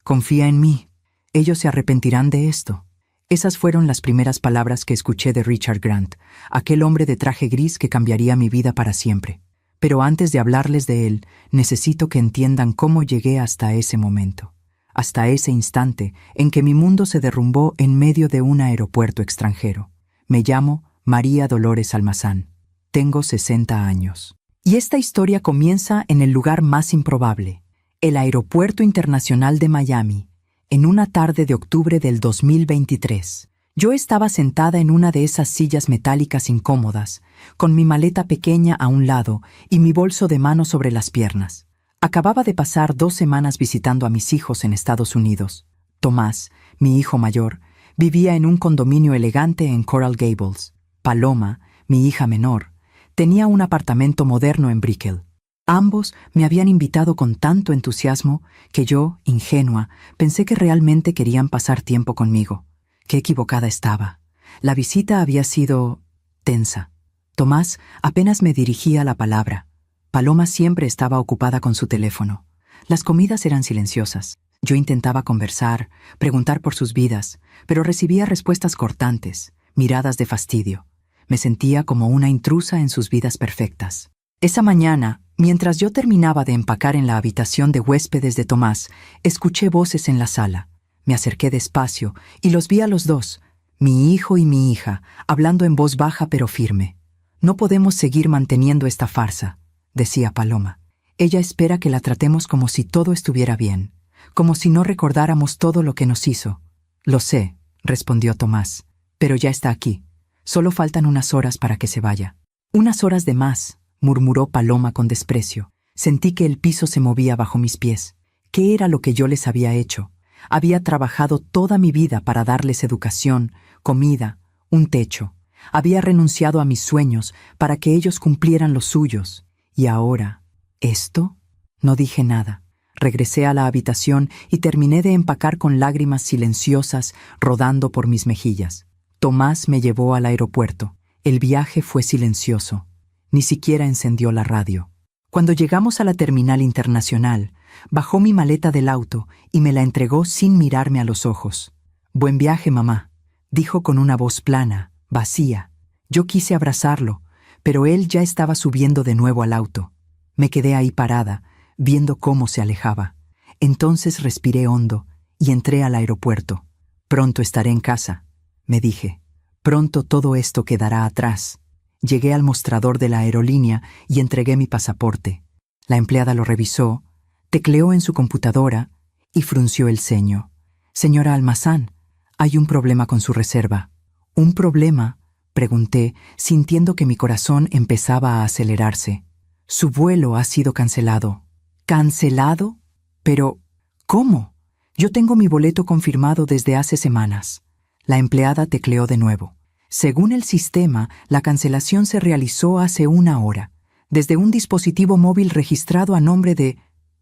Confía en mí. Ellos se arrepentirán de esto. Esas fueron las primeras palabras que escuché de Richard Grant, aquel hombre de traje gris que cambiaría mi vida para siempre. Pero antes de hablarles de él, necesito que entiendan cómo llegué hasta ese momento, hasta ese instante en que mi mundo se derrumbó en medio de un aeropuerto extranjero. Me llamo María Dolores Almazán. Tengo 60 años. Y esta historia comienza en el lugar más improbable, el Aeropuerto Internacional de Miami, en una tarde de octubre del 2023. Yo estaba sentada en una de esas sillas metálicas incómodas, con mi maleta pequeña a un lado y mi bolso de mano sobre las piernas. Acababa de pasar 2 semanas visitando a mis hijos en Estados Unidos. Tomás, mi hijo mayor, vivía en un condominio elegante en Coral Gables. Paloma, mi hija menor, tenía un apartamento moderno en Brickell. Ambos me habían invitado con tanto entusiasmo que yo, ingenua, pensé que realmente querían pasar tiempo conmigo. Qué equivocada estaba. La visita había sido tensa. Tomás apenas me dirigía la palabra. Paloma siempre estaba ocupada con su teléfono. Las comidas eran silenciosas. Yo intentaba conversar, preguntar por sus vidas, pero recibía respuestas cortantes, miradas de fastidio. Me sentía como una intrusa en sus vidas perfectas. Esa mañana, mientras yo terminaba de empacar en la habitación de huéspedes de Tomás, escuché voces en la sala. Me acerqué despacio y los vi a los dos, mi hijo y mi hija, hablando en voz baja pero firme. «No podemos seguir manteniendo esta farsa», decía Paloma. «Ella espera que la tratemos como si todo estuviera bien, como si no recordáramos todo lo que nos hizo». «Lo sé», respondió Tomás, «pero ya está aquí. Solo faltan unas horas para que se vaya». «Unas horas de más», murmuró Paloma con desprecio. Sentí que el piso se movía bajo mis pies. ¿Qué era lo que yo les había hecho? Había trabajado toda mi vida para darles educación, comida, un techo. Había renunciado a mis sueños para que ellos cumplieran los suyos. ¿Y ahora, esto? No dije nada. Regresé a la habitación y terminé de empacar con lágrimas silenciosas rodando por mis mejillas. Tomás me llevó al aeropuerto. El viaje fue silencioso. Ni siquiera encendió la radio. Cuando llegamos a la terminal internacional, bajó mi maleta del auto y me la entregó sin mirarme a los ojos. «Buen viaje, mamá», dijo con una voz plana, vacía. Yo quise abrazarlo, pero él ya estaba subiendo de nuevo al auto. Me quedé ahí parada, viendo cómo se alejaba. Entonces respiré hondo y entré al aeropuerto. «Pronto estaré en casa», me dije. «Pronto todo esto quedará atrás». Llegué al mostrador de la aerolínea y entregué mi pasaporte. La empleada lo revisó, tecleó en su computadora y frunció el ceño. «Señora Almazán, hay un problema con su reserva». «¿Un problema?», pregunté, sintiendo que mi corazón empezaba a acelerarse. «Su vuelo ha sido cancelado». «¿Cancelado? Pero, ¿cómo? Yo tengo mi boleto confirmado desde hace semanas». La empleada tecleó de nuevo. «Según el sistema, la cancelación se realizó hace 1 hora, desde un dispositivo móvil registrado a nombre de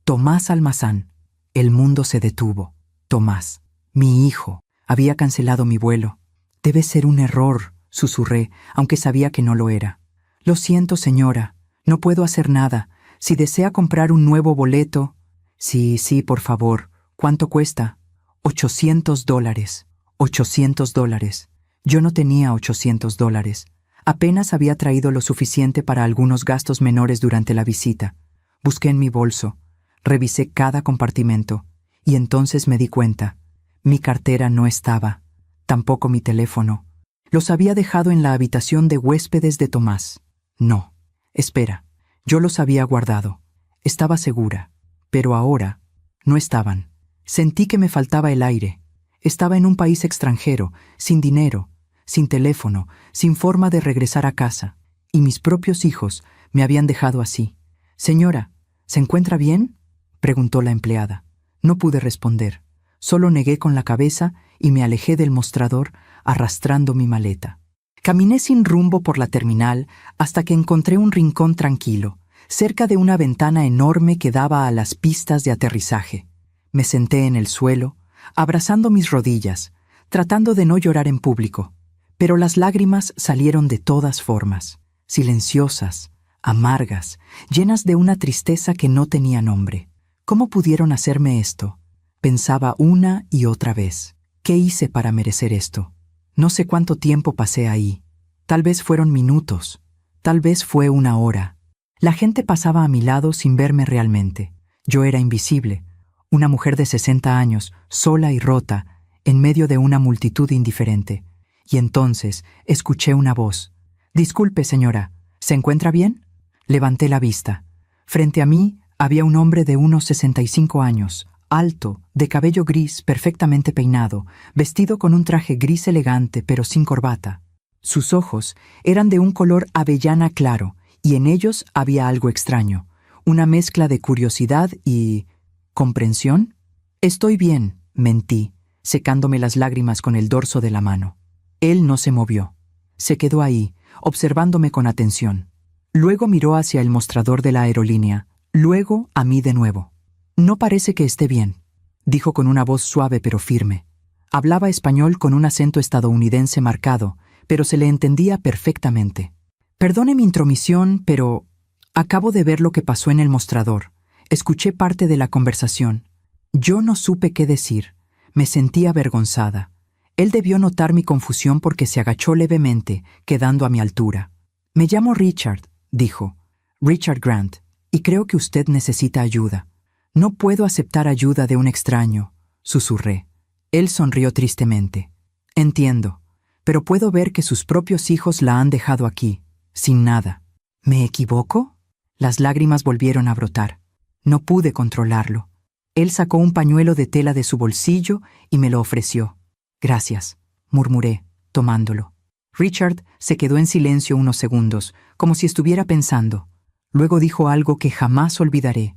Tomás Almazán». El mundo se detuvo. Tomás, mi hijo, había cancelado mi vuelo. «Debe ser un error», susurré, aunque sabía que no lo era. «Lo siento, señora, no puedo hacer nada. Si desea comprar un nuevo boleto». «Sí, por favor. ¿Cuánto cuesta?» $800. $800. Yo no tenía $800. Apenas había traído lo suficiente para algunos gastos menores durante la visita. Busqué en mi bolso, revisé cada compartimento, y entonces me di cuenta. Mi cartera no estaba, tampoco mi teléfono. Los había dejado en la habitación de huéspedes de Tomás. No, espera, yo los había guardado. Estaba segura, pero ahora no estaban. Sentí que me faltaba el aire. Estaba en un país extranjero, sin dinero, sin teléfono, sin forma de regresar a casa, y mis propios hijos me habían dejado así. «Señora, ¿se encuentra bien?», preguntó la empleada. No pude responder, solo negué con la cabeza y me alejé del mostrador arrastrando mi maleta. Caminé sin rumbo por la terminal hasta que encontré un rincón tranquilo, cerca de una ventana enorme que daba a las pistas de aterrizaje. Me senté en el suelo, abrazando mis rodillas, tratando de no llorar en público. Pero las lágrimas salieron de todas formas, silenciosas, amargas, llenas de una tristeza que no tenía nombre. ¿Cómo pudieron hacerme esto? Pensaba una y otra vez. ¿Qué hice para merecer esto? No sé cuánto tiempo pasé ahí. Tal vez fueron minutos. Tal vez fue una hora. La gente pasaba a mi lado sin verme realmente. Yo era invisible. Una mujer de 60 años, sola y rota, en medio de una multitud indiferente. Y entonces escuché una voz. «Disculpe, señora, ¿se encuentra bien?» Levanté la vista. Frente a mí había un hombre de unos 65 años, alto, de cabello gris perfectamente peinado, vestido con un traje gris elegante pero sin corbata. Sus ojos eran de un color avellana claro, y en ellos había algo extraño, una mezcla de curiosidad y... ¿comprensión? «Estoy bien», mentí, secándome las lágrimas con el dorso de la mano. Él no se movió. Se quedó ahí, observándome con atención. Luego miró hacia el mostrador de la aerolínea, luego a mí de nuevo. «No parece que esté bien», dijo con una voz suave pero firme. Hablaba español con un acento estadounidense marcado, pero se le entendía perfectamente. «Perdone mi intromisión, pero acabo de ver lo que pasó en el mostrador. Escuché parte de la conversación. Yo no supe qué decir. Me sentí avergonzada. Él debió notar mi confusión porque se agachó levemente, quedando a mi altura. «Me llamo Richard», dijo. «Richard Grant, y creo que usted necesita ayuda». «No puedo aceptar ayuda de un extraño», susurré. Él sonrió tristemente. «Entiendo, pero puedo ver que sus propios hijos la han dejado aquí, sin nada». «¿Me equivoco?» Las lágrimas volvieron a brotar. No pude controlarlo. Él sacó un pañuelo de tela de su bolsillo y me lo ofreció. «Gracias», murmuré, tomándolo. Richard se quedó en silencio unos segundos, como si estuviera pensando. Luego dijo algo que jamás olvidaré.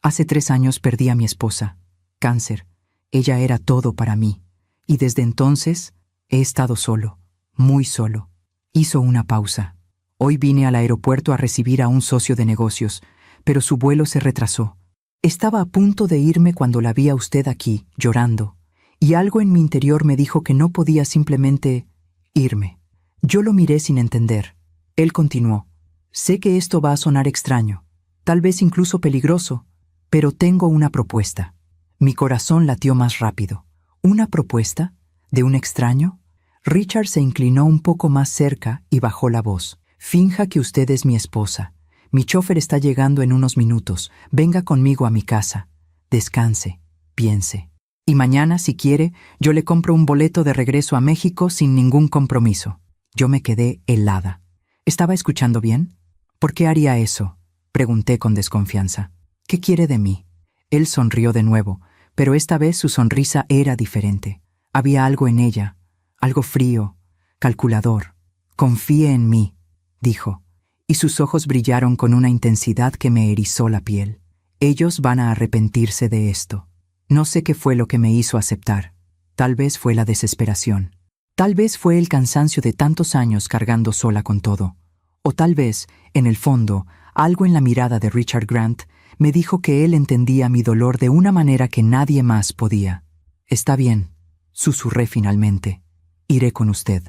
«Hace 3 años perdí a mi esposa. Cáncer. Ella era todo para mí. Y desde entonces he estado solo, muy solo». Hizo una pausa. «Hoy vine al aeropuerto a recibir a un socio de negocios, pero su vuelo se retrasó. Estaba a punto de irme cuando la vi a usted aquí, llorando, y algo en mi interior me dijo que no podía simplemente irme». Yo lo miré sin entender. Él continuó. «Sé que esto va a sonar extraño, tal vez incluso peligroso, pero tengo una propuesta». Mi corazón latió más rápido. ¿Una propuesta? ¿De un extraño? Richard se inclinó un poco más cerca y bajó la voz. «Finja que usted es mi esposa. Mi chofer está llegando en unos minutos. Venga conmigo a mi casa. Descanse, piense. Y mañana, si quiere, yo le compro un boleto de regreso a México sin ningún compromiso». Yo me quedé helada. ¿Estaba escuchando bien? «¿Por qué haría eso?», pregunté con desconfianza. «¿Qué quiere de mí?». Él sonrió de nuevo, pero esta vez su sonrisa era diferente. Había algo en ella, algo frío, calculador. «Confíe en mí», dijo, y sus ojos brillaron con una intensidad que me erizó la piel. «Ellos van a arrepentirse de esto». No sé qué fue lo que me hizo aceptar. Tal vez fue la desesperación. Tal vez fue el cansancio de tantos años cargando sola con todo. O tal vez, en el fondo, algo en la mirada de Richard Grant me dijo que él entendía mi dolor de una manera que nadie más podía. «Está bien», susurré finalmente. «Iré con usted,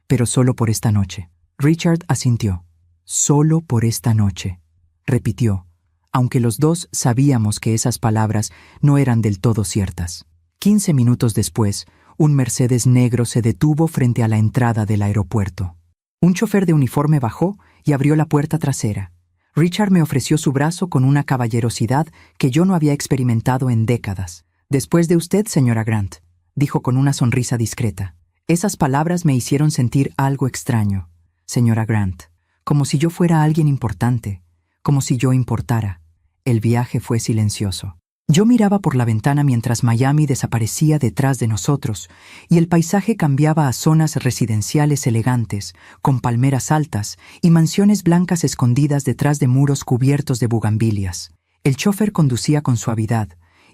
pero solo por esta noche». Richard asintió. «Solo por esta noche», repitió, aunque los dos sabíamos que esas palabras no eran del todo ciertas. 15 minutos después, un Mercedes negro se detuvo frente a la entrada del aeropuerto. Un chofer de uniforme bajó y abrió la puerta trasera. Richard me ofreció su brazo con una caballerosidad que yo no había experimentado en décadas. «Después de usted, señora Grant», dijo con una sonrisa discreta. Esas palabras me hicieron sentir algo extraño. «Señora Grant», como si yo fuera alguien importante, como si yo importara. El viaje fue silencioso. Yo miraba por la ventana mientras Miami desaparecía detrás de nosotros y el paisaje cambiaba a zonas residenciales elegantes, con palmeras altas y mansiones blancas escondidas detrás de muros cubiertos de bugambilias. El chofer conducía con suavidad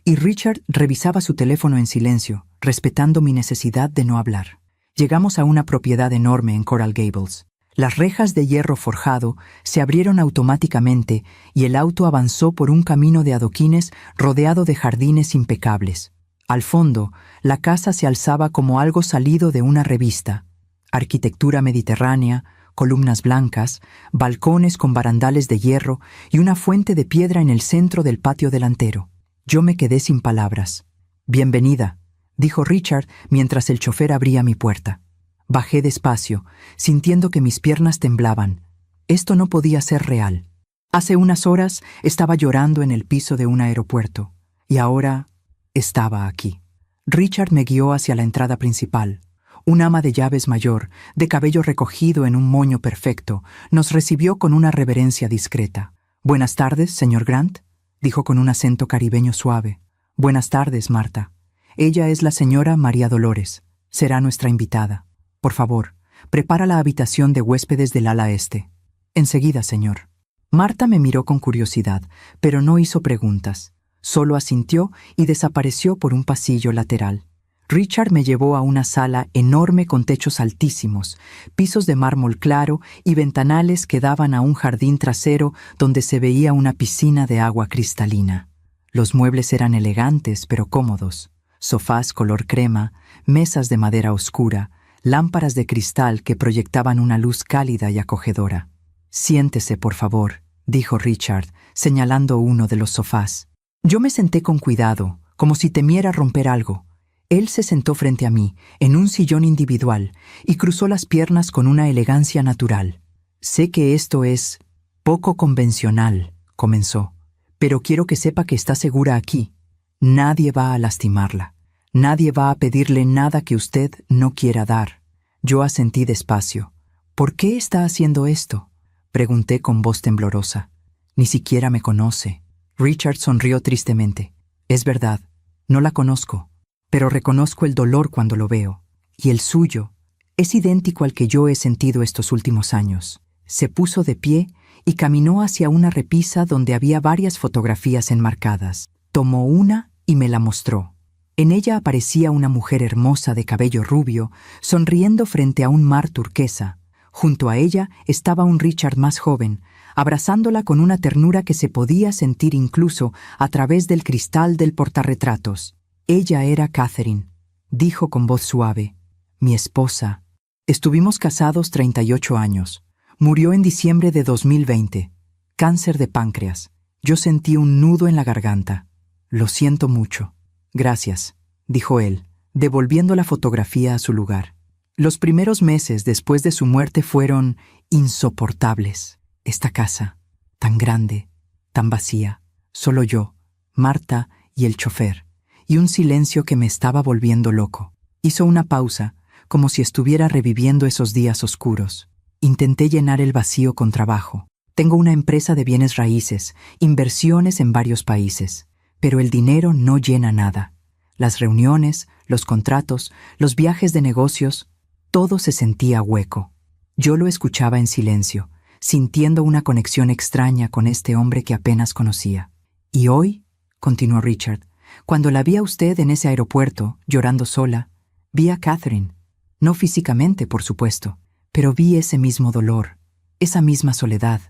y Richard revisaba su teléfono en silencio, respetando mi necesidad de no hablar. Llegamos a una propiedad enorme en Coral Gables. Las rejas de hierro forjado se abrieron automáticamente y el auto avanzó por un camino de adoquines rodeado de jardines impecables. Al fondo, la casa se alzaba como algo salido de una revista. Arquitectura mediterránea, columnas blancas, balcones con barandales de hierro y una fuente de piedra en el centro del patio delantero. Yo me quedé sin palabras. Bienvenida, dijo Richard mientras el chofer abría mi puerta. Bajé despacio, sintiendo que mis piernas temblaban. Esto no podía ser real. Hace unas horas estaba llorando en el piso de un aeropuerto, y ahora estaba aquí. Richard me guió hacia la entrada principal. Un ama de llaves mayor, de cabello recogido en un moño perfecto, nos recibió con una reverencia discreta. «Buenas tardes, señor Grant», dijo con un acento caribeño suave. «Buenas tardes, Marta. Ella es la señora María Dolores. Será nuestra invitada. Por favor, prepara la habitación de huéspedes del ala este». «Enseguida, señor». Marta me miró con curiosidad, pero no hizo preguntas. Solo asintió y desapareció por un pasillo lateral. Richard me llevó a una sala enorme con techos altísimos, pisos de mármol claro y ventanales que daban a un jardín trasero donde se veía una piscina de agua cristalina. Los muebles eran elegantes pero cómodos. Sofás color crema, mesas de madera oscura, lámparas de cristal que proyectaban una luz cálida y acogedora. «Siéntese, por favor», dijo Richard, señalando uno de los sofás. Yo me senté con cuidado, como si temiera romper algo. Él se sentó frente a mí, en un sillón individual, y cruzó las piernas con una elegancia natural. «Sé que esto es poco convencional», comenzó, «pero quiero que sepa que está segura aquí. Nadie va a lastimarla. Nadie va a pedirle nada que usted no quiera dar». Yo asentí despacio. «¿Por qué está haciendo esto?», pregunté con voz temblorosa. «Ni siquiera me conoce». Richard sonrió tristemente. «Es verdad, no la conozco, pero reconozco el dolor cuando lo veo. Y el suyo es idéntico al que yo he sentido estos últimos años». Se puso de pie y caminó hacia una repisa donde había varias fotografías enmarcadas. Tomó una y me la mostró. En ella aparecía una mujer hermosa de cabello rubio, sonriendo frente a un mar turquesa. Junto a ella estaba un Richard más joven, abrazándola con una ternura que se podía sentir incluso a través del cristal del portarretratos. «Ella era Catherine», dijo con voz suave. «Mi esposa. Estuvimos casados 38 años. Murió en diciembre de 2020. Cáncer de páncreas. Yo sentí un nudo en la garganta. Lo siento mucho». «Gracias», dijo él, devolviendo la fotografía a su lugar. Los primeros meses después de su muerte fueron insoportables. Esta casa, tan grande, tan vacía, solo yo, Marta y el chofer, y un silencio que me estaba volviendo loco. Hizo una pausa, como si estuviera reviviendo esos días oscuros. Intenté llenar el vacío con trabajo. Tengo una empresa de bienes raíces, inversiones en varios países, pero el dinero no llena nada. Las reuniones, los contratos, los viajes de negocios, todo se sentía hueco. Yo lo escuchaba en silencio, sintiendo una conexión extraña con este hombre que apenas conocía. «Y hoy», continuó Richard, «cuando la vi a usted en ese aeropuerto, llorando sola, vi a Catherine. No físicamente, por supuesto, pero vi ese mismo dolor, esa misma soledad,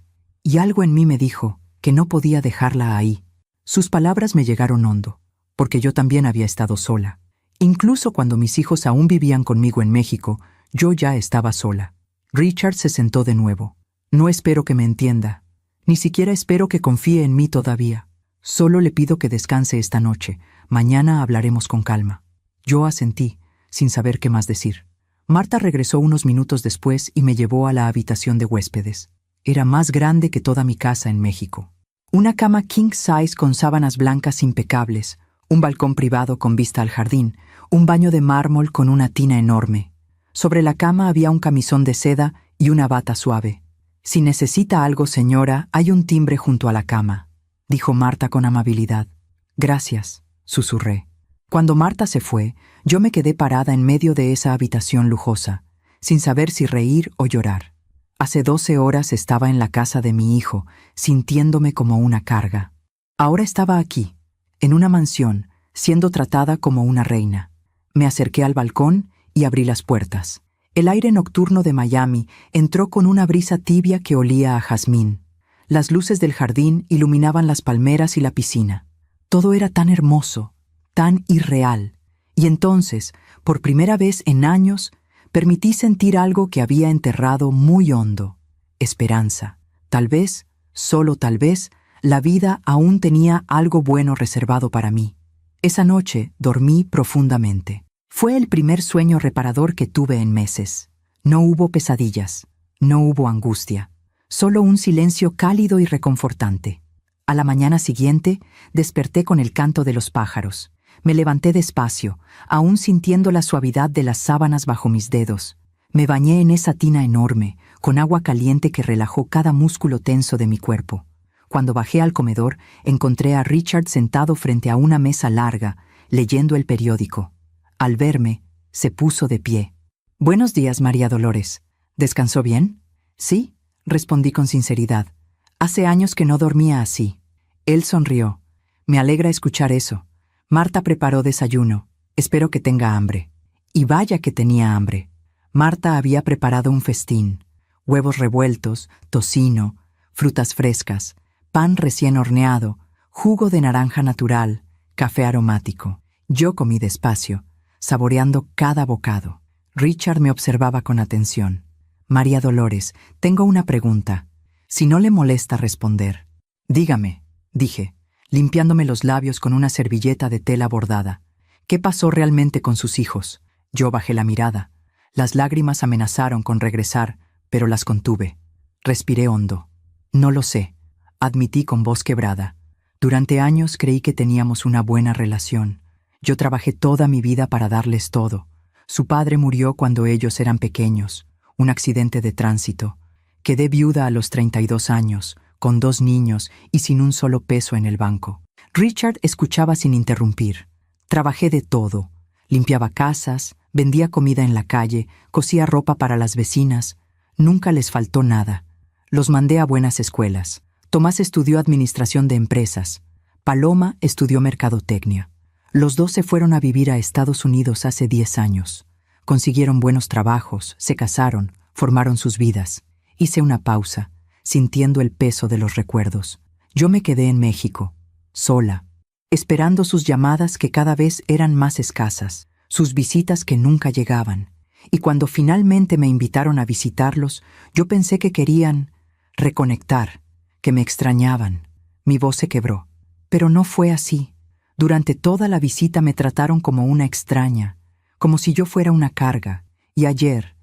y algo en mí me dijo que no podía dejarla ahí». Sus palabras me llegaron hondo, porque yo también había estado sola. Incluso cuando mis hijos aún vivían conmigo en México, yo ya estaba sola. Richard se sentó de nuevo. «No espero que me entienda. Ni siquiera espero que confíe en mí todavía. Solo le pido que descanse esta noche. Mañana hablaremos con calma». Yo asentí, sin saber qué más decir. Marta regresó unos minutos después y me llevó a la habitación de huéspedes. Era más grande que toda mi casa en México. Una cama king size con sábanas blancas impecables, un balcón privado con vista al jardín, un baño de mármol con una tina enorme. Sobre la cama había un camisón de seda y una bata suave. «Si necesita algo, señora, hay un timbre junto a la cama», dijo Marta con amabilidad. «Gracias», susurré. Cuando Marta se fue, yo me quedé parada en medio de esa habitación lujosa, sin saber si reír o llorar. Hace 12 horas estaba en la casa de mi hijo, sintiéndome como una carga. Ahora estaba aquí, en una mansión, siendo tratada como una reina. Me acerqué al balcón y abrí las puertas. El aire nocturno de Miami entró con una brisa tibia que olía a jazmín. Las luces del jardín iluminaban las palmeras y la piscina. Todo era tan hermoso, tan irreal. Y entonces, por primera vez en años, permití sentir algo que había enterrado muy hondo. Esperanza. Tal vez, solo tal vez, la vida aún tenía algo bueno reservado para mí. Esa noche dormí profundamente. Fue el primer sueño reparador que tuve en meses. No hubo pesadillas, no hubo angustia, solo un silencio cálido y reconfortante. A la mañana siguiente, desperté con el canto de los pájaros. Me levanté despacio, aún sintiendo la suavidad de las sábanas bajo mis dedos. Me bañé en esa tina enorme, con agua caliente que relajó cada músculo tenso de mi cuerpo. Cuando bajé al comedor, encontré a Richard sentado frente a una mesa larga, leyendo el periódico. Al verme, se puso de pie. «Buenos días, María Dolores. ¿Descansó bien?» «Sí», respondí con sinceridad. «Hace años que no dormía así». Él sonrió. «Me alegra escuchar eso. Marta preparó desayuno. Espero que tenga hambre». Y vaya que tenía hambre. Marta había preparado un festín. Huevos revueltos, tocino, frutas frescas, pan recién horneado, jugo de naranja natural, café aromático. Yo comí despacio, saboreando cada bocado. Richard me observaba con atención. «María Dolores, tengo una pregunta. Si no le molesta responder». «Dígame», dije, limpiándome los labios con una servilleta de tela bordada. «¿Qué pasó realmente con sus hijos?» Yo bajé la mirada. Las lágrimas amenazaron con regresar, pero las contuve. Respiré hondo. «No lo sé», admití con voz quebrada. «Durante años creí que teníamos una buena relación. Yo trabajé toda mi vida para darles todo. Su padre murió cuando ellos eran pequeños, un accidente de tránsito. Quedé viuda a los 32 años, con 2 niños y sin un solo peso en el banco». Richard escuchaba sin interrumpir. «Trabajé de todo. Limpiaba casas, vendía comida en la calle, cosía ropa para las vecinas. Nunca les faltó nada. Los mandé a buenas escuelas. Tomás estudió administración de empresas. Paloma estudió mercadotecnia. Los dos se fueron a vivir a Estados Unidos hace 10 años. Consiguieron buenos trabajos, se casaron, formaron sus vidas. Hice una pausa, sintiendo el peso de los recuerdos. Yo me quedé en México, sola, esperando sus llamadas que cada vez eran más escasas, sus visitas que nunca llegaban. Y cuando finalmente me invitaron a visitarlos, yo pensé que querían reconectar, que me extrañaban. Mi voz se quebró. Pero no fue así. Durante toda la visita me trataron como una extraña, como si yo fuera una carga. Y ayer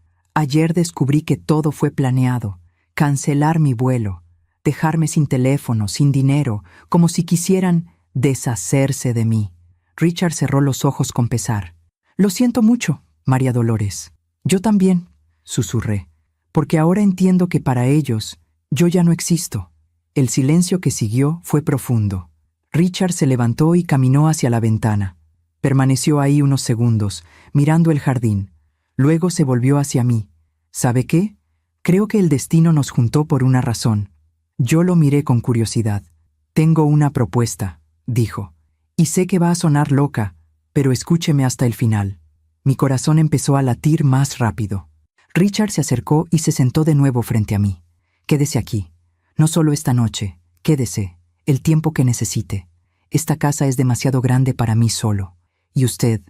descubrí que todo fue planeado. Cancelar mi vuelo, dejarme sin teléfono, sin dinero, como si quisieran deshacerse de mí. Richard cerró los ojos con pesar. «Lo siento mucho, María Dolores». «Yo también», susurré, «porque ahora entiendo que para ellos yo ya no existo». El silencio que siguió fue profundo. Richard se levantó y caminó hacia la ventana. Permaneció ahí unos segundos, mirando el jardín. Luego se volvió hacia mí. «¿Sabe qué? Creo que el destino nos juntó por una razón». Yo lo miré con curiosidad. «Tengo una propuesta», dijo. «Y sé que va a sonar loca, pero escúcheme hasta el final». Mi corazón empezó a latir más rápido. Richard se acercó y se sentó de nuevo frente a mí. «Quédese aquí. No solo esta noche. Quédese. El tiempo que necesite. Esta casa es demasiado grande para mí solo. Y usted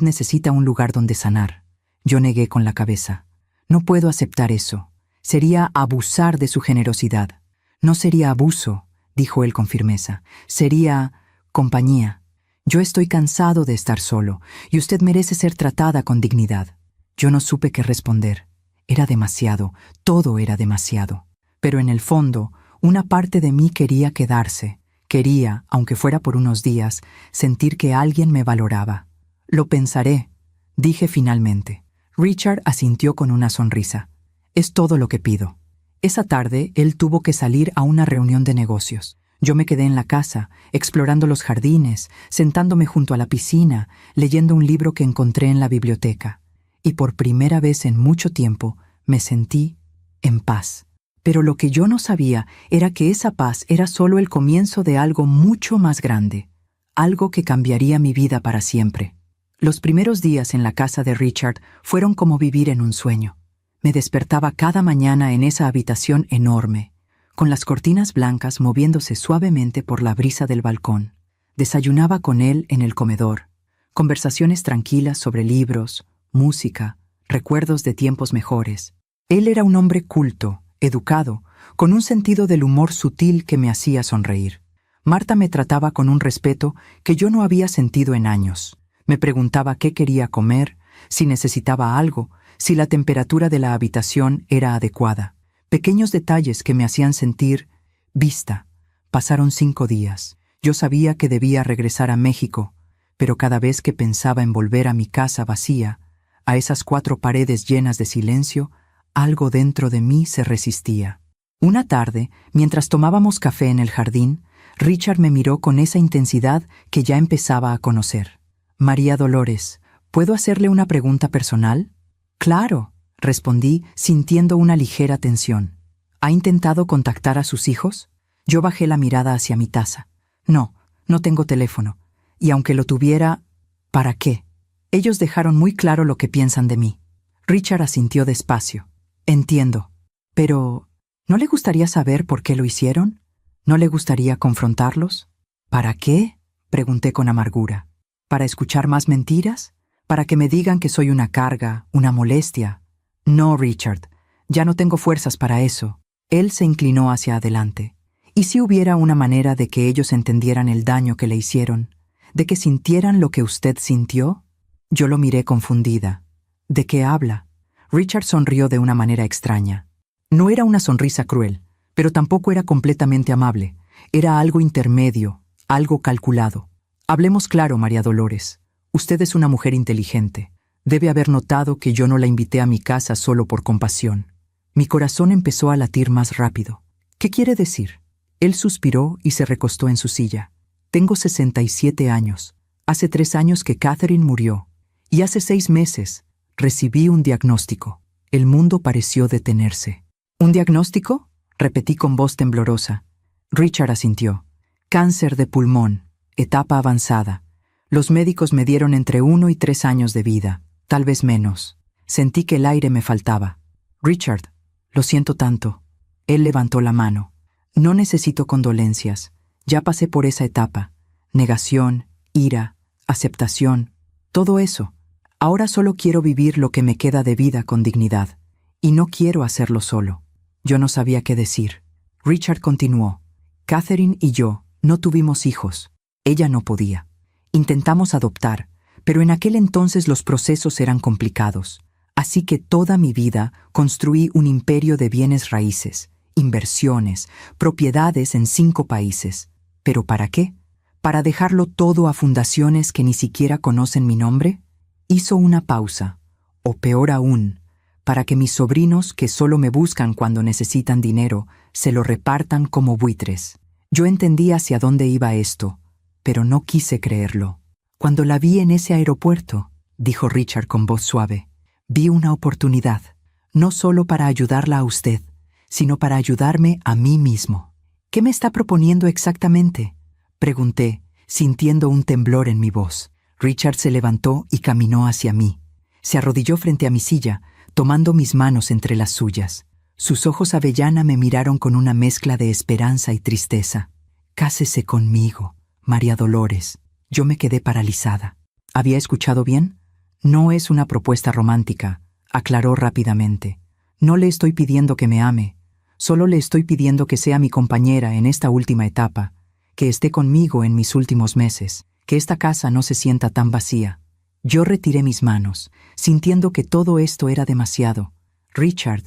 necesita un lugar donde sanar». Yo negué con la cabeza. «No puedo aceptar eso. Sería abusar de su generosidad». «No sería abuso», dijo él con firmeza. «Sería compañía. Yo estoy cansado de estar solo, y usted merece ser tratada con dignidad». Yo no supe qué responder. Era demasiado, todo era demasiado. Pero en el fondo, una parte de mí quería quedarse. Quería, aunque fuera por unos días, sentir que alguien me valoraba. «Lo pensaré», dije finalmente. Richard asintió con una sonrisa. «Es todo lo que pido». Esa tarde, él tuvo que salir a una reunión de negocios. Yo me quedé en la casa, explorando los jardines, sentándome junto a la piscina, leyendo un libro que encontré en la biblioteca. Y por primera vez en mucho tiempo, me sentí en paz. Pero lo que yo no sabía era que esa paz era solo el comienzo de algo mucho más grande, algo que cambiaría mi vida para siempre. Los primeros días en la casa de Richard fueron como vivir en un sueño. Me despertaba cada mañana en esa habitación enorme, con las cortinas blancas moviéndose suavemente por la brisa del balcón. Desayunaba con él en el comedor. Conversaciones tranquilas sobre libros, música, recuerdos de tiempos mejores. Él era un hombre culto, educado, con un sentido del humor sutil que me hacía sonreír. Marta me trataba con un respeto que yo no había sentido en años. Me preguntaba qué quería comer, si necesitaba algo, si la temperatura de la habitación era adecuada. Pequeños detalles que me hacían sentir vista. Pasaron 5 días. Yo sabía que debía regresar a México, pero cada vez que pensaba en volver a mi casa vacía, a esas 4 paredes llenas de silencio, algo dentro de mí se resistía. Una tarde, mientras tomábamos café en el jardín, Richard me miró con esa intensidad que ya empezaba a conocer. «María Dolores, ¿puedo hacerle una pregunta personal?» «Claro», respondí, sintiendo una ligera tensión. «¿Ha intentado contactar a sus hijos?» Yo bajé la mirada hacia mi taza. «No, no tengo teléfono. Y aunque lo tuviera, ¿para qué? Ellos dejaron muy claro lo que piensan de mí». Richard asintió despacio. «Entiendo. Pero, ¿no le gustaría saber por qué lo hicieron? ¿No le gustaría confrontarlos?» «¿Para qué?», pregunté con amargura. ¿Para escuchar más mentiras? ¿Para que me digan que soy una carga, una molestia? No, Richard, ya no tengo fuerzas para eso». Él se inclinó hacia adelante. ¿Y si hubiera una manera de que ellos entendieran el daño que le hicieron? ¿De que sintieran lo que usted sintió? Yo lo miré confundida. ¿De qué habla? Richard sonrió de una manera extraña. No era una sonrisa cruel, pero tampoco era completamente amable. Era algo intermedio, algo calculado. «Hablemos claro, María Dolores. Usted es una mujer inteligente. Debe haber notado que yo no la invité a mi casa solo por compasión». Mi corazón empezó a latir más rápido. «¿Qué quiere decir?» Él suspiró y se recostó en su silla. «Tengo 67 años. Hace 3 años que Catherine murió. Y hace 6 meses recibí un diagnóstico». El mundo pareció detenerse. «¿Un diagnóstico?», repetí con voz temblorosa. Richard asintió. «Cáncer de pulmón, etapa avanzada. Los médicos me dieron entre 1 y 3 años de vida, tal vez menos. Sentí que el aire me faltaba». «Richard, lo siento tanto». Él levantó la mano. «No necesito condolencias. Ya pasé por esa etapa. Negación, ira, aceptación, todo eso. Ahora solo quiero vivir lo que me queda de vida con dignidad. Y no quiero hacerlo solo». Yo no sabía qué decir. Richard continuó. «Catherine y yo no tuvimos hijos. Ella no podía. Intentamos adoptar, pero en aquel entonces los procesos eran complicados. Así que toda mi vida construí un imperio de bienes raíces, inversiones, propiedades en 5 países. ¿Pero para qué? ¿Para dejarlo todo a fundaciones que ni siquiera conocen mi nombre?» Hizo una pausa. «O peor aún, para que mis sobrinos, que solo me buscan cuando necesitan dinero, se lo repartan como buitres». Yo entendí hacia dónde iba esto, pero no quise creerlo. «Cuando la vi en ese aeropuerto», dijo Richard con voz suave, «vi una oportunidad, no solo para ayudarla a usted, sino para ayudarme a mí mismo». «¿Qué me está proponiendo exactamente?», pregunté, sintiendo un temblor en mi voz. Richard se levantó y caminó hacia mí. Se arrodilló frente a mi silla, tomando mis manos entre las suyas. Sus ojos avellana me miraron con una mezcla de esperanza y tristeza. «Cásese conmigo, María Dolores». Yo me quedé paralizada. ¿Había escuchado bien? «No es una propuesta romántica», aclaró rápidamente. «No le estoy pidiendo que me ame. Solo le estoy pidiendo que sea mi compañera en esta última etapa, que esté conmigo en mis últimos meses, que esta casa no se sienta tan vacía». Yo retiré mis manos, sintiendo que todo esto era demasiado. «Richard,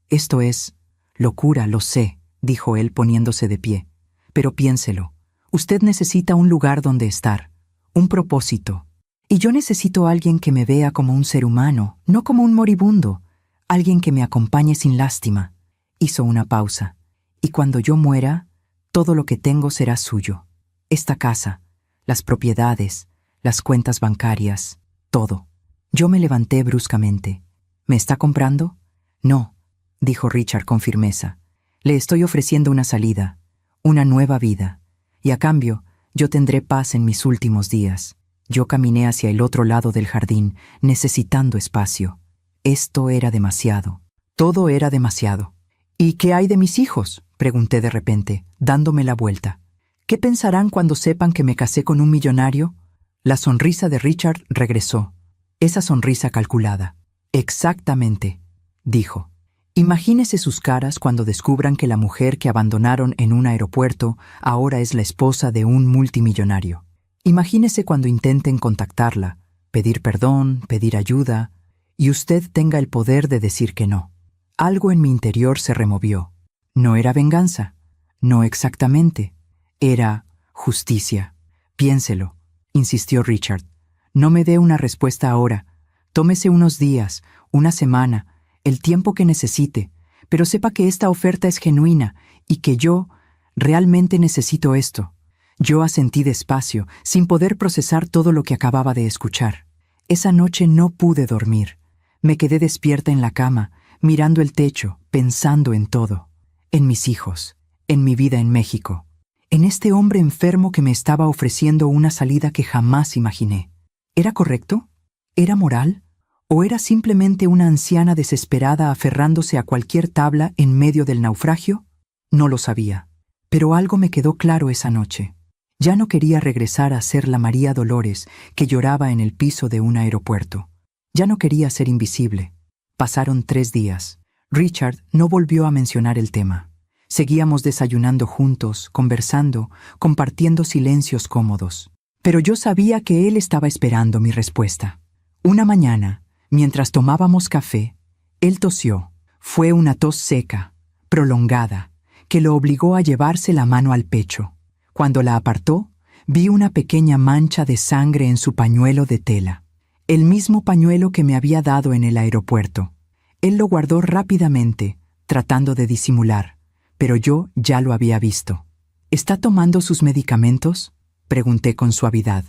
esto es locura, lo sé», dijo él poniéndose de pie. «Pero piénselo. Usted necesita un lugar donde estar, un propósito. Y yo necesito a alguien que me vea como un ser humano, no como un moribundo, alguien que me acompañe sin lástima». Hizo una pausa. «Y cuando yo muera, todo lo que tengo será suyo. Esta casa, las propiedades, las cuentas bancarias, todo». Yo me levanté bruscamente. «¿Me está comprando?» «No», dijo Richard con firmeza. «Le estoy ofreciendo una salida, una nueva vida. Y a cambio, yo tendré paz en mis últimos días». Yo caminé hacia el otro lado del jardín, necesitando espacio. Esto era demasiado. Todo era demasiado. «¿Y qué hay de mis hijos?», pregunté de repente, dándome la vuelta. «¿Qué pensarán cuando sepan que me casé con un millonario?» La sonrisa de Richard regresó. Esa sonrisa calculada. «Exactamente», dijo. Imagínese sus caras cuando descubran que la mujer que abandonaron en un aeropuerto ahora es la esposa de un multimillonario. Imagínese cuando intenten contactarla, pedir perdón, pedir ayuda, y usted tenga el poder de decir que no. Algo en mi interior se removió. No era venganza. No exactamente. Era justicia. Piénselo, insistió Richard. No me dé una respuesta ahora. Tómese unos días, una semana, el tiempo que necesite, pero sepa que esta oferta es genuina y que yo realmente necesito esto. Yo asentí despacio, sin poder procesar todo lo que acababa de escuchar. Esa noche no pude dormir. Me quedé despierta en la cama, mirando el techo, pensando en todo. En mis hijos, en mi vida en México, en este hombre enfermo que me estaba ofreciendo una salida que jamás imaginé. ¿Era correcto? ¿Era moral? ¿O era simplemente una anciana desesperada aferrándose a cualquier tabla en medio del naufragio? No lo sabía. Pero algo me quedó claro esa noche. Ya no quería regresar a ser la María Dolores que lloraba en el piso de un aeropuerto. Ya no quería ser invisible. Pasaron 3 días. Richard no volvió a mencionar el tema. Seguíamos desayunando juntos, conversando, compartiendo silencios cómodos. Pero yo sabía que él estaba esperando mi respuesta. Una mañana, mientras tomábamos café, él tosió. Fue una tos seca, prolongada, que lo obligó a llevarse la mano al pecho. Cuando la apartó, vi una pequeña mancha de sangre en su pañuelo de tela. El mismo pañuelo que me había dado en el aeropuerto. Él lo guardó rápidamente, tratando de disimular, pero yo ya lo había visto. ¿Está tomando sus medicamentos?, pregunté con suavidad.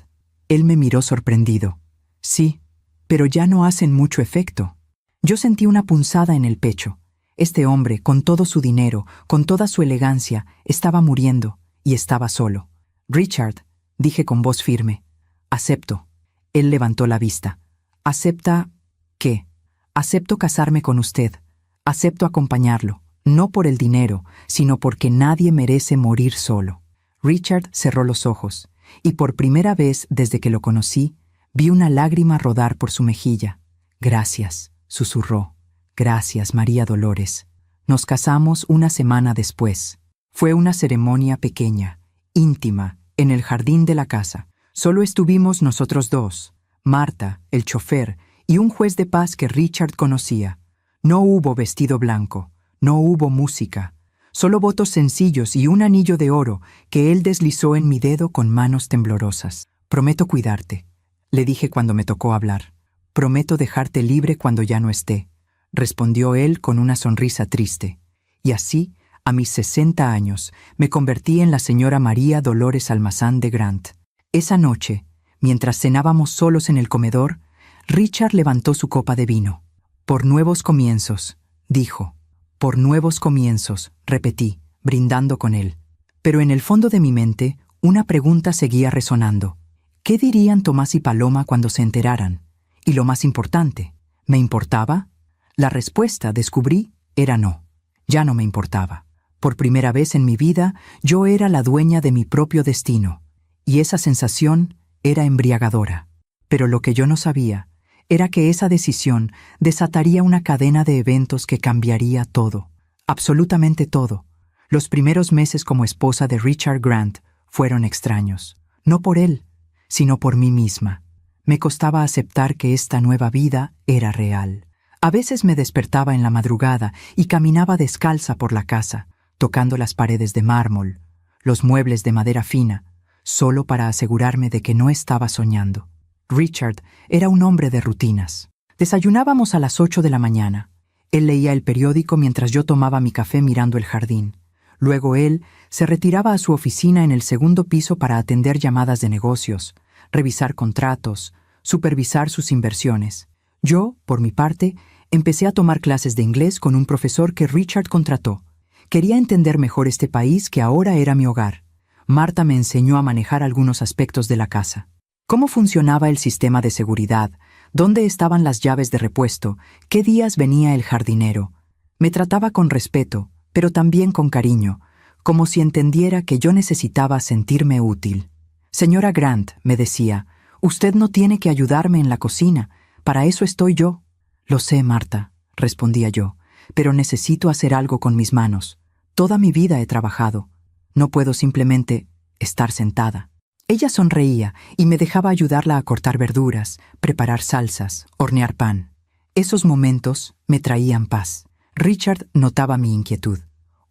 Él me miró sorprendido. Sí, pero ya no hacen mucho efecto. Yo sentí una punzada en el pecho. Este hombre, con todo su dinero, con toda su elegancia, estaba muriendo y estaba solo. Richard, dije con voz firme, acepto. Él levantó la vista. ¿Acepta qué? Acepto casarme con usted. Acepto acompañarlo, no por el dinero, sino porque nadie merece morir solo. Richard cerró los ojos, y por primera vez desde que lo conocí, vi una lágrima rodar por su mejilla. Gracias, susurró. Gracias, María Dolores. Nos casamos una semana después. Fue una ceremonia pequeña, íntima, en el jardín de la casa. Solo estuvimos nosotros dos, Marta, el chofer, y un juez de paz que Richard conocía. No hubo vestido blanco, no hubo música, solo votos sencillos y un anillo de oro que él deslizó en mi dedo con manos temblorosas. Prometo cuidarte, le dije cuando me tocó hablar. Prometo dejarte libre cuando ya no esté, respondió él con una sonrisa triste. Y así, a mis 60 años, me convertí en la señora María Dolores Almazán de Grant. Esa noche, mientras cenábamos solos en el comedor, Richard levantó su copa de vino. Por nuevos comienzos, dijo. Por nuevos comienzos, repetí, brindando con él. Pero en el fondo de mi mente, una pregunta seguía resonando. ¿Qué dirían Tomás y Paloma cuando se enteraran? Y lo más importante, ¿me importaba? La respuesta, descubrí, era no. Ya no me importaba. Por primera vez en mi vida, yo era la dueña de mi propio destino. Y esa sensación era embriagadora. Pero lo que yo no sabía era que esa decisión desataría una cadena de eventos que cambiaría todo, absolutamente todo. Los primeros meses como esposa de Richard Grant fueron extraños, no por él, sino por mí misma. Me costaba aceptar que esta nueva vida era real. A veces me despertaba en la madrugada y caminaba descalza por la casa, tocando las paredes de mármol, los muebles de madera fina, solo para asegurarme de que no estaba soñando. Richard era un hombre de rutinas. Desayunábamos a las 8 de la mañana. Él leía el periódico mientras yo tomaba mi café mirando el jardín. Luego él se retiraba a su oficina en el segundo piso para atender llamadas de negocios, revisar contratos, supervisar sus inversiones. Yo, por mi parte, empecé a tomar clases de inglés con un profesor que Richard contrató. Quería entender mejor este país que ahora era mi hogar. Marta me enseñó a manejar algunos aspectos de la casa. ¿Cómo funcionaba el sistema de seguridad? ¿Dónde estaban las llaves de repuesto? ¿Qué días venía el jardinero? Me trataba con respeto, pero también con cariño, como si entendiera que yo necesitaba sentirme útil. Señora Grant, me decía, usted no tiene que ayudarme en la cocina, para eso estoy yo. Lo sé, Marta, respondía yo, pero necesito hacer algo con mis manos. Toda mi vida he trabajado. No puedo simplemente estar sentada. Ella sonreía y me dejaba ayudarla a cortar verduras, preparar salsas, hornear pan. Esos momentos me traían paz. Richard notaba mi inquietud.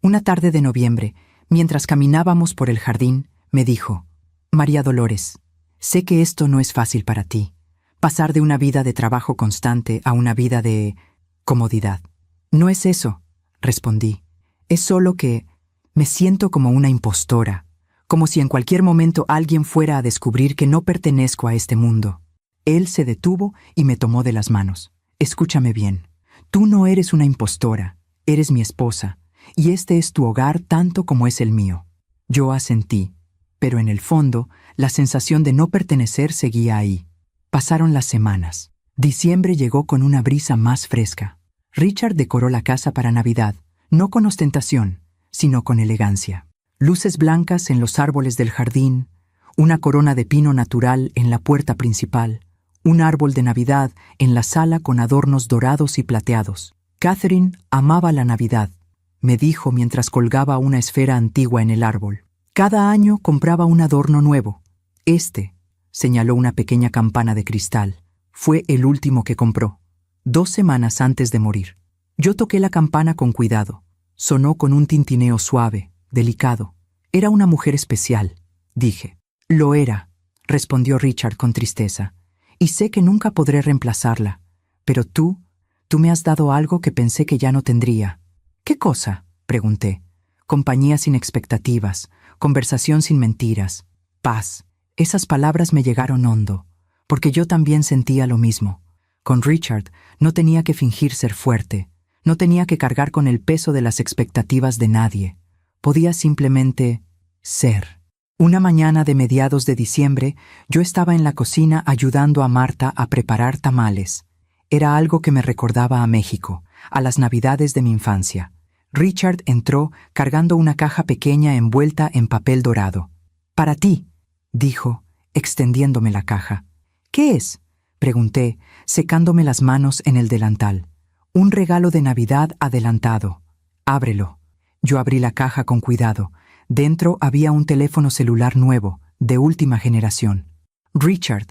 Una tarde de noviembre, mientras caminábamos por el jardín, me dijo: «María Dolores, sé que esto no es fácil para ti. Pasar de una vida de trabajo constante a una vida de comodidad». «No es eso», respondí. «Es solo que me siento como una impostora, como si en cualquier momento alguien fuera a descubrir que no pertenezco a este mundo». Él se detuvo y me tomó de las manos. «Escúchame bien. Tú no eres una impostora, eres mi esposa, y este es tu hogar tanto como es el mío». Yo asentí, pero en el fondo, la sensación de no pertenecer seguía ahí. Pasaron las semanas. Diciembre llegó con una brisa más fresca. Richard decoró la casa para Navidad, no con ostentación, sino con elegancia. Luces blancas en los árboles del jardín, una corona de pino natural en la puerta principal, un árbol de Navidad en la sala con adornos dorados y plateados. Catherine amaba la Navidad, me dijo mientras colgaba una esfera antigua en el árbol. Cada año compraba un adorno nuevo. Señaló una pequeña campana de cristal, fue el último que compró, 2 semanas antes de morir. Yo toqué la campana con cuidado. Sonó con un tintineo suave, delicado. «Era una mujer especial», dije. «Lo era», respondió Richard con tristeza. «Y sé que nunca podré reemplazarla. Pero tú me has dado algo que pensé que ya no tendría». «¿Qué cosa?», pregunté. «Compañía sin expectativas, conversación sin mentiras, paz». Esas palabras me llegaron hondo, porque yo también sentía lo mismo. Con Richard no tenía que fingir ser fuerte, no tenía que cargar con el peso de las expectativas de nadie. Podía simplemente ser. Una mañana de mediados de diciembre, yo estaba en la cocina ayudando a Marta a preparar tamales. Era algo que me recordaba a México, a las Navidades de mi infancia. Richard entró cargando una caja pequeña envuelta en papel dorado. «Para ti», dijo, extendiéndome la caja. «¿Qué es?», pregunté, secándome las manos en el delantal. «Un regalo de Navidad adelantado. Ábrelo». Yo abrí la caja con cuidado. Dentro había un teléfono celular nuevo, de última generación. «Richard,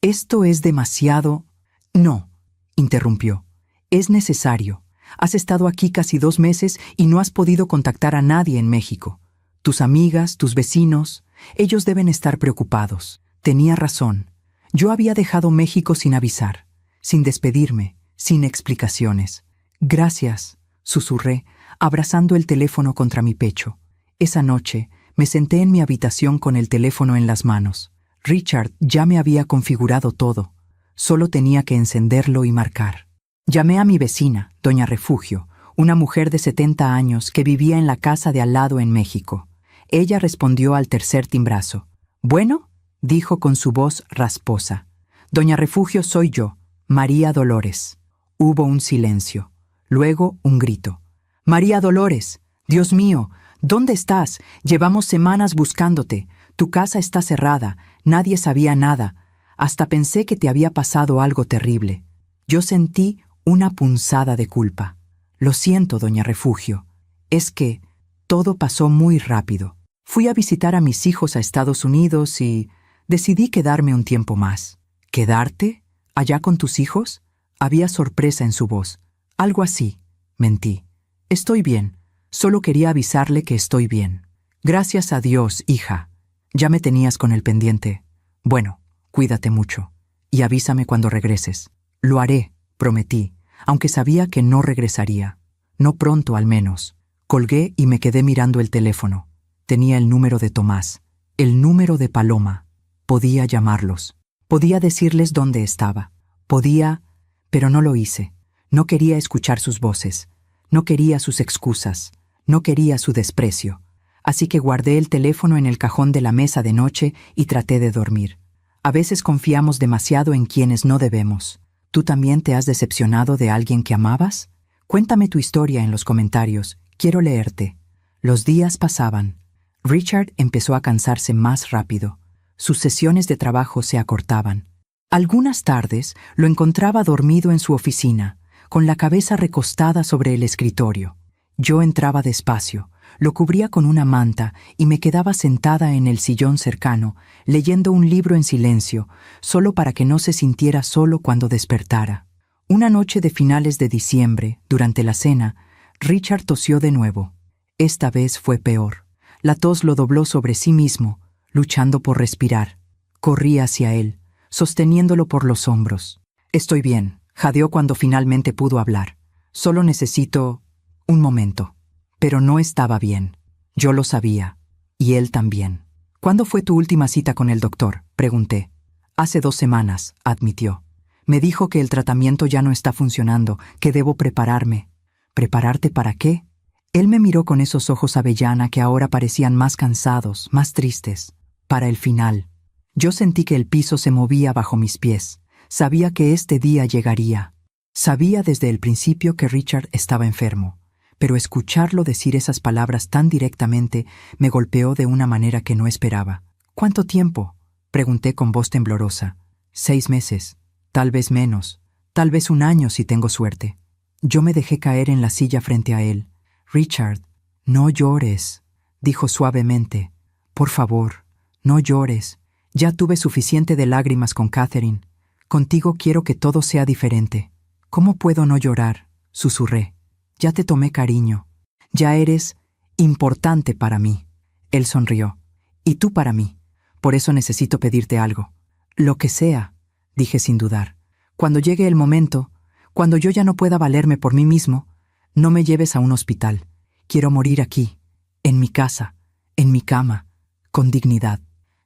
esto es demasiado...» «No», interrumpió. «Es necesario. Has estado aquí casi 2 meses y no has podido contactar a nadie en México. Tus amigas, tus vecinos, ellos deben estar preocupados». Tenía razón. Yo había dejado México sin avisar, sin despedirme, sin explicaciones. «Gracias», susurré, abrazando el teléfono contra mi pecho. Esa noche me senté en mi habitación con el teléfono en las manos. Richard ya me había configurado todo. Solo tenía que encenderlo y marcar. Llamé a mi vecina, doña Refugio, una mujer de 70 años que vivía en la casa de al lado en México. Ella respondió al tercer timbrazo. «¿Bueno?», dijo con su voz rasposa. «Doña Refugio, soy yo, María Dolores». Hubo un silencio. Luego un grito. «María Dolores, Dios mío, ¿dónde estás? Llevamos semanas buscándote. Tu casa está cerrada, nadie sabía nada. Hasta pensé que te había pasado algo terrible». Yo sentí una punzada de culpa. «Lo siento, doña Refugio. Es que todo pasó muy rápido. Fui a visitar a mis hijos a Estados Unidos y decidí quedarme un tiempo más». «¿Quedarte? ¿Allá con tus hijos?». Había sorpresa en su voz. «Algo así», mentí. «Estoy bien. Solo quería avisarle que estoy bien». «Gracias a Dios, hija. Ya me tenías con el pendiente. Bueno, cuídate mucho. Y avísame cuando regreses». «Lo haré», prometí, aunque sabía que no regresaría. No pronto, al menos. Colgué y me quedé mirando el teléfono. Tenía el número de Tomás, el número de Paloma. Podía llamarlos. Podía decirles dónde estaba. Podía, pero no lo hice. No quería escuchar sus voces. No quería sus excusas. No quería su desprecio. Así que guardé el teléfono en el cajón de la mesa de noche y traté de dormir. A veces confiamos demasiado en quienes no debemos. ¿Tú también te has decepcionado de alguien que amabas? Cuéntame tu historia en los comentarios. Quiero leerte. Los días pasaban. Richard empezó a cansarse más rápido. Sus sesiones de trabajo se acortaban. Algunas tardes lo encontraba dormido en su oficina, con la cabeza recostada sobre el escritorio. Yo entraba despacio, lo cubría con una manta y me quedaba sentada en el sillón cercano, leyendo un libro en silencio, solo para que no se sintiera solo cuando despertara. Una noche de finales de diciembre, durante la cena, Richard tosió de nuevo. Esta vez fue peor. La tos lo dobló sobre sí mismo, luchando por respirar. Corrí hacia él, sosteniéndolo por los hombros. «Estoy bien», jadeó cuando finalmente pudo hablar. «Solo necesito un momento». Pero no estaba bien. Yo lo sabía. Y él también. «¿Cuándo fue tu última cita con el doctor?», pregunté. «Hace 2 semanas», admitió. «Me dijo que el tratamiento ya no está funcionando, que debo prepararme». «¿Prepararte para qué?». Él me miró con esos ojos avellana que ahora parecían más cansados, más tristes. «Para el final». Yo sentí que el piso se movía bajo mis pies. Sabía que este día llegaría. Sabía desde el principio que Richard estaba enfermo, pero escucharlo decir esas palabras tan directamente me golpeó de una manera que no esperaba. «¿Cuánto tiempo?», pregunté con voz temblorosa. 6 meses, tal vez menos, tal vez 1 año si tengo suerte. Yo me dejé caer en la silla frente a él. «Richard, no llores», dijo suavemente. «Por favor, no llores. Ya tuve suficiente de lágrimas con Catherine. Contigo quiero que todo sea diferente». «¿Cómo puedo no llorar?», susurré. «Ya te tomé cariño. Ya eres importante para mí». Él sonrió. «Y tú para mí. Por eso necesito pedirte algo». «Lo que sea», dije sin dudar. «Cuando llegue el momento, cuando yo ya no pueda valerme por mí mismo, no me lleves a un hospital. Quiero morir aquí, en mi casa, en mi cama, con dignidad».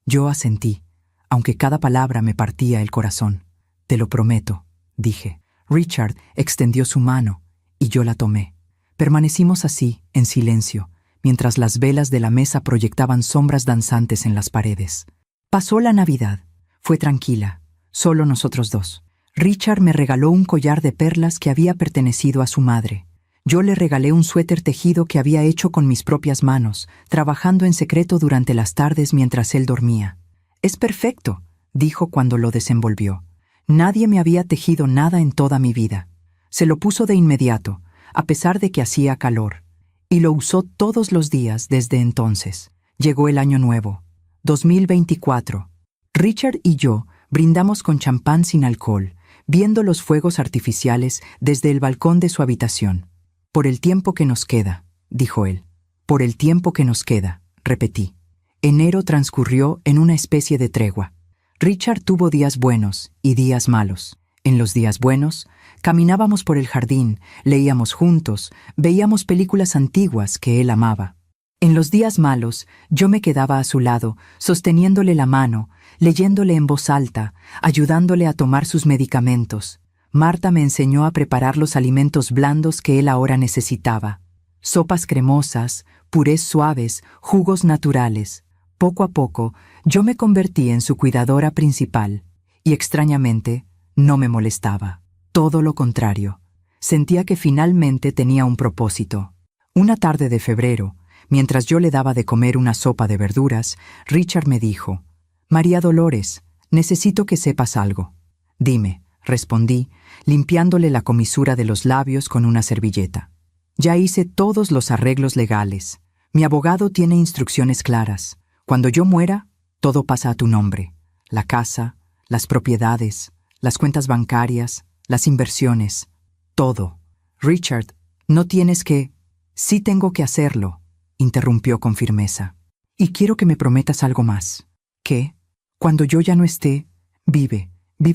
Yo asentí, aunque cada palabra me partía el corazón. «Te lo prometo», dije. Richard extendió su mano y yo la tomé. Permanecimos así, en silencio, mientras las velas de la mesa proyectaban sombras danzantes en las paredes. Pasó la Navidad. Fue tranquila, solo nosotros 2. Richard me regaló un collar de perlas que había pertenecido a su madre. Yo le regalé un suéter tejido que había hecho con mis propias manos, trabajando en secreto durante las tardes mientras él dormía. «Es perfecto», dijo cuando lo desenvolvió. Nadie me había tejido nada en toda mi vida. Se lo puso de inmediato, a pesar de que hacía calor, y lo usó todos los días desde entonces. Llegó el año nuevo, 2024. Richard y yo brindamos con champán sin alcohol, viendo los fuegos artificiales desde el balcón de su habitación. «Por el tiempo que nos queda», dijo él. «Por el tiempo que nos queda», repetí. Enero transcurrió en una especie de tregua. Richard tuvo días buenos y días malos. En los días buenos, caminábamos por el jardín, leíamos juntos, veíamos películas antiguas que él amaba. En los días malos, yo me quedaba a su lado, sosteniéndole la mano, leyéndole en voz alta, ayudándole a tomar sus medicamentos. Marta me enseñó a preparar los alimentos blandos que él ahora necesitaba. Sopas cremosas, purés suaves, jugos naturales. Poco a poco, yo me convertí en su cuidadora principal, y extrañamente, no me molestaba. Todo lo contrario. Sentía que finalmente tenía un propósito. Una tarde de febrero, mientras yo le daba de comer una sopa de verduras, Richard me dijo: «María Dolores, necesito que sepas algo». «Dime», respondí, limpiándole la comisura de los labios con una servilleta. «Ya hice todos los arreglos legales. Mi abogado tiene instrucciones claras. Cuando yo muera, todo pasa a tu nombre. La casa, las propiedades, las cuentas bancarias, las inversiones, todo. Richard, no tienes que...». «Sí tengo que hacerlo», interrumpió con firmeza. «Y quiero que me prometas algo más». «¿Qué?». «Cuando yo ya no esté, vive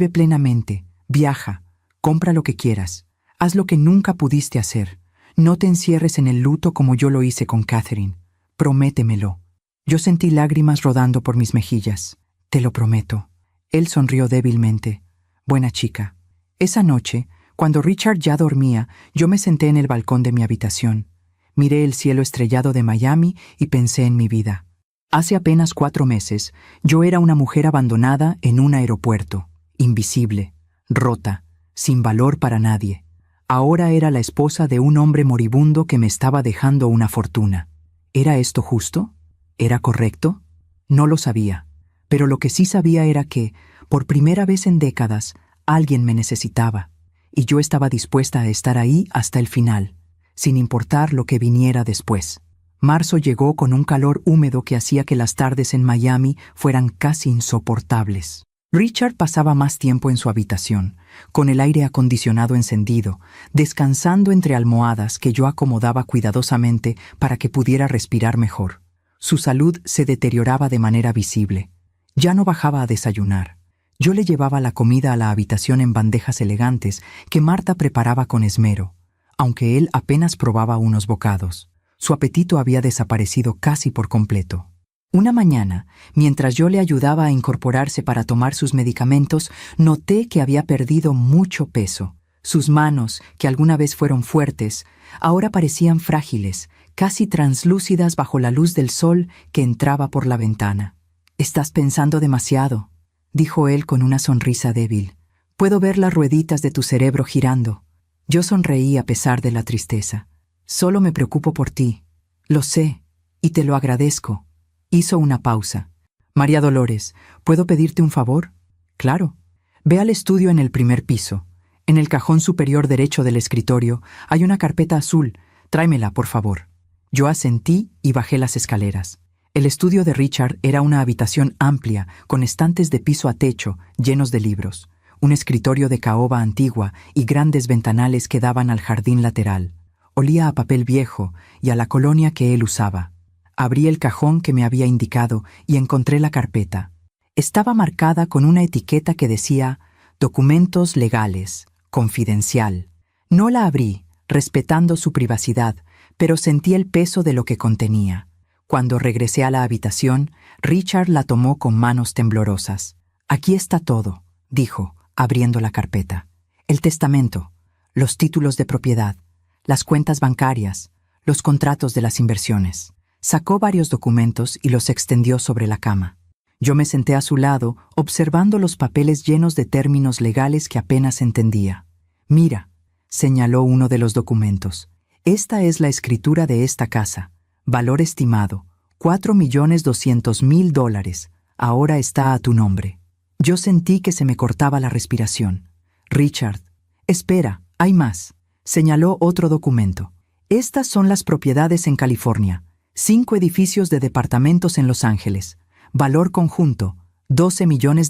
plenamente, viaja, compra lo que quieras, haz lo que nunca pudiste hacer. No te encierres en el luto como yo lo hice con Catherine. Prométemelo». Yo sentí lágrimas rodando por mis mejillas. «Te lo prometo». Él sonrió débilmente. «Buena chica». Esa noche, cuando Richard ya dormía, yo me senté en el balcón de mi habitación. Miré el cielo estrellado de Miami y pensé en mi vida. Hace apenas 4 meses, yo era una mujer abandonada en un aeropuerto, invisible, rota, sin valor para nadie. Ahora era la esposa de un hombre moribundo que me estaba dejando una fortuna. ¿Era esto justo? ¿Era correcto? No lo sabía, pero lo que sí sabía era que, por primera vez en décadas, alguien me necesitaba. y yo estaba dispuesta a estar ahí hasta el final, sin importar lo que viniera después. Marzo llegó con un calor húmedo que hacía que las tardes en Miami fueran casi insoportables. Richard pasaba más tiempo en su habitación, con el aire acondicionado encendido, descansando entre almohadas que yo acomodaba cuidadosamente para que pudiera respirar mejor. Su salud se deterioraba de manera visible. Ya no bajaba a desayunar. Yo le llevaba la comida a la habitación en bandejas elegantes que Marta preparaba con esmero, aunque él apenas probaba unos bocados. Su apetito había desaparecido casi por completo. Una mañana, mientras yo le ayudaba a incorporarse para tomar sus medicamentos, noté que había perdido mucho peso. Sus manos, que alguna vez fueron fuertes, ahora parecían frágiles, casi translúcidas bajo la luz del sol que entraba por la ventana. «Estás pensando demasiado», dijo él con una sonrisa débil. «Puedo ver las rueditas de tu cerebro girando». Yo sonreí a pesar de la tristeza. «Solo me preocupo por ti. Lo sé, y te lo agradezco». Hizo una pausa. «María Dolores, ¿puedo pedirte un favor?» «Claro. Ve al estudio en el primer piso. En el cajón superior derecho del escritorio hay una carpeta azul. Tráemela, por favor». Yo asentí y bajé las escaleras. El estudio de Richard era una habitación amplia, con estantes de piso a techo, llenos de libros, un escritorio de caoba antigua y grandes ventanales que daban al jardín lateral. Olía a papel viejo y a la colonia que él usaba. Abrí el cajón que me había indicado y encontré la carpeta. Estaba marcada con una etiqueta que decía «Documentos legales, confidencial». No la abrí, respetando su privacidad, pero sentí el peso de lo que contenía. Cuando regresé a la habitación, Richard la tomó con manos temblorosas. «Aquí está todo», dijo, abriendo la carpeta. «El testamento, los títulos de propiedad, las cuentas bancarias, los contratos de las inversiones». Sacó varios documentos y los extendió sobre la cama. Yo me senté a su lado, observando los papeles llenos de términos legales que apenas entendía. «Mira», señaló uno de los documentos. «Esta es la escritura de esta casa. Valor estimado, $4.200.000. Ahora está a tu nombre». Yo sentí que se me cortaba la respiración. «Richard, espera, hay más», señaló otro documento. «Estas son las propiedades en California. 5 edificios de departamentos en Los Ángeles. Valor conjunto, $12 millones.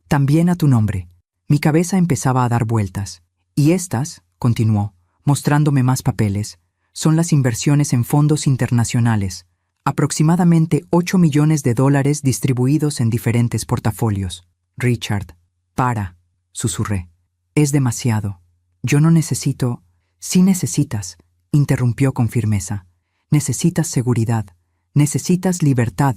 También a tu nombre». Mi cabeza empezaba a dar vueltas. «Y estas», continuó, mostrándome más papeles, «son las inversiones en fondos internacionales. Aproximadamente $8 millones distribuidos en diferentes portafolios». «Richard, para», susurré. «Es demasiado. Yo no necesito». «Sí necesitas», interrumpió con firmeza. «Necesitas seguridad, necesitas libertad,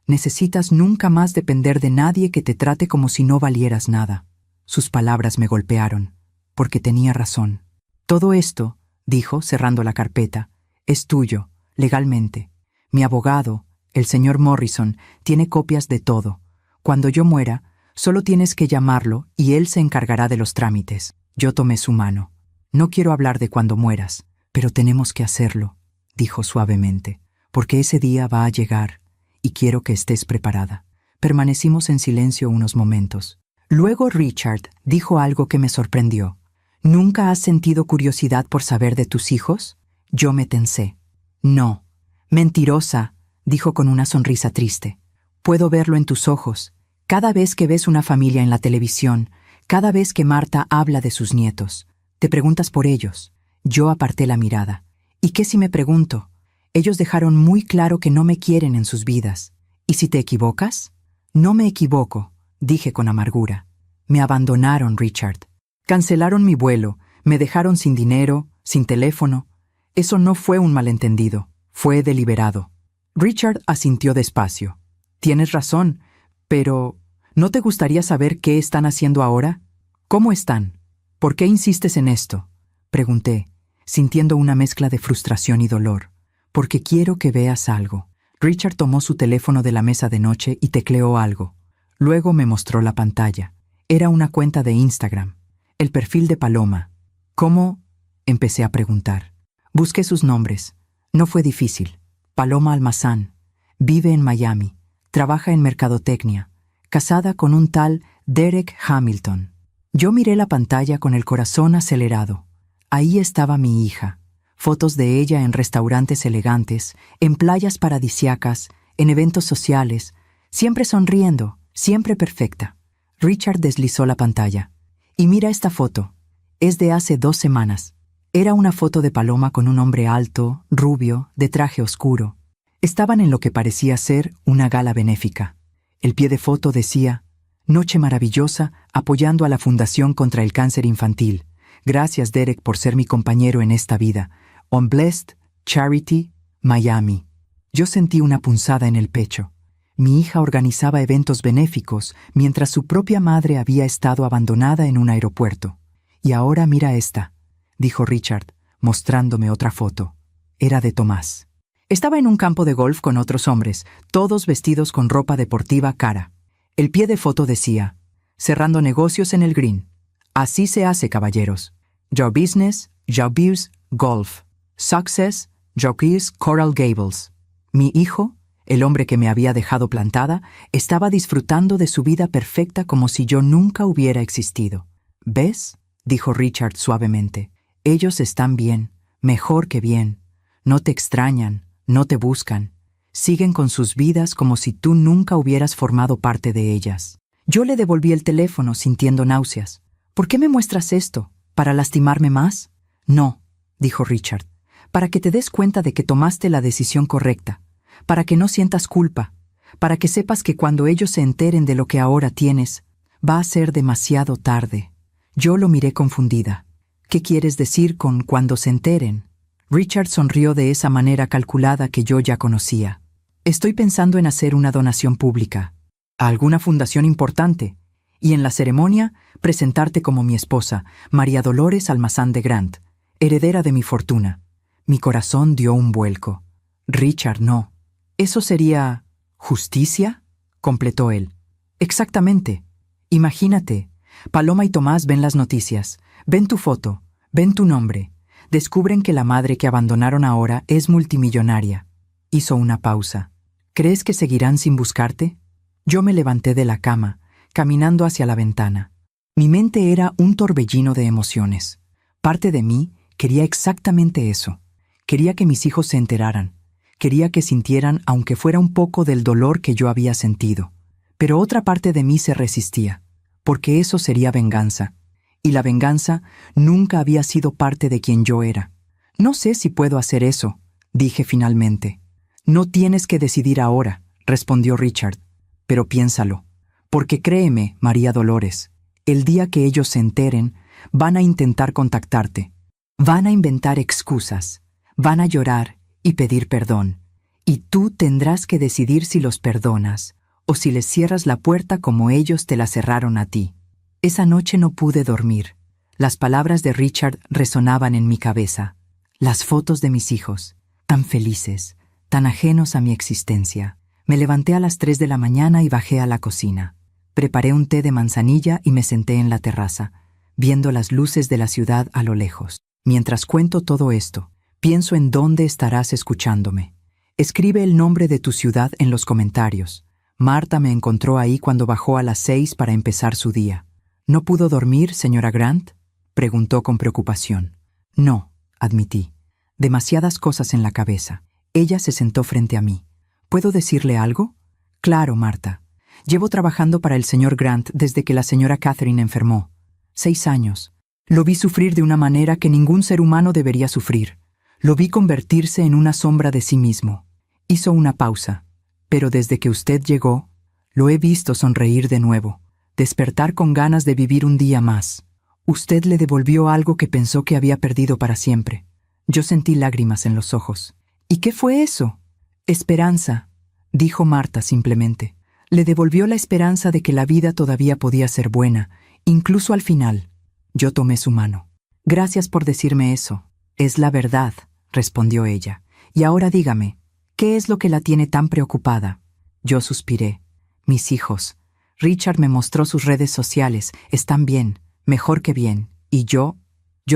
necesitas nunca más depender de nadie que te trate como si no valieras nada». Sus palabras me golpearon, porque tenía razón. «Todo esto», dijo, cerrando la carpeta, «es tuyo, legalmente. Mi abogado, el señor Morrison, tiene copias de todo. Cuando yo muera, solo tienes que llamarlo y él se encargará de los trámites». Yo tomé su mano. «No quiero hablar de cuando mueras, pero tenemos que hacerlo», dijo suavemente, «porque ese día va a llegar y quiero que estés preparada». Permanecimos en silencio unos momentos. Luego Richard dijo algo que me sorprendió. «¿Nunca has sentido curiosidad por saber de tus hijos?» Yo me tensé. «No». «Mentirosa», dijo con una sonrisa triste. «Puedo verlo en tus ojos. Cada vez que ves una familia en la televisión, cada vez que Marta habla de sus nietos, te preguntas por ellos». Yo aparté la mirada. «¿Y qué si me pregunto? Ellos dejaron muy claro que no me quieren en sus vidas. ¿Y si te equivocas?» «No me equivoco», dije con amargura. «Me abandonaron, Richard. Cancelaron mi vuelo, me dejaron sin dinero, sin teléfono. Eso no fue un malentendido, fue deliberado». Richard asintió despacio. «Tienes razón, pero ¿no te gustaría saber qué están haciendo ahora? ¿Cómo están? ¿Por qué insistes en esto?», pregunté, sintiendo una mezcla de frustración y dolor. «Porque quiero que veas algo». Richard tomó su teléfono de la mesa de noche y tecleó algo. Luego me mostró la pantalla. Era una cuenta de Instagram. El perfil de Paloma. «¿Cómo?», empecé a preguntar. Busqué sus nombres. No fue difícil. Paloma Almazán. Vive en Miami. Trabaja en mercadotecnia. Casada con un tal Derek Hamilton. Yo miré la pantalla con el corazón acelerado. Ahí estaba mi hija. Fotos de ella en restaurantes elegantes, en playas paradisíacas, en eventos sociales, siempre sonriendo, siempre perfecta. Richard deslizó la pantalla. Y mira esta foto. Es de hace 2 semanas. Era una foto de Paloma con un hombre alto, rubio, de traje oscuro. Estaban en lo que parecía ser una gala benéfica. El pie de foto decía: Noche maravillosa apoyando a la Fundación contra el Cáncer Infantil. Gracias, Derek, por ser mi compañero en esta vida. On Blessed, Charity, Miami. Yo sentí una punzada en el pecho. Mi hija organizaba eventos benéficos mientras su propia madre había estado abandonada en un aeropuerto. Y ahora mira esta, dijo Richard, mostrándome otra foto. Era de Tomás. Estaba en un campo de golf con otros hombres, todos vestidos con ropa deportiva cara. El pie de foto decía: cerrando negocios en el green. Así se hace, caballeros. Your business, your beers, golf. Success, your keys, Coral Gables. Mi hijo, el hombre que me había dejado plantada, estaba disfrutando de su vida perfecta como si yo nunca hubiera existido. ¿Ves?, dijo Richard suavemente. Ellos están bien, mejor que bien. No te extrañan, no te buscan. Siguen con sus vidas como si tú nunca hubieras formado parte de ellas. Yo le devolví el teléfono sintiendo náuseas. ¿Por qué me muestras esto? ¿Para lastimarme más? No, dijo Richard. Para que te des cuenta de que tomaste la decisión correcta. Para que no sientas culpa. Para que sepas que cuando ellos se enteren de lo que ahora tienes, va a ser demasiado tarde. Yo lo miré confundida. ¿Qué quieres decir con cuando se enteren? Richard sonrió de esa manera calculada que yo ya conocía. Estoy pensando en hacer una donación pública, a alguna fundación importante, y en la ceremonia presentarte como mi esposa, María Dolores Almazán de Grant, heredera de mi fortuna. Mi corazón dio un vuelco. Richard, no. ¿Eso sería justicia?, completó él. Exactamente. Imagínate, Paloma y Tomás ven las noticias, ven tu foto, ven tu nombre, descubren que la madre que abandonaron ahora es multimillonaria. Hizo una pausa. ¿Crees que seguirán sin buscarte? Yo me levanté de la cama, caminando hacia la ventana. Mi mente era un torbellino de emociones. Parte de mí quería exactamente eso. Quería que mis hijos se enteraran. Quería que sintieran, aunque fuera un poco, del dolor que yo había sentido. Pero otra parte de mí se resistía, porque eso sería venganza. Y la venganza nunca había sido parte de quien yo era. No sé si puedo hacer eso, dije finalmente. No tienes que decidir ahora, respondió Richard, pero piénsalo. Porque créeme, María Dolores, el día que ellos se enteren, van a intentar contactarte. Van a inventar excusas, van a llorar y pedir perdón. Y tú tendrás que decidir si los perdonas o si les cierras la puerta como ellos te la cerraron a ti. Esa noche no pude dormir. Las palabras de Richard resonaban en mi cabeza. Las fotos de mis hijos, tan felices, tan ajenos a mi existencia. Me levanté a las 3 de la mañana y bajé a la cocina. Preparé un té de manzanilla y me senté en la terraza, viendo las luces de la ciudad a lo lejos. Mientras cuento todo esto, pienso en dónde estarás escuchándome. Escribe el nombre de tu ciudad en los comentarios. Marta me encontró ahí cuando bajó a las 6 para empezar su día. ¿No pudo dormir, señora Grant?, preguntó con preocupación. No, admití. Demasiadas cosas en la cabeza. Ella se sentó frente a mí. ¿Puedo decirle algo? Claro, Marta. Llevo trabajando para el señor Grant desde que la señora Catherine enfermó. 6 años. Lo vi sufrir de una manera que ningún ser humano debería sufrir. Lo vi convertirse en una sombra de sí mismo. Hizo una pausa. Pero desde que usted llegó, lo he visto sonreír de nuevo, despertar con ganas de vivir un día más. Usted le devolvió algo que pensó que había perdido para siempre. Yo sentí lágrimas en los ojos. ¿Y qué fue eso? Esperanza, dijo Marta simplemente. Le devolvió la esperanza de que la vida todavía podía ser buena, incluso al final. Yo tomé su mano. Gracias por decirme eso. Es la verdad, respondió ella. Y ahora dígame, ¿qué es lo que la tiene tan preocupada? Yo suspiré. Mis hijos. Richard me mostró sus redes sociales. Están bien, mejor que bien. Y yo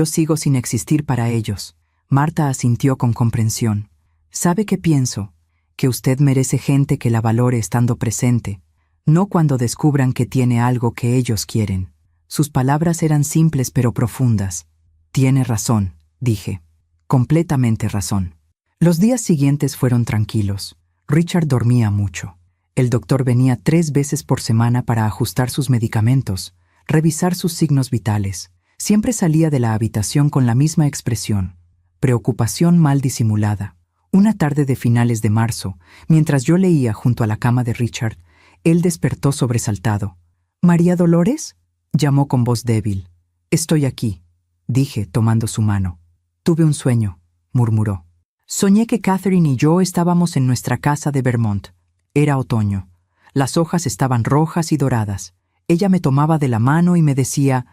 sigo sin existir para ellos. Marta asintió con comprensión. ¿Sabe qué pienso? Que usted merece gente que la valore estando presente, no cuando descubran que tiene algo que ellos quieren. Sus palabras eran simples pero profundas. Tiene razón, dije. Completamente razón. Los días siguientes fueron tranquilos. Richard dormía mucho. El doctor venía 3 veces por semana para ajustar sus medicamentos, revisar sus signos vitales. Siempre salía de la habitación con la misma expresión, preocupación mal disimulada. Una tarde de finales de marzo, mientras yo leía junto a la cama de Richard, él despertó sobresaltado. «¿María Dolores?», llamó con voz débil. «Estoy aquí», dije, tomando su mano. «Tuve un sueño», murmuró. «Soñé que Catherine y yo estábamos en nuestra casa de Vermont. Era otoño. Las hojas estaban rojas y doradas. Ella me tomaba de la mano y me decía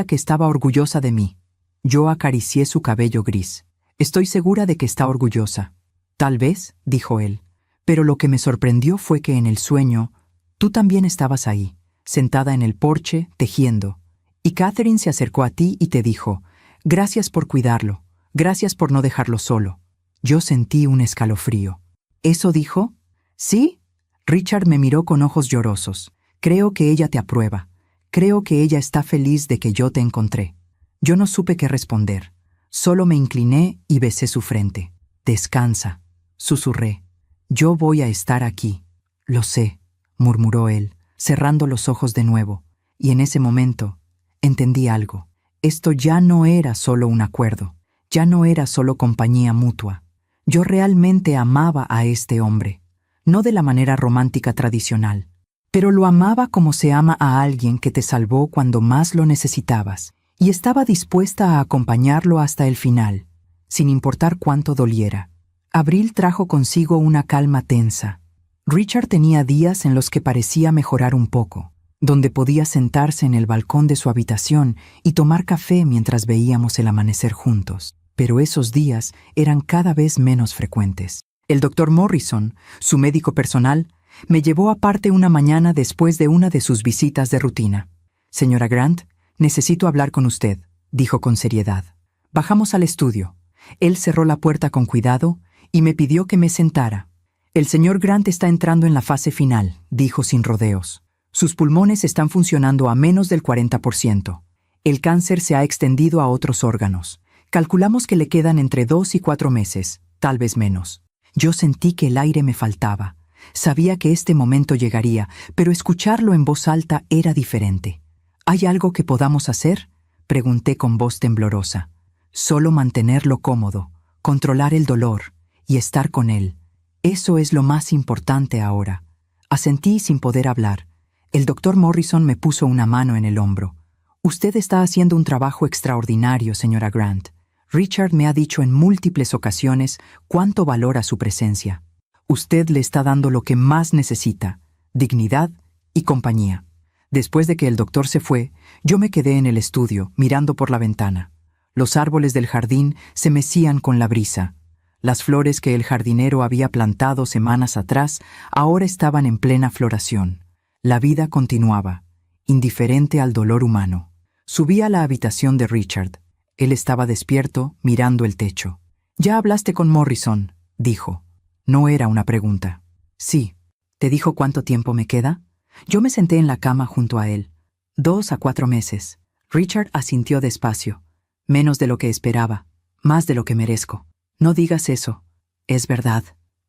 que estaba orgullosa de mí. Yo acaricié su cabello gris. Estoy segura de que está orgullosa». «Tal vez», dijo él, «pero lo que me sorprendió fue que en el sueño tú también estabas ahí, sentada en el porche, tejiendo. Y Catherine se acercó a ti y te dijo, «Gracias por cuidarlo, gracias por no dejarlo solo». Yo sentí un escalofrío. «¿Eso dijo?» «Sí». Richard me miró con ojos llorosos. «Creo que ella te aprueba. Creo que ella está feliz de que yo te encontré». Yo no supe qué responder. Solo me incliné y besé su frente. «Descansa», susurré. «Yo voy a estar aquí». «Lo sé», murmuró él, cerrando los ojos de nuevo. Y en ese momento entendí algo. Esto ya no era solo un acuerdo. Ya no era solo compañía mutua. Yo realmente amaba a este hombre. No de la manera romántica tradicional, pero lo amaba como se ama a alguien que te salvó cuando más lo necesitabas, y estaba dispuesta a acompañarlo hasta el final, sin importar cuánto doliera. Abril trajo consigo una calma tensa. Richard tenía días en los que parecía mejorar un poco, donde podía sentarse en el balcón de su habitación y tomar café mientras veíamos el amanecer juntos. Pero esos días eran cada vez menos frecuentes. El doctor Morrison, su médico personal, me llevó aparte una mañana después de una de sus visitas de rutina. «Señora Grant, necesito hablar con usted», dijo con seriedad. Bajamos al estudio. Él cerró la puerta con cuidado y me pidió que me sentara. «El señor Grant está entrando en la fase final», dijo sin rodeos. «Sus pulmones están funcionando a menos del 40%. El cáncer se ha extendido a otros órganos. Calculamos que le quedan entre 2 y 4 meses, tal vez menos». Yo sentí que el aire me faltaba. Sabía que este momento llegaría, pero escucharlo en voz alta era diferente. «¿Hay algo que podamos hacer?», pregunté con voz temblorosa. «Solo mantenerlo cómodo, controlar el dolor y estar con él. Eso es lo más importante ahora». Asentí sin poder hablar. El doctor Morrison me puso una mano en el hombro. «Usted está haciendo un trabajo extraordinario, señora Grant. Richard me ha dicho en múltiples ocasiones cuánto valora su presencia. Usted le está dando lo que más necesita, dignidad y compañía». Después de que el doctor se fue, yo me quedé en el estudio, mirando por la ventana. Los árboles del jardín se mecían con la brisa. Las flores que el jardinero había plantado semanas atrás ahora estaban en plena floración. La vida continuaba, indiferente al dolor humano. Subí a la habitación de Richard. Él estaba despierto, mirando el techo. «¿Ya hablaste con Morrison?», dijo. No era una pregunta. «Sí». «¿Te dijo cuánto tiempo me queda?». Yo me senté en la cama junto a él. 2 a 4 meses. Richard asintió despacio. «Menos de lo que esperaba. Más de lo que merezco». «No digas eso». «Es verdad».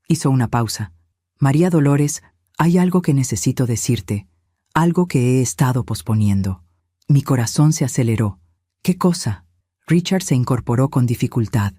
Hizo una pausa. «María Dolores, hay algo que necesito decirte. Algo que he estado posponiendo». Mi corazón se aceleró. «¿Qué cosa?». Richard se incorporó con dificultad.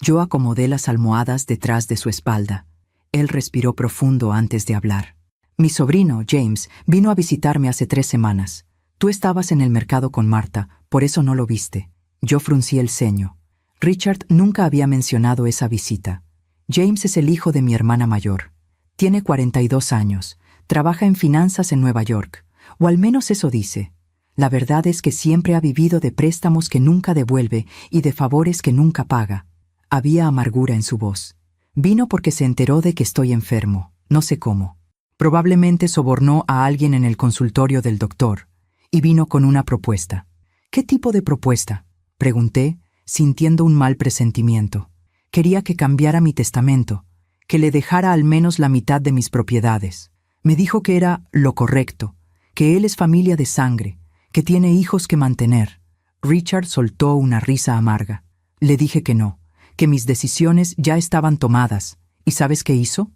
Yo acomodé las almohadas detrás de su espalda. Él respiró profundo antes de hablar. «Mi sobrino, James, vino a visitarme hace 3 semanas. Tú estabas en el mercado con Marta, por eso no lo viste». Yo fruncí el ceño. Richard nunca había mencionado esa visita. James es el hijo de mi hermana mayor. Tiene 42 años. Trabaja en finanzas en Nueva York. O al menos eso dice. La verdad es que siempre ha vivido de préstamos que nunca devuelve y de favores que nunca paga. Había amargura en su voz. Vino porque se enteró de que estoy enfermo. No sé cómo. Probablemente sobornó a alguien en el consultorio del doctor. Y vino con una propuesta. «¿Qué tipo de propuesta?», pregunté, sintiendo un mal presentimiento. Quería que cambiara mi testamento, que le dejara al menos la mitad de mis propiedades. Me dijo que era lo correcto, que él es familia de sangre, que tiene hijos que mantener. Richard soltó una risa amarga. Le dije que no, que mis decisiones ya estaban tomadas. ¿Y sabes qué hizo?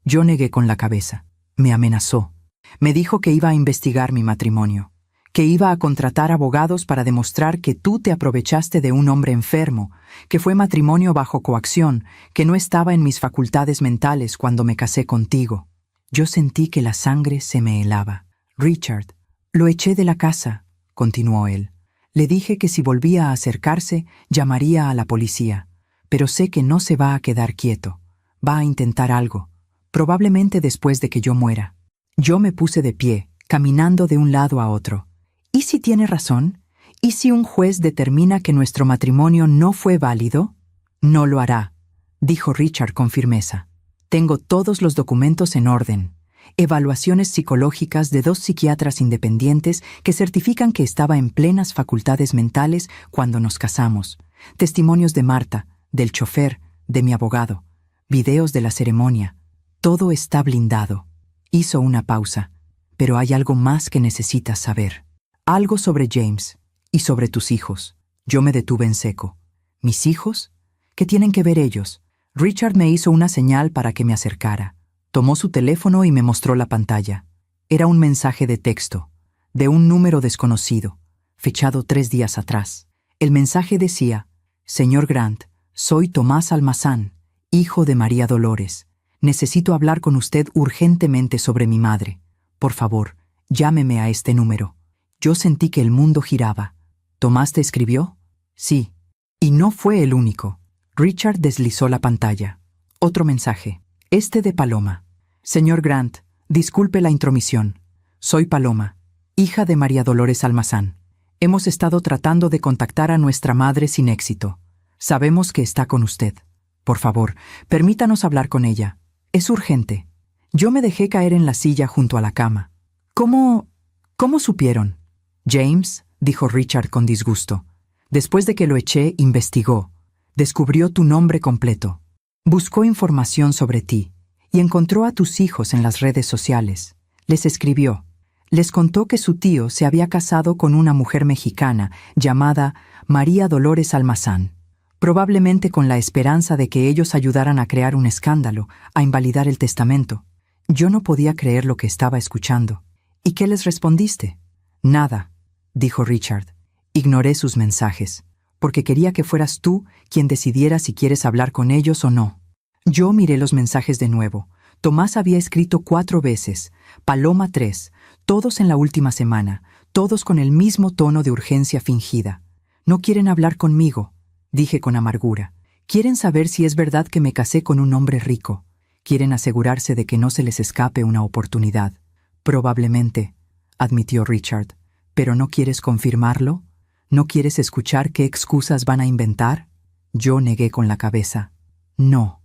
Yo negué con la cabeza. Me amenazó. Me dijo que iba a investigar mi matrimonio, que iba a contratar abogados para demostrar que tú te aprovechaste de un hombre enfermo, que fue matrimonio bajo coacción, que no estaba en mis facultades mentales cuando me casé contigo. Yo sentí que la sangre se me helaba. Richard, lo eché de la casa, continuó él. Le dije que si volvía a acercarse, llamaría a la policía, pero sé que no se va a quedar quieto. Va a intentar algo, probablemente después de que yo muera. Yo me puse de pie, caminando de un lado a otro. ¿Y si tiene razón? ¿Y si un juez determina que nuestro matrimonio no fue válido? No lo hará, dijo Richard con firmeza. Tengo todos los documentos en orden. Evaluaciones psicológicas de 2 psiquiatras independientes que certifican que estaba en plenas facultades mentales cuando nos casamos. Testimonios de Marta, del chofer, de mi abogado. Videos de la ceremonia. Todo está blindado. Hizo una pausa. Pero hay algo más que necesitas saber. Algo sobre James y sobre tus hijos. Yo me detuve en seco. ¿Mis hijos? ¿Qué tienen que ver ellos? Richard me hizo una señal para que me acercara. Tomó su teléfono y me mostró la pantalla. Era un mensaje de texto, de un número desconocido, fechado 3 días atrás. El mensaje decía: Señor Grant, soy Tomás Almazán, hijo de María Dolores. Necesito hablar con usted urgentemente sobre mi madre. Por favor, llámeme a este número. Yo sentí que el mundo giraba. ¿Tomás te escribió? Sí. Y no fue el único. Richard deslizó la pantalla. Otro mensaje. Este de Paloma. Señor Grant, disculpe la intromisión. Soy Paloma, hija de María Dolores Almazán. Hemos estado tratando de contactar a nuestra madre sin éxito. Sabemos que está con usted. Por favor, permítanos hablar con ella. Es urgente. Yo me dejé caer en la silla junto a la cama. ¿Cómo supieron? James, dijo Richard con disgusto. Después de que lo eché, investigó. Descubrió tu nombre completo. Buscó información sobre ti y encontró a tus hijos en las redes sociales. Les escribió. Les contó que su tío se había casado con una mujer mexicana llamada María Dolores Almazán, probablemente con la esperanza de que ellos ayudaran a crear un escándalo, a invalidar el testamento. Yo no podía creer lo que estaba escuchando. ¿Y qué les respondiste? Nada, dijo Richard. Ignoré sus mensajes, porque quería que fueras tú quien decidiera si quieres hablar con ellos o no. Yo miré los mensajes de nuevo. Tomás había escrito 4 veces, Paloma 3, todos en la última semana, todos con el mismo tono de urgencia fingida. No quieren hablar conmigo, dije con amargura. Quieren saber si es verdad que me casé con un hombre rico. Quieren asegurarse de que no se les escape una oportunidad. Probablemente, admitió Richard. ¿Pero no quieres confirmarlo? ¿No quieres escuchar qué excusas van a inventar? Yo negué con la cabeza. No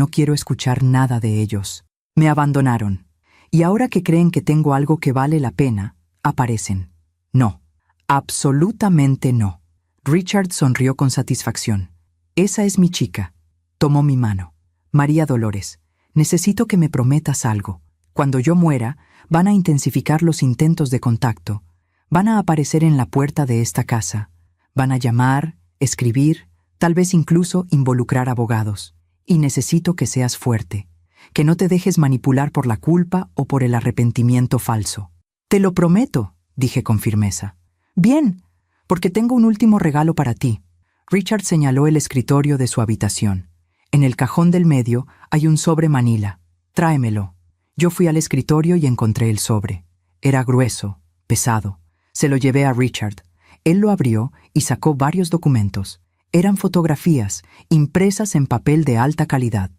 quiero escuchar nada de ellos. Me abandonaron. Y ahora que creen que tengo algo que vale la pena, aparecen. No, absolutamente no. Richard sonrió con satisfacción. Esa es mi chica. Tomó mi mano. María Dolores, necesito que me prometas algo. Cuando yo muera, van a intensificar los intentos de contacto. Van a aparecer en la puerta de esta casa. Van a llamar, escribir, tal vez incluso involucrar abogados. Y necesito que seas fuerte, que no te dejes manipular por la culpa o por el arrepentimiento falso. Te lo prometo, dije con firmeza. Bien, porque tengo un último regalo para ti. Richard señaló el escritorio de su habitación. En el cajón del medio hay un sobre manila. Tráemelo. Yo fui al escritorio y encontré el sobre. Era grueso, pesado. Se lo llevé a Richard. Él lo abrió y sacó varios documentos. Eran fotografías, impresas en papel de alta calidad.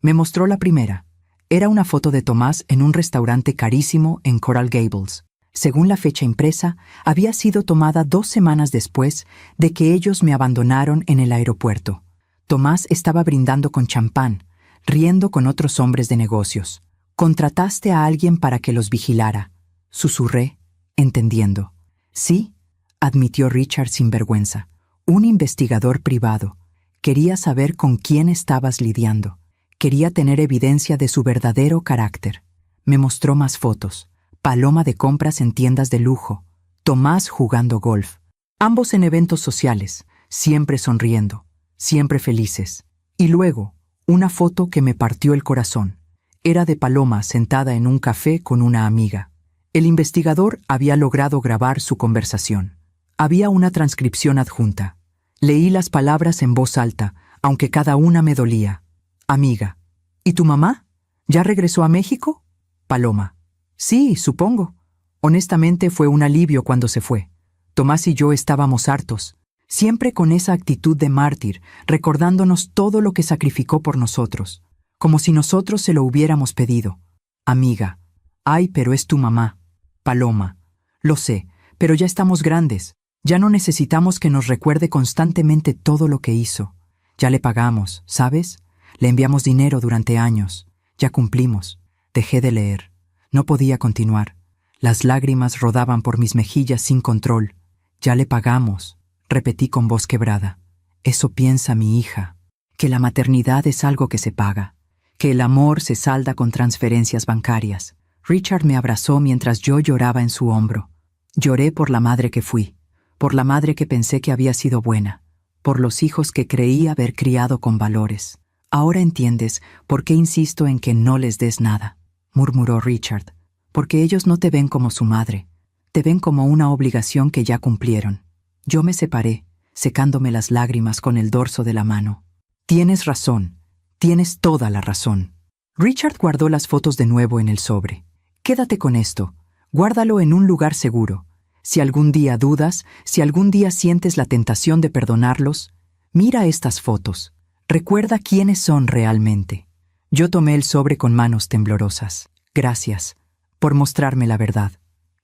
Me mostró la primera. Era una foto de Tomás en un restaurante carísimo en Coral Gables. Según la fecha impresa, había sido tomada 2 semanas después de que ellos me abandonaron en el aeropuerto. Tomás estaba brindando con champán, riendo con otros hombres de negocios. Contrataste a alguien para que los vigilara. Susurré, entendiendo. Sí, admitió Richard sin vergüenza. Un investigador privado. Quería saber con quién estabas lidiando. Quería tener evidencia de su verdadero carácter. Me mostró más fotos. Paloma de compras en tiendas de lujo. Tomás jugando golf. Ambos en eventos sociales, siempre sonriendo, siempre felices. Y luego, una foto que me partió el corazón. Era de Paloma sentada en un café con una amiga. El investigador había logrado grabar su conversación. Había una transcripción adjunta. Leí las palabras en voz alta, aunque cada una me dolía. Amiga. ¿Y tu mamá? ¿Ya regresó a México? Paloma. Sí, supongo. Honestamente fue un alivio cuando se fue. Tomás y yo estábamos hartos, siempre con esa actitud de mártir, recordándonos todo lo que sacrificó por nosotros, como si nosotros se lo hubiéramos pedido. Amiga. Ay, pero es tu mamá. Paloma. Lo sé, pero ya estamos grandes. Ya no necesitamos que nos recuerde constantemente todo lo que hizo. Ya le pagamos, ¿sabes? Le enviamos dinero durante años. Ya cumplimos. Dejé de leer. No podía continuar. Las lágrimas rodaban por mis mejillas sin control. Ya le pagamos, repetí con voz quebrada. Eso piensa mi hija. Que la maternidad es algo que se paga. Que el amor se salda con transferencias bancarias. Richard me abrazó mientras yo lloraba en su hombro. Lloré por la madre que fui. Por la madre que pensé que había sido buena. Por los hijos que creí haber criado con valores. Ahora entiendes por qué insisto en que no les des nada, murmuró Richard. Porque ellos no te ven como su madre. Te ven como una obligación que ya cumplieron. Yo me separé, secándome las lágrimas con el dorso de la mano. Tienes razón. Tienes toda la razón. Richard guardó las fotos de nuevo en el sobre. Quédate con esto. Guárdalo en un lugar seguro. Si algún día dudas, si algún día sientes la tentación de perdonarlos, mira estas fotos. Recuerda quiénes son realmente. Yo tomé el sobre con manos temblorosas. Gracias por mostrarme la verdad.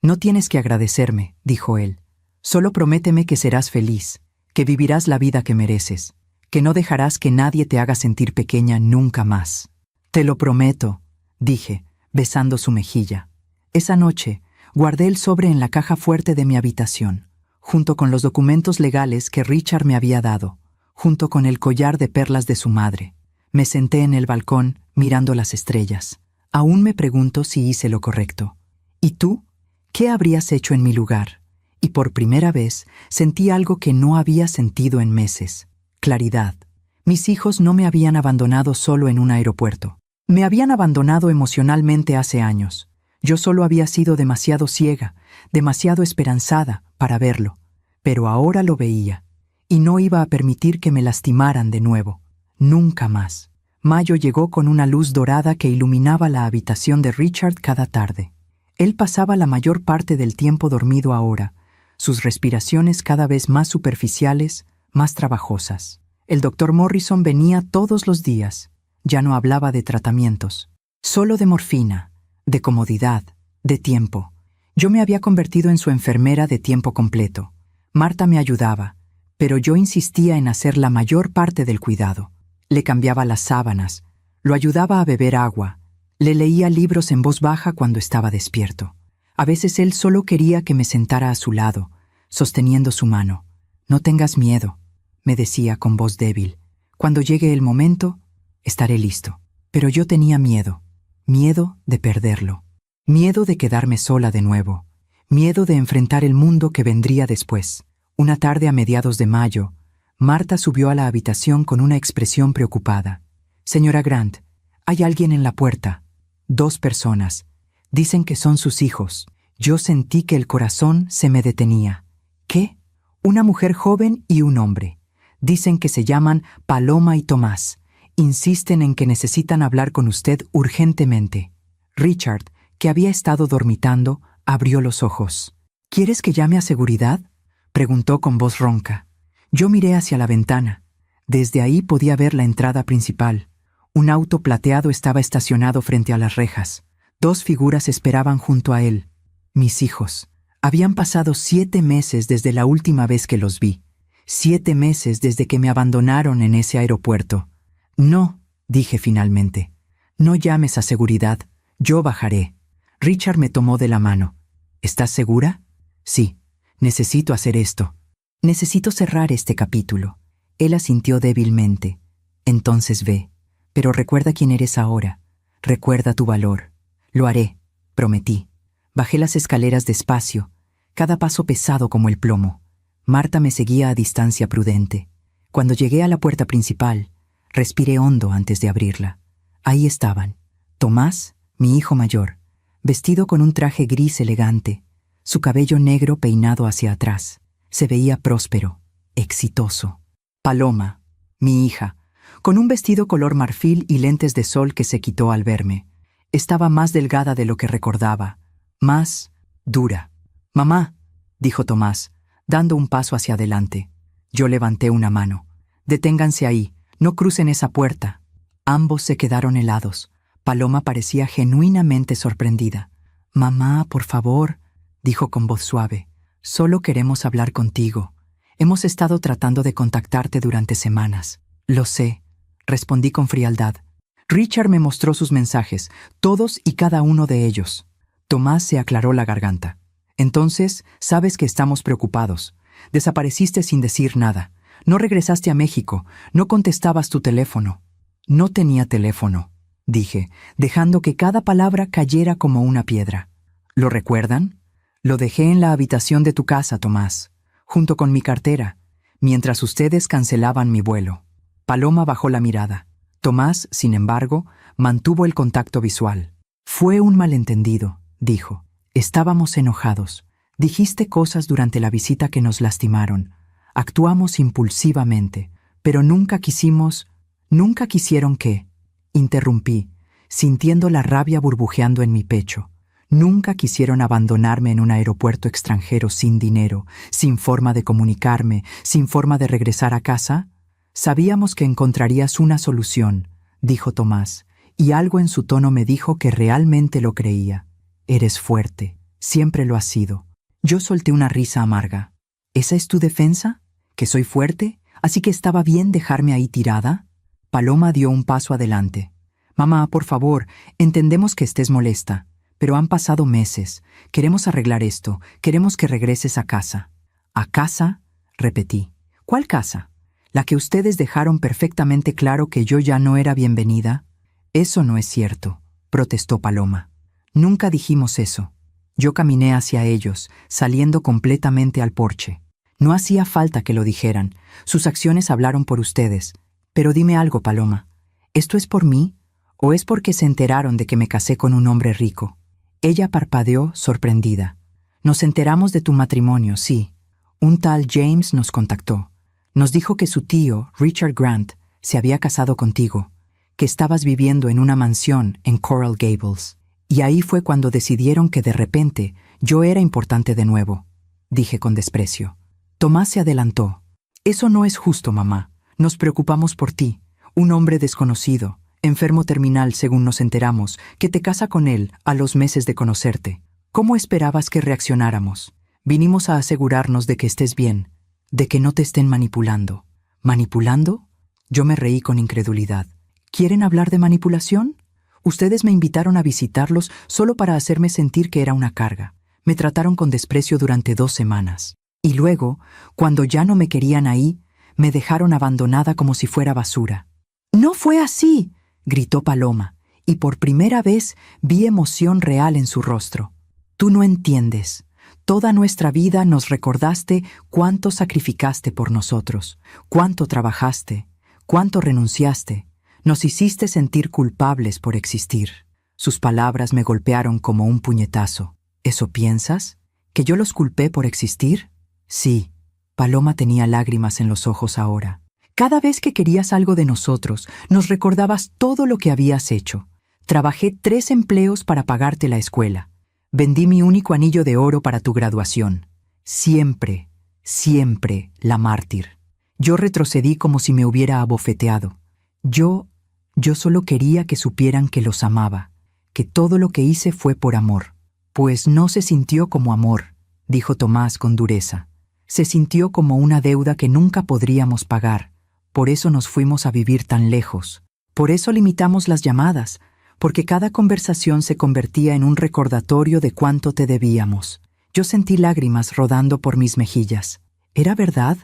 No tienes que agradecerme, dijo él. Solo prométeme que serás feliz, que vivirás la vida que mereces, que no dejarás que nadie te haga sentir pequeña nunca más. Te lo prometo, dije, besando su mejilla. Esa noche, guardé el sobre en la caja fuerte de mi habitación, junto con los documentos legales que Richard me había dado, junto con el collar de perlas de su madre. Me senté en el balcón, mirando las estrellas. Aún me pregunto si hice lo correcto. ¿Y tú? ¿Qué habrías hecho en mi lugar? Y por primera vez sentí algo que no había sentido en meses. Claridad. Mis hijos no me habían abandonado solo en un aeropuerto. Me habían abandonado emocionalmente hace años. Yo solo había sido demasiado ciega, demasiado esperanzada para verlo. Pero ahora lo veía. Y no iba a permitir que me lastimaran de nuevo. Nunca más. Mayo llegó con una luz dorada que iluminaba la habitación de Richard cada tarde. Él pasaba la mayor parte del tiempo dormido ahora, sus respiraciones cada vez más superficiales, más trabajosas. El doctor Morrison venía todos los días. Ya no hablaba de tratamientos, solo de morfina, de comodidad, de tiempo. Yo me había convertido en su enfermera de tiempo completo. Marta me ayudaba, pero yo insistía en hacer la mayor parte del cuidado. Le cambiaba las sábanas, lo ayudaba a beber agua, le leía libros en voz baja cuando estaba despierto. A veces él solo quería que me sentara a su lado, sosteniendo su mano. No tengas miedo, me decía con voz débil. Cuando llegue el momento, estaré listo. Pero yo tenía miedo, miedo de perderlo, miedo de quedarme sola de nuevo, miedo de enfrentar el mundo que vendría después. Una tarde a mediados de mayo, Marta subió a la habitación con una expresión preocupada. Señora Grant, hay alguien en la puerta. 2 personas. Dicen que son sus hijos. Yo sentí que el corazón se me detenía. ¿Qué? Una mujer joven y un hombre. Dicen que se llaman Paloma y Tomás. Insisten en que necesitan hablar con usted urgentemente. Richard, que había estado dormitando, abrió los ojos. ¿Quieres que llame a seguridad?, preguntó con voz ronca. Yo miré hacia la ventana. Desde ahí podía ver la entrada principal. Un auto plateado estaba estacionado frente a las rejas. 2 figuras esperaban junto a él. Mis hijos. Habían pasado 7 meses desde la última vez que los vi. 7 meses desde que me abandonaron en ese aeropuerto. No, dije finalmente. No llames a seguridad. Yo bajaré. Richard me tomó de la mano. ¿Estás segura? Sí. Necesito hacer esto. Necesito cerrar este capítulo. Él asintió débilmente. Entonces ve. Pero recuerda quién eres ahora. Recuerda tu valor. Lo haré, prometí. Bajé las escaleras despacio. cada paso pesado como el plomo. Marta me seguía a distancia prudente. Cuando llegué a la puerta principal, respiré hondo antes de abrirla. Ahí estaban. Tomás, mi hijo mayor, vestido con un traje gris elegante, su cabello negro peinado hacia atrás. Se veía próspero, exitoso. Paloma, mi hija, con un vestido color marfil y lentes de sol que se quitó al verme. Estaba más delgada de lo que recordaba, más dura. «Mamá», dijo Tomás, dando un paso hacia adelante. Yo levanté una mano. «Deténganse ahí, no crucen esa puerta». Ambos se quedaron helados. Paloma parecía genuinamente sorprendida. «Mamá, por favor», dijo con voz suave, «solo queremos hablar contigo. Hemos estado tratando de contactarte durante semanas». «Lo sé», respondí con frialdad. Richard me mostró sus mensajes, todos y cada uno de ellos. Tomás se aclaró la garganta. «Entonces, sabes que estamos preocupados. Desapareciste sin decir nada. No regresaste a México. No contestabas tu teléfono». «No tenía teléfono», dije, dejando que cada palabra cayera como una piedra. «¿Lo recuerdan? Lo dejé en la habitación de tu casa, Tomás, junto con mi cartera, mientras ustedes cancelaban mi vuelo». Paloma bajó la mirada. Tomás, sin embargo, mantuvo el contacto visual. «Fue un malentendido», dijo. «Estábamos enojados. Dijiste cosas durante la visita que nos lastimaron. Actuamos impulsivamente, pero nunca quisieron que...» Interrumpí, sintiendo la rabia burbujeando en mi pecho. Nunca quisieron abandonarme en un aeropuerto extranjero sin dinero, sin forma de comunicarme, sin forma de regresar a casa. «Sabíamos que encontrarías una solución», dijo Tomás, y algo en su tono me dijo que realmente lo creía. «Eres fuerte, siempre lo has sido». Yo solté una risa amarga. «¿Esa es tu defensa? ¿Que soy fuerte? ¿Así que estaba bien dejarme ahí tirada?» Paloma dio un paso adelante. «Mamá, por favor, entendemos que estés molesta, pero han pasado meses. Queremos arreglar esto, queremos que regreses a casa». «¿A casa?», repetí. «¿Cuál casa? ¿La que ustedes dejaron perfectamente claro que yo ya no era bienvenida?» «Eso no es cierto», protestó Paloma. «Nunca dijimos eso». Yo caminé hacia ellos, saliendo completamente al porche. No hacía falta que lo dijeran. Sus acciones hablaron por ustedes. Pero dime algo, Paloma. ¿Esto es por mí? ¿O es porque se enteraron de que me casé con un hombre rico? Ella parpadeó, sorprendida. «Nos enteramos de tu matrimonio, sí. Un tal James nos contactó. Nos dijo que su tío, Richard Grant, se había casado contigo, que estabas viviendo en una mansión en Coral Gables. Y ahí fue cuando decidieron que de repente yo era importante de nuevo», dije con desprecio. Tomás se adelantó. «Eso no es justo, mamá. Nos preocupamos por ti, un hombre desconocido, enfermo terminal según nos enteramos, que te casa con él a los meses de conocerte. ¿Cómo esperabas que reaccionáramos? Vinimos a asegurarnos de que estés bien, de que no te estén manipulando». «¿Manipulando?». Yo me reí con incredulidad. «¿Quieren hablar de manipulación? Ustedes me invitaron a visitarlos solo para hacerme sentir que era una carga. Me trataron con desprecio durante 2 semanas. Y luego, cuando ya no me querían ahí, me dejaron abandonada como si fuera basura». «No fue así», gritó Paloma, y por primera vez vi emoción real en su rostro. «Tú no entiendes. Toda nuestra vida nos recordaste cuánto sacrificaste por nosotros, cuánto trabajaste, cuánto renunciaste. Nos hiciste sentir culpables por existir». Sus palabras me golpearon como un puñetazo. «¿Eso piensas? ¿Que yo los culpé por existir?». «Sí». Paloma tenía lágrimas en los ojos ahora. «Cada vez que querías algo de nosotros, nos recordabas todo lo que habías hecho. Trabajé 3 empleos para pagarte la escuela. Vendí mi único anillo de oro para tu graduación. Siempre, siempre la mártir». Yo retrocedí como si me hubiera abofeteado. Yo solo quería que supieran que los amaba, que todo lo que hice fue por amor. «Pues no se sintió como amor», dijo Tomás con dureza. «Se sintió como una deuda que nunca podríamos pagar. Por eso nos fuimos a vivir tan lejos. Por eso limitamos las llamadas, porque cada conversación se convertía en un recordatorio de cuánto te debíamos». Yo sentí lágrimas rodando por mis mejillas. ¿Era verdad?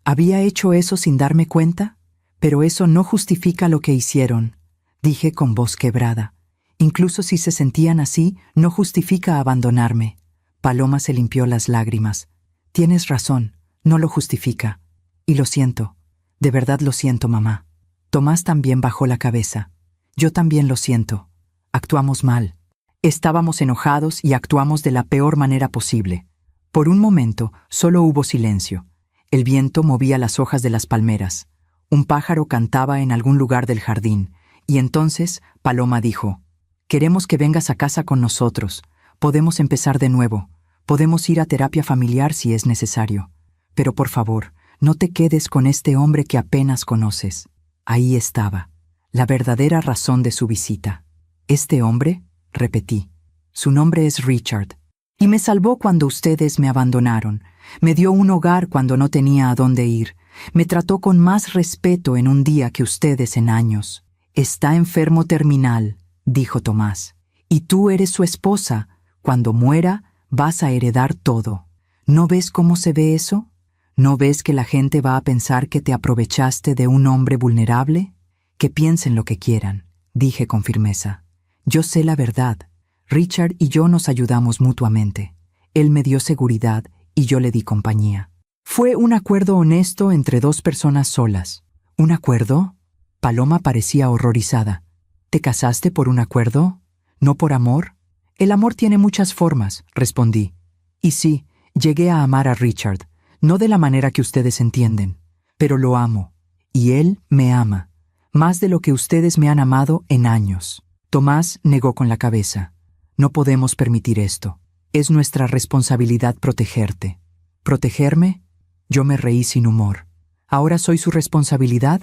¿Había hecho eso sin darme cuenta? «Pero eso no justifica lo que hicieron», dije con voz quebrada. «Incluso si se sentían así, no justifica abandonarme». Paloma se limpió las lágrimas. Tienes razón, no lo justifica. Y lo siento. De verdad lo siento, mamá. Tomás también bajó la cabeza. Yo también lo siento. Actuamos mal. Estábamos enojados y actuamos de la peor manera posible. Por un momento, solo hubo silencio. El viento movía las hojas de las palmeras. Un pájaro cantaba en algún lugar del jardín. Y entonces, Paloma dijo: «Queremos que vengas a casa con nosotros. Podemos empezar de nuevo. Podemos ir a terapia familiar si es necesario. Pero por favor, no te quedes con este hombre que apenas conoces». Ahí estaba, la verdadera razón de su visita. «¿Este hombre?», repetí. «Su nombre es Richard. Y me salvó cuando ustedes me abandonaron. Me dio un hogar cuando no tenía a dónde ir. Me trató con más respeto en un día que ustedes en años. Está enfermo terminal», dijo Tomás. «Y tú eres su esposa. Cuando muera, vas a heredar todo. ¿No ves cómo se ve eso? ¿No ves que la gente va a pensar que te aprovechaste de un hombre vulnerable? Que piensen lo que quieran», dije con firmeza. «Yo sé la verdad. Richard y yo nos ayudamos mutuamente. Él me dio seguridad y yo le di compañía. Fue un acuerdo honesto entre dos personas solas». «¿Un acuerdo?». Paloma parecía horrorizada. «¿Te casaste por un acuerdo? ¿No por amor?». «El amor tiene muchas formas», respondí. «Y sí, llegué a amar a Richard. No de la manera que ustedes entienden, pero lo amo. Y él me ama. Más de lo que ustedes me han amado en años». Tomás negó con la cabeza. «No podemos permitir esto. Es nuestra responsabilidad protegerte». «¿Protegerme?». Yo me reí sin humor. «¿Ahora soy su responsabilidad?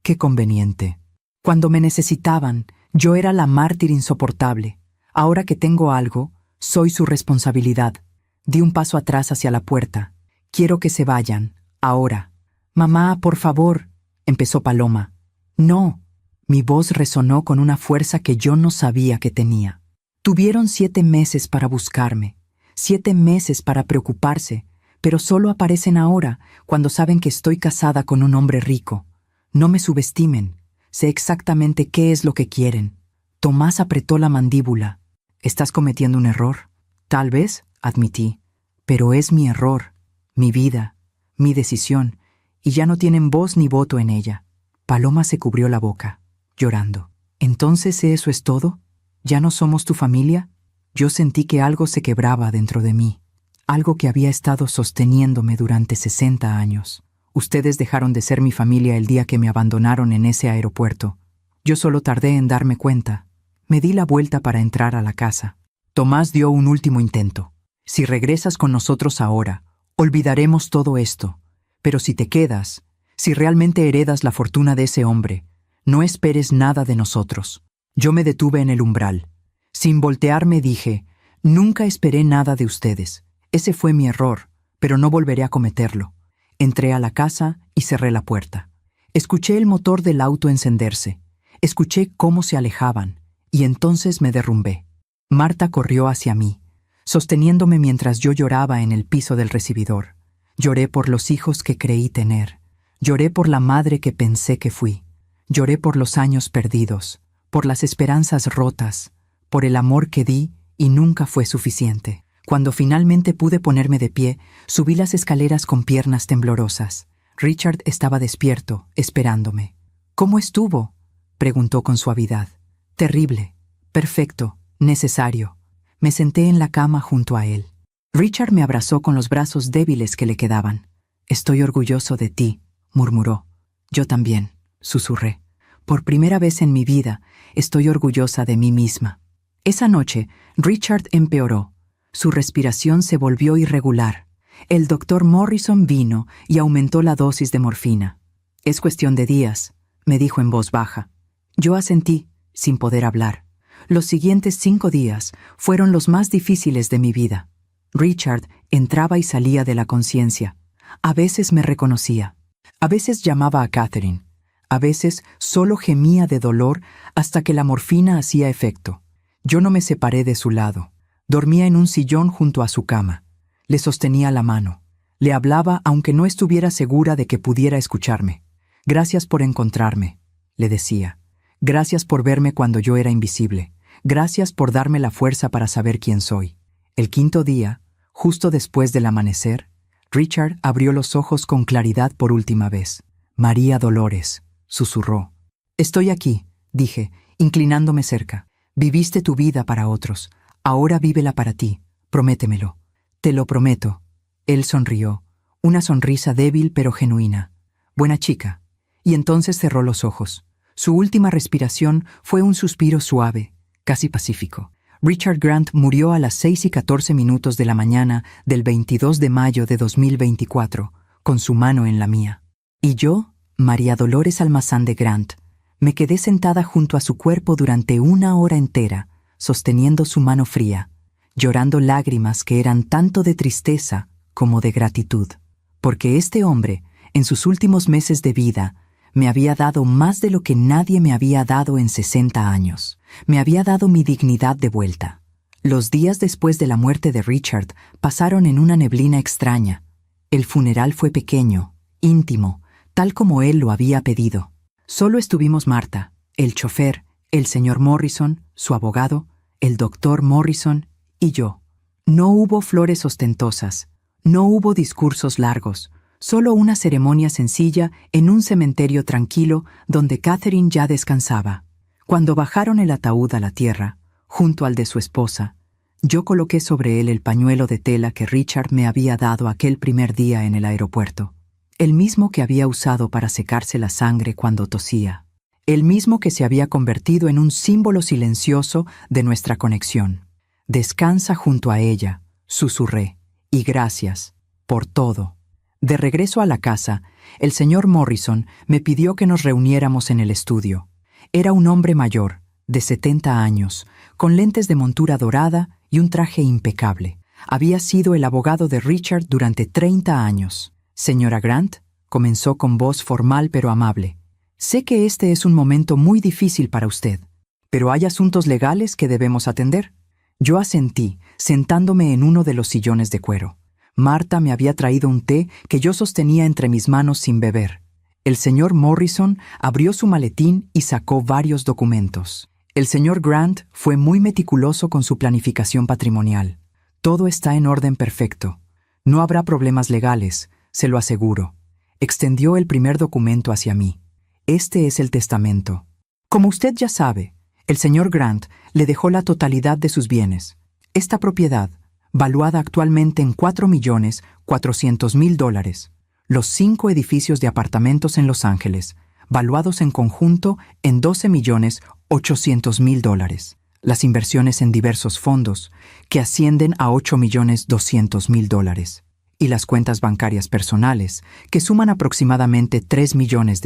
Qué conveniente. Cuando me necesitaban, yo era la mártir insoportable. Ahora que tengo algo, soy su responsabilidad». Di un paso atrás hacia la puerta. «Quiero que se vayan, ahora». «Mamá, por favor», empezó Paloma. «No». Mi voz resonó con una fuerza que yo no sabía que tenía. «Tuvieron 7 meses para buscarme, 7 meses para preocuparse, pero solo aparecen ahora, cuando saben que estoy casada con un hombre rico. No me subestimen. Sé exactamente qué es lo que quieren». Tomás apretó la mandíbula. «¿Estás cometiendo un error?». «Tal vez», admití. «Pero es mi error, mi vida, mi decisión, y ya no tienen voz ni voto en ella». Paloma se cubrió la boca, llorando. «¿Entonces eso es todo? ¿Ya no somos tu familia?». Yo sentí que algo se quebraba dentro de mí, algo que había estado sosteniéndome durante 60 años. Ustedes dejaron de ser mi familia el día que me abandonaron en ese aeropuerto. Yo solo tardé en darme cuenta. Me di la vuelta para entrar a la casa. Tomás dio un último intento. «Si regresas con nosotros ahora, olvidaremos todo esto. Pero si te quedas, si realmente heredas la fortuna de ese hombre, no esperes nada de nosotros». Yo me detuve en el umbral. Sin voltearme dije: «Nunca esperé nada de ustedes. Ese fue mi error, pero no volveré a cometerlo». Entré a la casa y cerré la puerta. Escuché el motor del auto encenderse. Escuché cómo se alejaban, y entonces me derrumbé. Marta corrió hacia mí, sosteniéndome mientras yo lloraba en el piso del recibidor. Lloré por los hijos que creí tener. Lloré por la madre que pensé que fui. Lloré por los años perdidos, por las esperanzas rotas, por el amor que di y nunca fue suficiente. Cuando finalmente pude ponerme de pie, subí las escaleras con piernas temblorosas. Richard estaba despierto, esperándome. «¿Cómo estuvo?», preguntó con suavidad. «Terrible, perfecto, necesario». Me senté en la cama junto a él. Richard me abrazó con los brazos débiles que le quedaban. «Estoy orgulloso de ti», murmuró. «Yo también», susurré. «Por primera vez en mi vida, estoy orgullosa de mí misma». Esa noche, Richard empeoró. Su respiración se volvió irregular. El doctor Morrison vino y aumentó la dosis de morfina. «Es cuestión de días», me dijo en voz baja. Yo asentí, sin poder hablar. Los siguientes 5 días fueron los más difíciles de mi vida. Richard entraba y salía de la conciencia. A veces me reconocía. A veces llamaba a Catherine. A veces solo gemía de dolor hasta que la morfina hacía efecto. Yo no me separé de su lado. Dormía en un sillón junto a su cama. Le sostenía la mano. Le hablaba aunque no estuviera segura de que pudiera escucharme. «Gracias por encontrarme», le decía. «Gracias por verme cuando yo era invisible. Gracias por darme la fuerza para saber quién soy». El 5.º día, Justo después del amanecer, Richard abrió los ojos con claridad por última vez. María Dolores, susurró. Estoy aquí, dije, inclinándome cerca. Viviste tu vida para otros. Ahora vívela para ti. Prométemelo. Te lo prometo. Él sonrió, una sonrisa débil pero genuina. Buena chica. Y entonces cerró los ojos. Su última respiración fue un suspiro suave, casi pacífico. Richard Grant murió a las 6:14 de la mañana del 22 de mayo de 2024, con su mano en la mía. Y yo, María Dolores Almazán de Grant, me quedé sentada junto a su cuerpo durante 1 hora entera, sosteniendo su mano fría, llorando lágrimas que eran tanto de tristeza como de gratitud, porque este hombre, en sus últimos meses de vida, me había dado más de lo que nadie me había dado en 60 años. Me había dado mi dignidad de vuelta. Los días después de la muerte de Richard pasaron en una neblina extraña. El funeral fue pequeño, íntimo, tal como él lo había pedido. Solo estuvimos Marta, el chofer, el señor Morrison, su abogado, el doctor Morrison y yo. No hubo flores ostentosas, no hubo discursos largos, solo una ceremonia sencilla en un cementerio tranquilo donde Catherine ya descansaba. Cuando bajaron el ataúd a la tierra, junto al de su esposa, yo coloqué sobre él el pañuelo de tela que Richard me había dado aquel primer día en el aeropuerto, el mismo que había usado para secarse la sangre cuando tosía, el mismo que se había convertido en un símbolo silencioso de nuestra conexión. Descansa junto a ella, susurré, y gracias por todo. De regreso a la casa, el señor Morrison me pidió que nos reuniéramos en el estudio. Era un hombre mayor, de 70 años, con lentes de montura dorada y un traje impecable. Había sido el abogado de Richard durante 30 años. Señora Grant, comenzó con voz formal pero amable. Sé que este es un momento muy difícil para usted, pero hay asuntos legales que debemos atender. Yo asentí, sentándome en uno de los sillones de cuero. Marta me había traído un té que yo sostenía entre mis manos sin beber. El señor Morrison abrió su maletín y sacó varios documentos. El señor Grant fue muy meticuloso con su planificación patrimonial. Todo está en orden perfecto. No habrá problemas legales, se lo aseguro. Extendió el primer documento hacia mí. Este es el testamento. Como usted ya sabe, el señor Grant le dejó la totalidad de sus bienes. Esta propiedad, valuada actualmente en $4.400.000, los 5 edificios de apartamentos en Los Ángeles, valuados en conjunto en $12.800.000, las inversiones en diversos fondos, que ascienden a $8.200.000, y las cuentas bancarias personales, que suman aproximadamente $3 millones.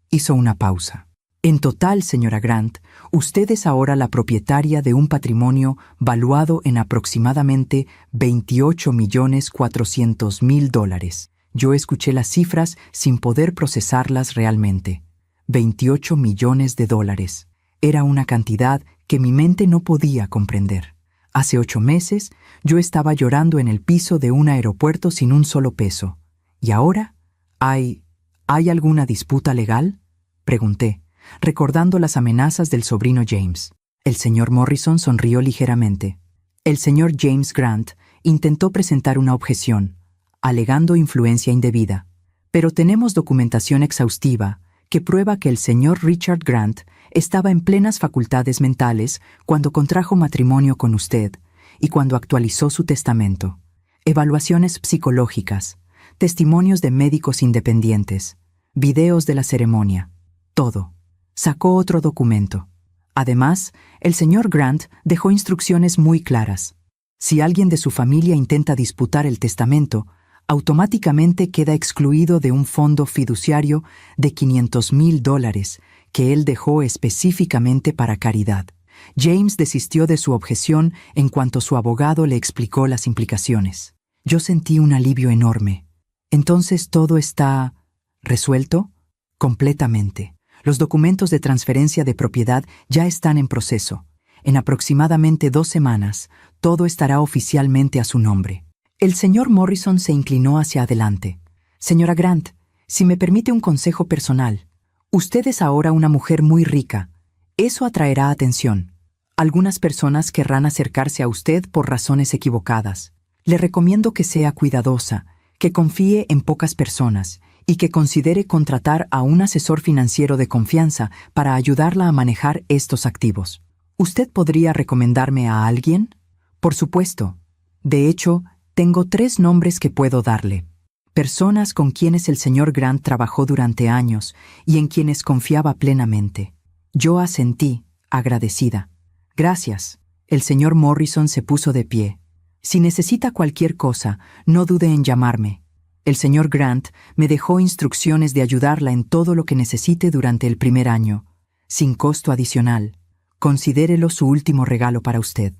Hizo una pausa. En total, señora Grant, usted es ahora la propietaria de un patrimonio valuado en aproximadamente $28.400.000. Yo escuché las cifras sin poder procesarlas realmente. $28 millones. Era una cantidad que mi mente no podía comprender. Hace 8 meses, yo estaba llorando en el piso de un aeropuerto sin un solo peso. ¿Y ahora? ¿Hay alguna disputa legal?, pregunté, recordando las amenazas del sobrino James. El señor Morrison sonrió ligeramente. El señor James Grant intentó presentar una objeción, alegando influencia indebida, pero tenemos documentación exhaustiva que prueba que el señor Richard Grant estaba en plenas facultades mentales cuando contrajo matrimonio con usted y cuando actualizó su testamento. Evaluaciones psicológicas, testimonios de médicos independientes, videos de la ceremonia, todo. Sacó otro documento. Además, el señor Grant dejó instrucciones muy claras. Si alguien de su familia intenta disputar el testamento, automáticamente queda excluido de un fondo fiduciario de $500.000 que él dejó específicamente para caridad. James desistió de su objeción en cuanto su abogado le explicó las implicaciones. Yo sentí un alivio enorme. ¿Entonces todo está resuelto? Completamente. Los documentos de transferencia de propiedad ya están en proceso. En aproximadamente 2 semanas, todo estará oficialmente a su nombre. El señor Morrison se inclinó hacia adelante. Señora Grant, si me permite un consejo personal. Usted es ahora una mujer muy rica. Eso atraerá atención. Algunas personas querrán acercarse a usted por razones equivocadas. Le recomiendo que sea cuidadosa, que confíe en pocas personas y que considere contratar a un asesor financiero de confianza para ayudarla a manejar estos activos. ¿Usted podría recomendarme a alguien? Por supuesto. De hecho, tengo 3 nombres que puedo darle. Personas con quienes el señor Grant trabajó durante años y en quienes confiaba plenamente. Yo asentí, agradecida. Gracias. El señor Morrison se puso de pie. Si necesita cualquier cosa, no dude en llamarme. El señor Grant me dejó instrucciones de ayudarla en todo lo que necesite durante el primer año, sin costo adicional. Considérelo su último regalo para usted.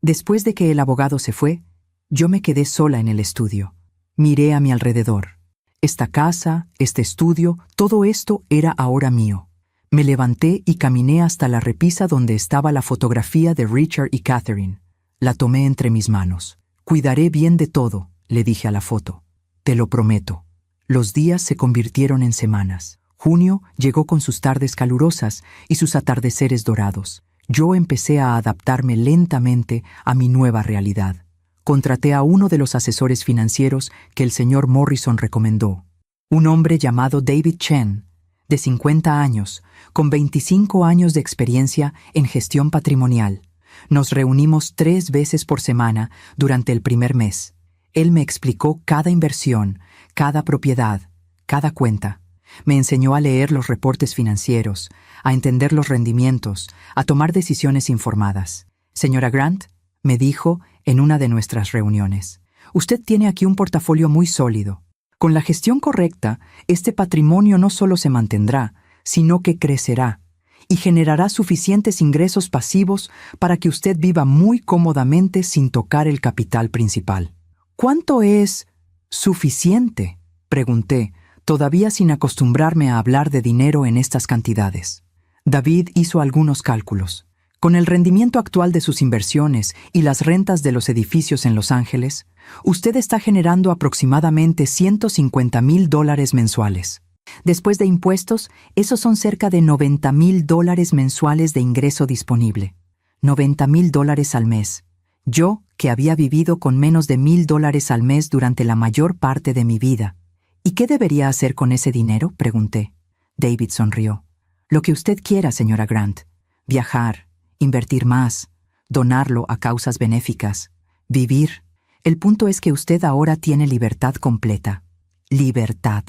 Después de que el abogado se fue, yo me quedé sola en el estudio. Miré a mi alrededor. Esta casa, este estudio, todo esto era ahora mío. Me levanté y caminé hasta la repisa donde estaba la fotografía de Richard y Catherine. La tomé entre mis manos. Cuidaré bien de todo, le dije a la foto. Te lo prometo. Los días se convirtieron en semanas. Junio llegó con sus tardes calurosas y sus atardeceres dorados. Yo empecé a adaptarme lentamente a mi nueva realidad. Contraté a uno de los asesores financieros que el señor Morrison recomendó. Un hombre llamado David Chen, de 50 años, con 25 años de experiencia en gestión patrimonial. Nos reunimos 3 veces por semana durante el primer mes. Él me explicó cada inversión, cada propiedad, cada cuenta. Me enseñó a leer los reportes financieros, a entender los rendimientos, a tomar decisiones informadas. Señora Grant, me dijo en una de nuestras reuniones, usted tiene aquí un portafolio muy sólido. Con la gestión correcta, este patrimonio no solo se mantendrá, sino que crecerá y generará suficientes ingresos pasivos para que usted viva muy cómodamente sin tocar el capital principal. ¿Cuánto es suficiente?, pregunté, todavía sin acostumbrarme a hablar de dinero en estas cantidades. David hizo algunos cálculos. Con el rendimiento actual de sus inversiones y las rentas de los edificios en Los Ángeles, usted está generando aproximadamente $150,000 mensuales. Después de impuestos, esos son cerca de $90,000 mensuales de ingreso disponible. $90,000 al mes. Yo, que había vivido con menos de $1,000 al mes durante la mayor parte de mi vida. ¿Y qué debería hacer con ese dinero?, pregunté. David sonrió. Lo que usted quiera, señora Grant. Viajar, invertir más, donarlo a causas benéficas, vivir. El punto es que usted ahora tiene libertad completa. Libertad.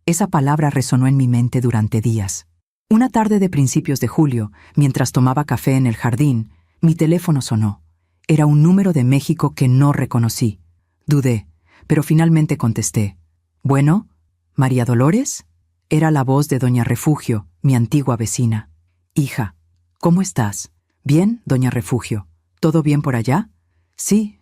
Esa palabra resonó en mi mente durante días. Una tarde de principios de julio, mientras tomaba café en el jardín, mi teléfono sonó. Era un número de México que no reconocí. Dudé, pero finalmente contesté. ¿Bueno? ¿María Dolores? Era la voz de doña Refugio, mi antigua vecina. Hija, ¿cómo estás? Bien, doña Refugio. ¿Todo bien por allá? Sí.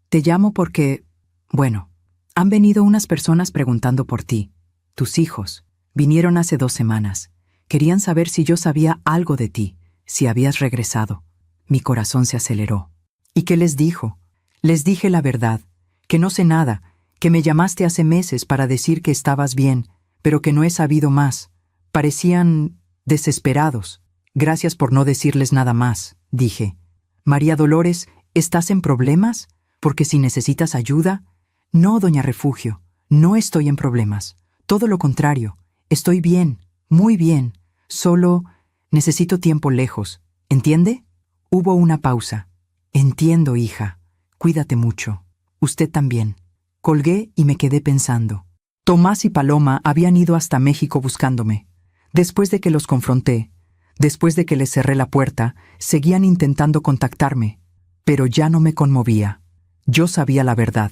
Te llamo porque... Bueno, han venido unas personas preguntando por ti. Tus hijos. Vinieron hace 2 semanas. Querían saber si yo sabía algo de ti, si habías regresado. Mi corazón se aceleró. ¿Y qué les dijo? Les dije la verdad, que no sé nada, que me llamaste hace meses para decir que estabas bien, pero que no he sabido más. Parecían desesperados. Gracias por no decirles nada más, dije. María Dolores, ¿estás en problemas? Porque si necesitas ayuda... No, doña Refugio, no estoy en problemas. Todo lo contrario, estoy bien, muy bien. Solo necesito tiempo lejos, ¿entiende? Hubo una pausa. Entiendo, hija. Cuídate mucho. Usted también. Colgué y me quedé pensando. Tomás y Paloma habían ido hasta México buscándome. Después de que los confronté, después de que les cerré la puerta, seguían intentando contactarme, pero ya no me conmovía. Yo sabía la verdad,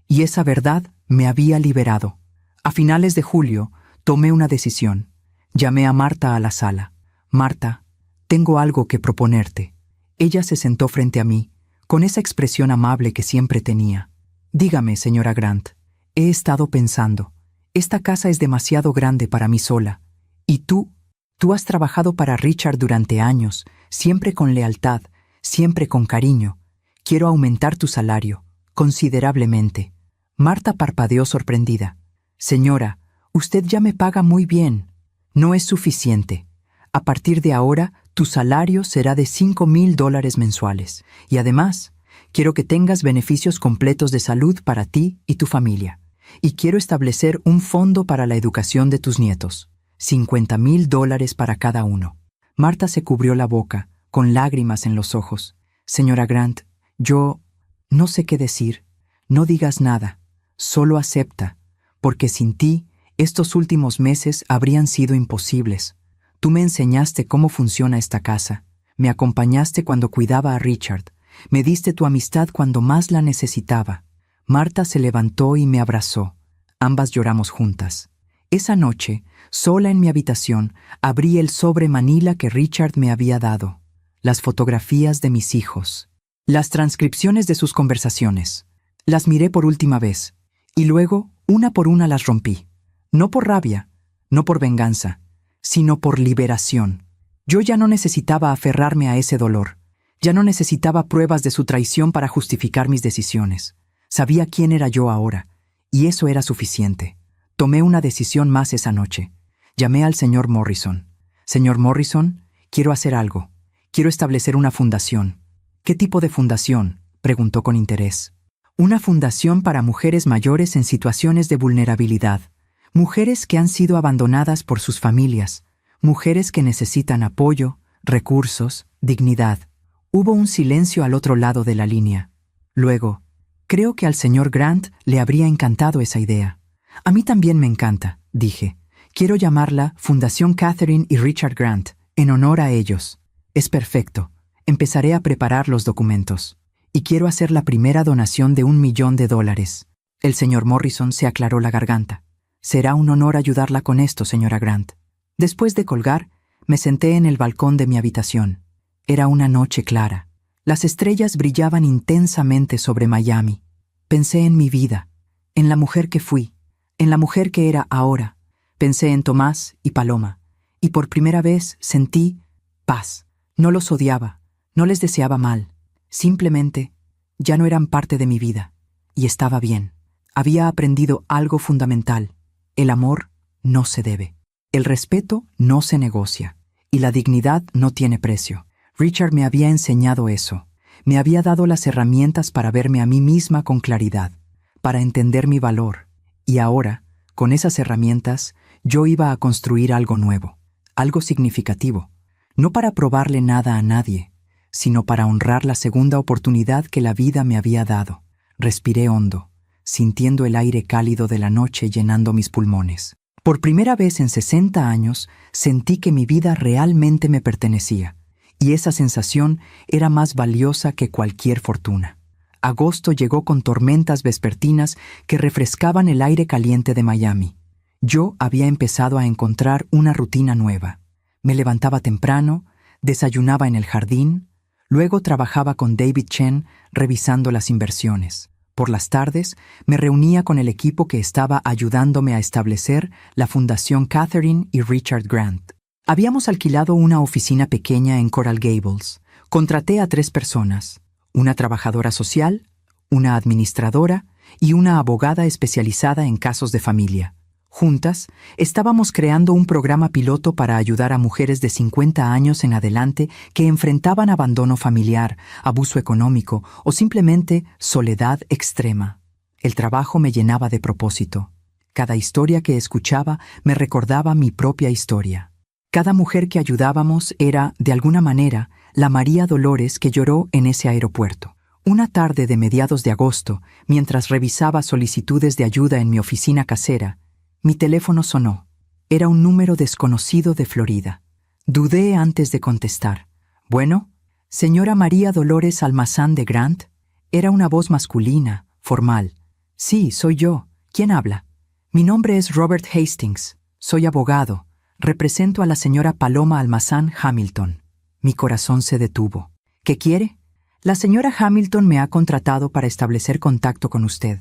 y esa verdad me había liberado. A finales de julio, tomé una decisión. Llamé a Marta a la sala. Marta, tengo algo que proponerte. Ella se sentó frente a mí, con esa expresión amable que siempre tenía. Dígame, señora Grant, he estado pensando. Esta casa es demasiado grande para mí sola. Y tú has trabajado para Richard durante años, siempre con lealtad, siempre con cariño. Quiero aumentar tu salario, considerablemente. Marta parpadeó sorprendida. Señora, usted ya me paga muy bien. No es suficiente. A partir de ahora, tu salario será de $5,000 mensuales. Y además, Quiero que tengas beneficios completos de salud para ti y tu familia. Y quiero establecer un fondo para la educación de tus nietos. $50,000 para cada uno. Marta se cubrió la boca, con lágrimas en los ojos. Señora Grant, yo no sé qué decir. No digas nada. Solo acepta, porque sin ti, estos últimos meses habrían sido imposibles. Tú me enseñaste cómo funciona esta casa. Me acompañaste cuando cuidaba a Richard. Me diste tu amistad cuando más la necesitaba. Marta se levantó y me abrazó. Ambas lloramos juntas. Esa noche, sola en mi habitación, abrí el sobre manila que Richard me había dado. Las fotografías de mis hijos. Las transcripciones de sus conversaciones. Las miré por última vez. Y luego, una por una las rompí. No por rabia, no por venganza, sino por liberación. Yo ya no necesitaba aferrarme a ese dolor. Ya no necesitaba pruebas de su traición para justificar mis decisiones. Sabía quién era yo ahora, y eso era suficiente. Tomé una decisión más esa noche. Llamé al señor Morrison. Señor Morrison, quiero hacer algo. Quiero establecer una fundación. ¿Qué tipo de fundación?, preguntó con interés. Una fundación para mujeres mayores en situaciones de vulnerabilidad. Mujeres que han sido abandonadas por sus familias. Mujeres que necesitan apoyo, recursos, dignidad. Hubo un silencio al otro lado de la línea. Luego, creo que al señor Grant le habría encantado esa idea. A mí también me encanta, dije. Quiero llamarla Fundación Catherine y Richard Grant, en honor a ellos. Es perfecto. Empezaré a preparar los documentos. Y quiero hacer la primera donación de $1 millón. El señor Morrison se aclaró la garganta. Será un honor ayudarla con esto, señora Grant. Después de colgar, me senté en el balcón de mi habitación. Era una noche clara. Las estrellas brillaban intensamente sobre Miami. Pensé en mi vida, en la mujer que fui, en la mujer que era ahora. Pensé en Tomás y Paloma, y por primera vez sentí paz. No los odiaba, no les deseaba mal. Simplemente, ya no eran parte de mi vida, y estaba bien. Había aprendido algo fundamental. El amor no se debe. El respeto no se negocia, y la dignidad no tiene precio. Richard me había enseñado eso. Me había dado las herramientas para verme a mí misma con claridad, para entender mi valor. Y ahora, con esas herramientas, yo iba a construir algo nuevo, algo significativo. No para probarle nada a nadie, sino para honrar la segunda oportunidad que la vida me había dado. Respiré hondo, sintiendo el aire cálido de la noche llenando mis pulmones. Por primera vez en 60 años, sentí que mi vida realmente me pertenecía, y esa sensación era más valiosa que cualquier fortuna. Agosto llegó con tormentas vespertinas que refrescaban el aire caliente de Miami. Yo había empezado a encontrar una rutina nueva. Me levantaba temprano, desayunaba en el jardín, luego trabajaba con David Chen revisando las inversiones. Por las tardes, me reunía con el equipo que estaba ayudándome a establecer la Fundación Catherine y Richard Grant. Habíamos alquilado una oficina pequeña en Coral Gables. Contraté a 3 personas, una trabajadora social, una administradora y una abogada especializada en casos de familia. Juntas, estábamos creando un programa piloto para ayudar a mujeres de 50 años en adelante que enfrentaban abandono familiar, abuso económico o simplemente soledad extrema. El trabajo me llenaba de propósito. Cada historia que escuchaba me recordaba mi propia historia. Cada mujer que ayudábamos era, de alguna manera, la María Dolores que lloró en ese aeropuerto. Una tarde de mediados de agosto, mientras revisaba solicitudes de ayuda en mi oficina casera, mi teléfono sonó. Era un número desconocido de Florida. Dudé antes de contestar. «Bueno, señora María Dolores Almazán de Grant». Era una voz masculina, formal. «Sí, soy yo. ¿Quién habla?» «Mi nombre es Robert Hastings. Soy abogado. Represento a la señora Paloma Almazán Hamilton». Mi corazón se detuvo. «¿Qué quiere?» «La señora Hamilton me ha contratado para establecer contacto con usted.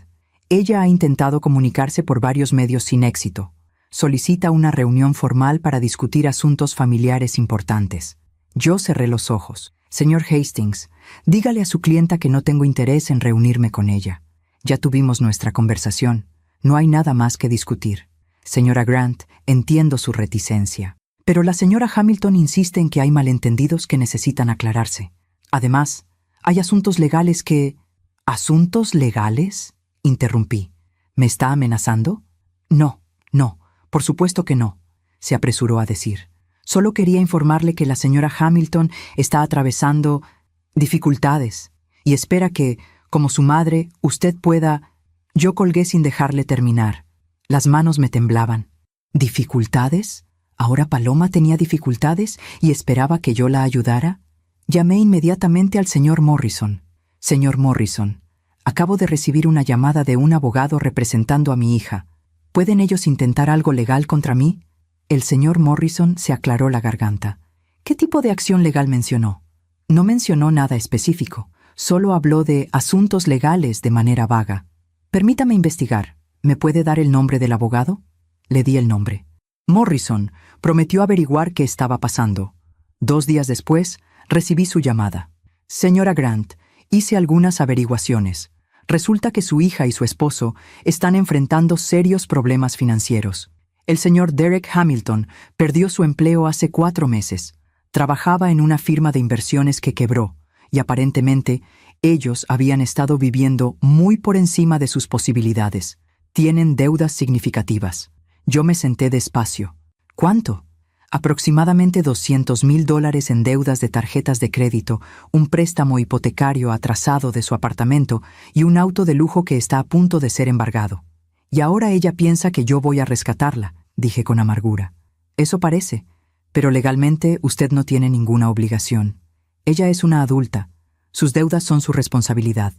Ella ha intentado comunicarse por varios medios sin éxito. Solicita una reunión formal para discutir asuntos familiares importantes». Yo cerré los ojos. «Señor Hastings, dígale a su clienta que no tengo interés en reunirme con ella. Ya tuvimos nuestra conversación. No hay nada más que discutir. Señora Grant, entiendo su reticencia. Pero la señora Hamilton insiste en que hay malentendidos que necesitan aclararse. Además, Hay asuntos legales que... ¿Asuntos legales?, interrumpí. ¿Me está amenazando? No, no, por supuesto que no, se apresuró a decir. Solo quería informarle que la señora Hamilton está atravesando dificultades y espera que, como su madre, usted pueda... Yo colgué sin dejarle terminar. Las manos me temblaban. ¿Dificultades? ¿Ahora Paloma tenía dificultades y esperaba que yo la ayudara? Llamé inmediatamente al señor Morrison. Señor Morrison, acabo de recibir una llamada de un abogado representando a mi hija. ¿Pueden ellos intentar algo legal contra mí? El señor Morrison se aclaró la garganta. ¿Qué tipo de acción legal mencionó? No mencionó nada específico, solo habló de asuntos legales de manera vaga. Permítame investigar. ¿Me puede dar el nombre del abogado? Le di el nombre. Morrison prometió averiguar qué estaba pasando. 2 días después, recibí su llamada. Señora Grant, hice algunas averiguaciones. Resulta que su hija y su esposo están enfrentando serios problemas financieros. El señor Derek Hamilton perdió su empleo hace 4 meses. Trabajaba en una firma de inversiones que quebró, y aparentemente ellos habían estado viviendo muy por encima de sus posibilidades. Tienen deudas significativas. Yo me senté despacio. ¿Cuánto? Aproximadamente $200,000 en deudas de tarjetas de crédito, un préstamo hipotecario atrasado de su apartamento y un auto de lujo que está a punto de ser embargado. Y ahora ella piensa que yo voy a rescatarla, dije con amargura. Eso parece, pero legalmente usted no tiene ninguna obligación. Ella es una adulta. Sus deudas son su responsabilidad.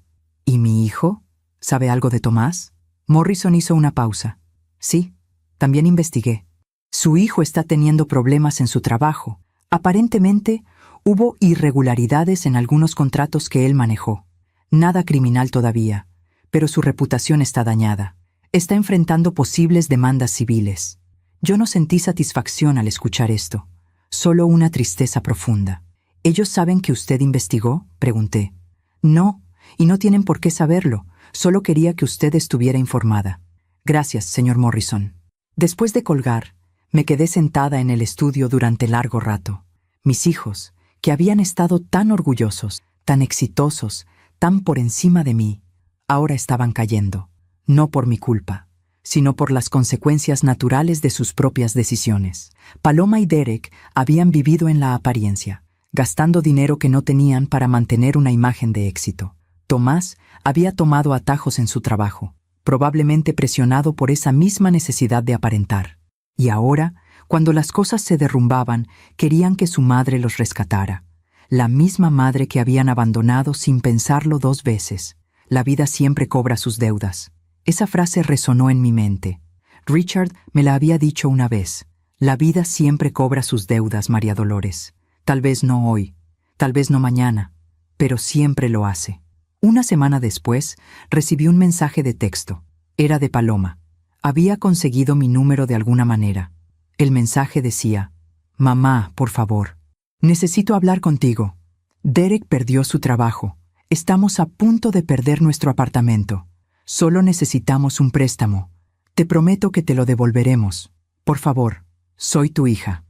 ¿Y mi hijo? ¿Sabe algo de Tomás? Morrison hizo una pausa. Sí, también investigué. Su hijo está teniendo problemas en su trabajo. Aparentemente, hubo irregularidades en algunos contratos que él manejó. Nada criminal todavía, pero su reputación está dañada. Está enfrentando posibles demandas civiles. Yo no sentí satisfacción al escuchar esto, solo una tristeza profunda. ¿Ellos saben que usted investigó?, pregunté. No, y no tienen por qué saberlo. Solo quería que usted estuviera informada. Gracias, señor Morrison. Después de colgar, me quedé sentada en el estudio durante largo rato. Mis hijos, que habían estado tan orgullosos, tan exitosos, tan por encima de mí, ahora estaban cayendo, no por mi culpa, sino por las consecuencias naturales de sus propias decisiones. Paloma y Derek habían vivido en la apariencia, gastando dinero que no tenían para mantener una imagen de éxito. Tomás había tomado atajos en su trabajo, probablemente presionado por esa misma necesidad de aparentar. Y ahora, cuando las cosas se derrumbaban, querían que su madre los rescatara. La misma madre que habían abandonado sin pensarlo 2 veces. La vida siempre cobra sus deudas. Esa frase resonó en mi mente. Richard me la había dicho una vez. La vida siempre cobra sus deudas, María Dolores. Tal vez no hoy, tal vez no mañana, pero siempre lo hace. Una semana después, recibí un mensaje de texto. Era de Paloma. Había conseguido mi número de alguna manera. El mensaje decía: «Mamá, por favor, necesito hablar contigo. Derek perdió su trabajo. Estamos a punto de perder nuestro apartamento. Solo necesitamos un préstamo. Te prometo que te lo devolveremos. Por favor, soy tu hija».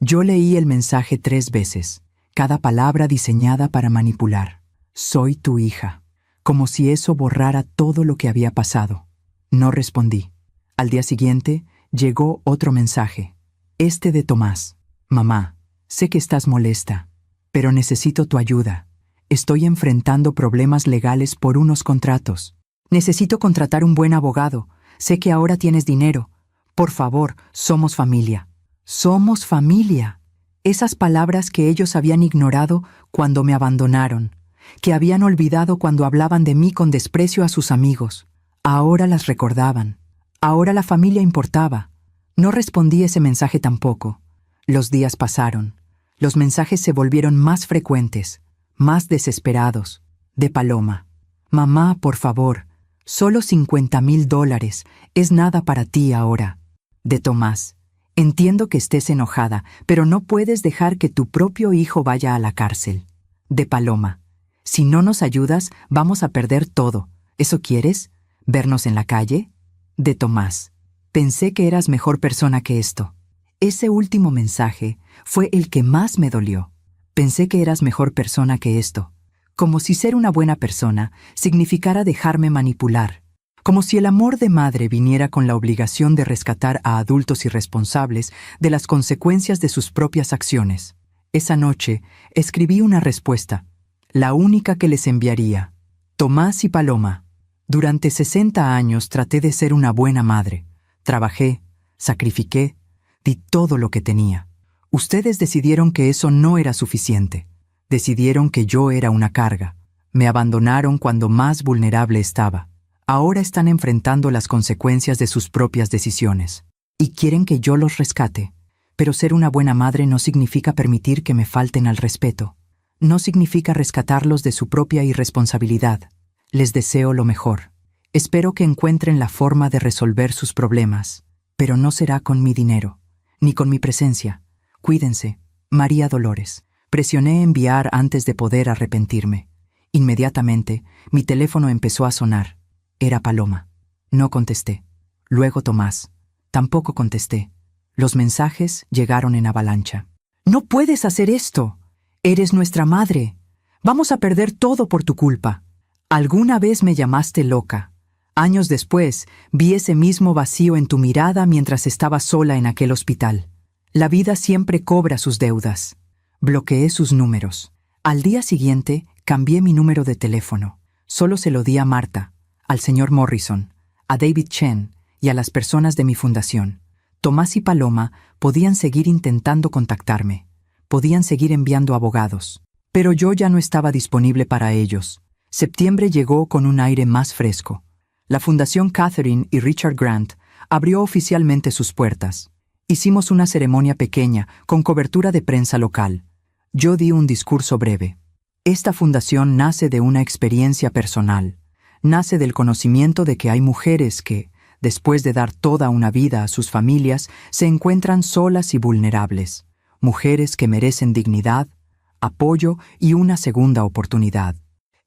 Yo leí el mensaje 3 veces, cada palabra diseñada para manipular. «Soy tu hija», como si eso borrara todo lo que había pasado. No respondí. Al día siguiente, llegó otro mensaje. Este de Tomás. «Mamá, sé que estás molesta, pero necesito tu ayuda. Estoy enfrentando problemas legales por unos contratos. Necesito contratar un buen abogado. Sé que ahora tienes dinero. Por favor, somos familia». «Somos familia». Esas palabras que ellos habían ignorado cuando me abandonaron, que habían olvidado cuando hablaban de mí con desprecio a sus amigos. Ahora las recordaban. Ahora la familia importaba. No respondí ese mensaje tampoco. Los días pasaron. Los mensajes se volvieron más frecuentes, más desesperados. De Paloma. «Mamá, por favor, solo $50,000. Es nada para ti ahora». De Tomás. «Entiendo que estés enojada, pero no puedes dejar que tu propio hijo vaya a la cárcel». De Paloma. «Si no nos ayudas, vamos a perder todo. ¿Eso quieres? ¿Vernos en la calle?» De Tomás. «Pensé que eras mejor persona que esto». Ese último mensaje fue el que más me dolió. Pensé que eras mejor persona que esto. como si ser una buena persona significara dejarme manipular, como si el amor de madre viniera con la obligación de rescatar a adultos irresponsables de las consecuencias de sus propias acciones. Esa noche escribí una respuesta, la única que les enviaría. Tomás y Paloma. Durante 60 años traté de ser una buena madre. Trabajé, sacrifiqué, di todo lo que tenía. Ustedes decidieron que eso no era suficiente. Decidieron que yo era una carga. Me abandonaron cuando más vulnerable estaba. Ahora están enfrentando las consecuencias de sus propias decisiones. Y quieren que yo los rescate. Pero ser una buena madre no significa permitir que me falten al respeto. No significa rescatarlos de su propia irresponsabilidad. Les deseo lo mejor. Espero que encuentren la forma de resolver sus problemas, pero no será con mi dinero, ni con mi presencia. Cuídense, María Dolores. Presioné enviar antes de poder arrepentirme. Inmediatamente, mi teléfono empezó a sonar. Era Paloma. No contesté. Luego Tomás. Tampoco contesté. Los mensajes llegaron en avalancha. «¡No puedes hacer esto! Eres nuestra madre. Vamos a perder todo por tu culpa. Alguna vez me llamaste loca. Años después, vi ese mismo vacío en tu mirada mientras estaba sola en aquel hospital. La vida siempre cobra sus deudas». Bloqueé sus números. Al día siguiente, cambié mi número de teléfono. Solo se lo di a Marta, al señor Morrison, a David Chen y a las personas de mi fundación. Tomás y Paloma podían seguir intentando contactarme. Podían seguir enviando abogados. Pero yo ya no estaba disponible para ellos. Septiembre llegó con un aire más fresco. La Fundación Catherine y Richard Grant abrió oficialmente sus puertas. Hicimos una ceremonia pequeña con cobertura de prensa local. Yo di un discurso breve. Esta fundación nace de una experiencia personal. Nace del conocimiento de que hay mujeres que, después de dar toda una vida a sus familias, se encuentran solas y vulnerables. Mujeres que merecen dignidad, apoyo y una segunda oportunidad.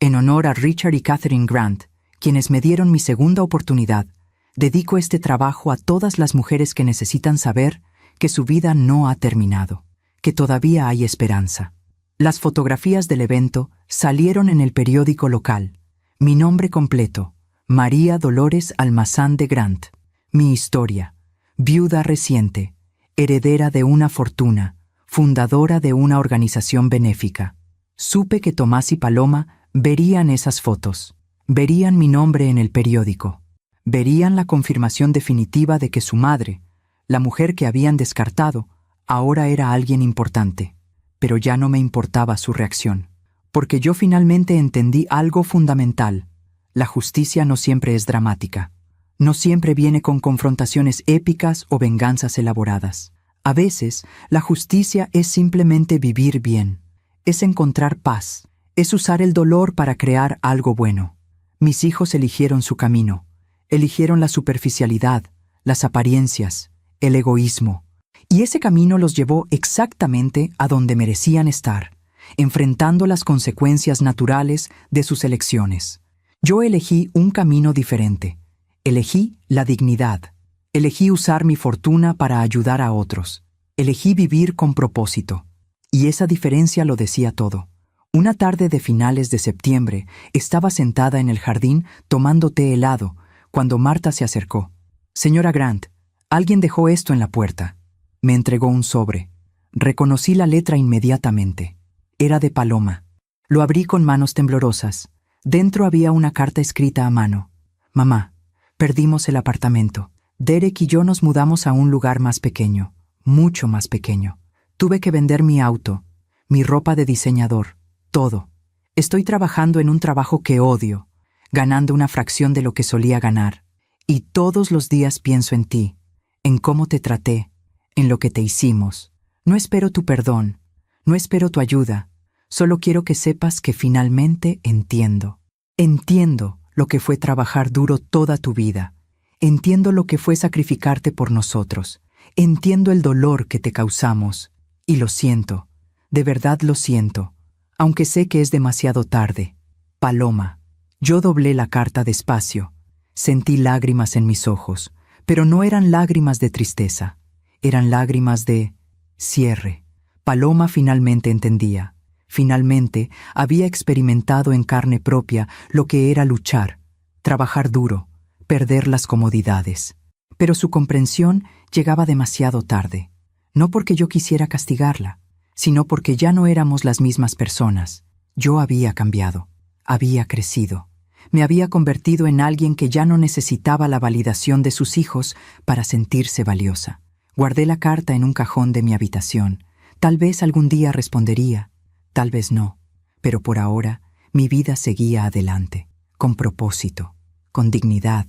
En honor a Richard y Catherine Grant, quienes me dieron mi segunda oportunidad, dedico este trabajo a todas las mujeres que necesitan saber que su vida no ha terminado, que todavía hay esperanza. Las fotografías del evento salieron en el periódico local. Mi nombre completo, María Dolores Almazán de Grant. Mi historia, viuda reciente, heredera de una fortuna, fundadora de una organización benéfica. Supe que Tomás y Paloma verían esas fotos, verían mi nombre en el periódico, verían la confirmación definitiva de que su madre, la mujer que habían descartado, ahora era alguien importante. Pero ya no me importaba su reacción, porque yo finalmente entendí algo fundamental. La justicia no siempre es dramática. No siempre viene con confrontaciones épicas o venganzas elaboradas. A veces, la justicia es simplemente vivir bien, es encontrar paz, es usar el dolor para crear algo bueno. Mis hijos eligieron su camino, eligieron la superficialidad, las apariencias, el egoísmo, y ese camino los llevó exactamente a donde merecían estar, enfrentando las consecuencias naturales de sus elecciones. Yo elegí un camino diferente. Elegí la dignidad. Elegí usar mi fortuna para ayudar a otros. Elegí vivir con propósito. Y esa diferencia lo decía todo. Una tarde de finales de septiembre, estaba sentada en el jardín tomando té helado, cuando Marta se acercó. «Señora Grant, alguien dejó esto en la puerta». Me entregó un sobre. Reconocí la letra inmediatamente. Era de Paloma. Lo abrí con manos temblorosas. Dentro había una carta escrita a mano. «Mamá, perdimos el apartamento. Derek y yo nos mudamos a un lugar más pequeño, mucho más pequeño. Tuve que vender mi auto, mi ropa de diseñador, todo. Estoy trabajando en un trabajo que odio, ganando una fracción de lo que solía ganar. Y todos los días pienso en ti, en cómo te traté, en lo que te hicimos. No espero tu perdón, no espero tu ayuda. Solo quiero que sepas que finalmente entiendo. Entiendo lo que fue trabajar duro toda tu vida. Entiendo lo que fue sacrificarte por nosotros. Entiendo el dolor que te causamos. Y lo siento. De verdad lo siento. Aunque sé que es demasiado tarde. Paloma». Yo doblé la carta despacio. Sentí lágrimas en mis ojos, pero no eran lágrimas de tristeza. Eran lágrimas de cierre. Paloma finalmente entendía. Finalmente, había experimentado en carne propia lo que era luchar, trabajar duro, perder las comodidades. Pero su comprensión llegaba demasiado tarde, no porque yo quisiera castigarla, sino porque ya no éramos las mismas personas. Yo había cambiado, había crecido. Me había convertido en alguien que ya no necesitaba la validación de sus hijos para sentirse valiosa. Guardé la carta en un cajón de mi habitación. Tal vez algún día respondería, tal vez no, pero por ahora mi vida seguía adelante, con propósito, con dignidad,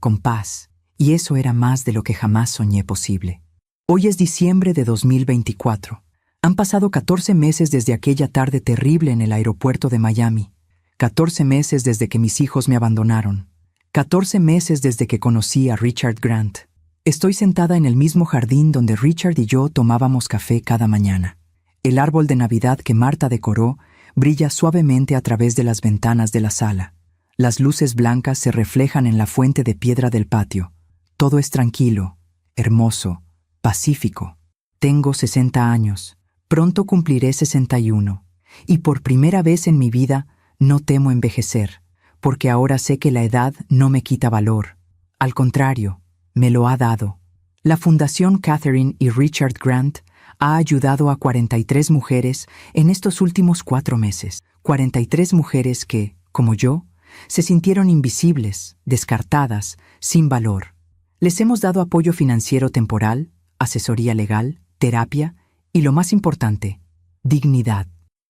con paz, y eso era más de lo que jamás soñé posible. Hoy es diciembre de 2024. Han pasado 14 meses desde aquella tarde terrible en el aeropuerto de Miami. 14 meses desde que mis hijos me abandonaron. 14 meses desde que conocí a Richard Grant. Estoy sentada en el mismo jardín donde Richard y yo tomábamos café cada mañana. El árbol de Navidad que Marta decoró brilla suavemente a través de las ventanas de la sala. Las luces blancas se reflejan en la fuente de piedra del patio. Todo es tranquilo, hermoso, pacífico. Tengo 60 años. Pronto cumpliré 61. Y por primera vez en mi vida no temo envejecer, porque ahora sé que la edad no me quita valor. Al contrario, me lo ha dado. La Fundación Catherine y Richard Grant ha ayudado a 43 mujeres en estos últimos 4 meses. 43 mujeres que, como yo, se sintieron invisibles, descartadas, sin valor. Les hemos dado apoyo financiero temporal, asesoría legal, terapia y, lo más importante, dignidad.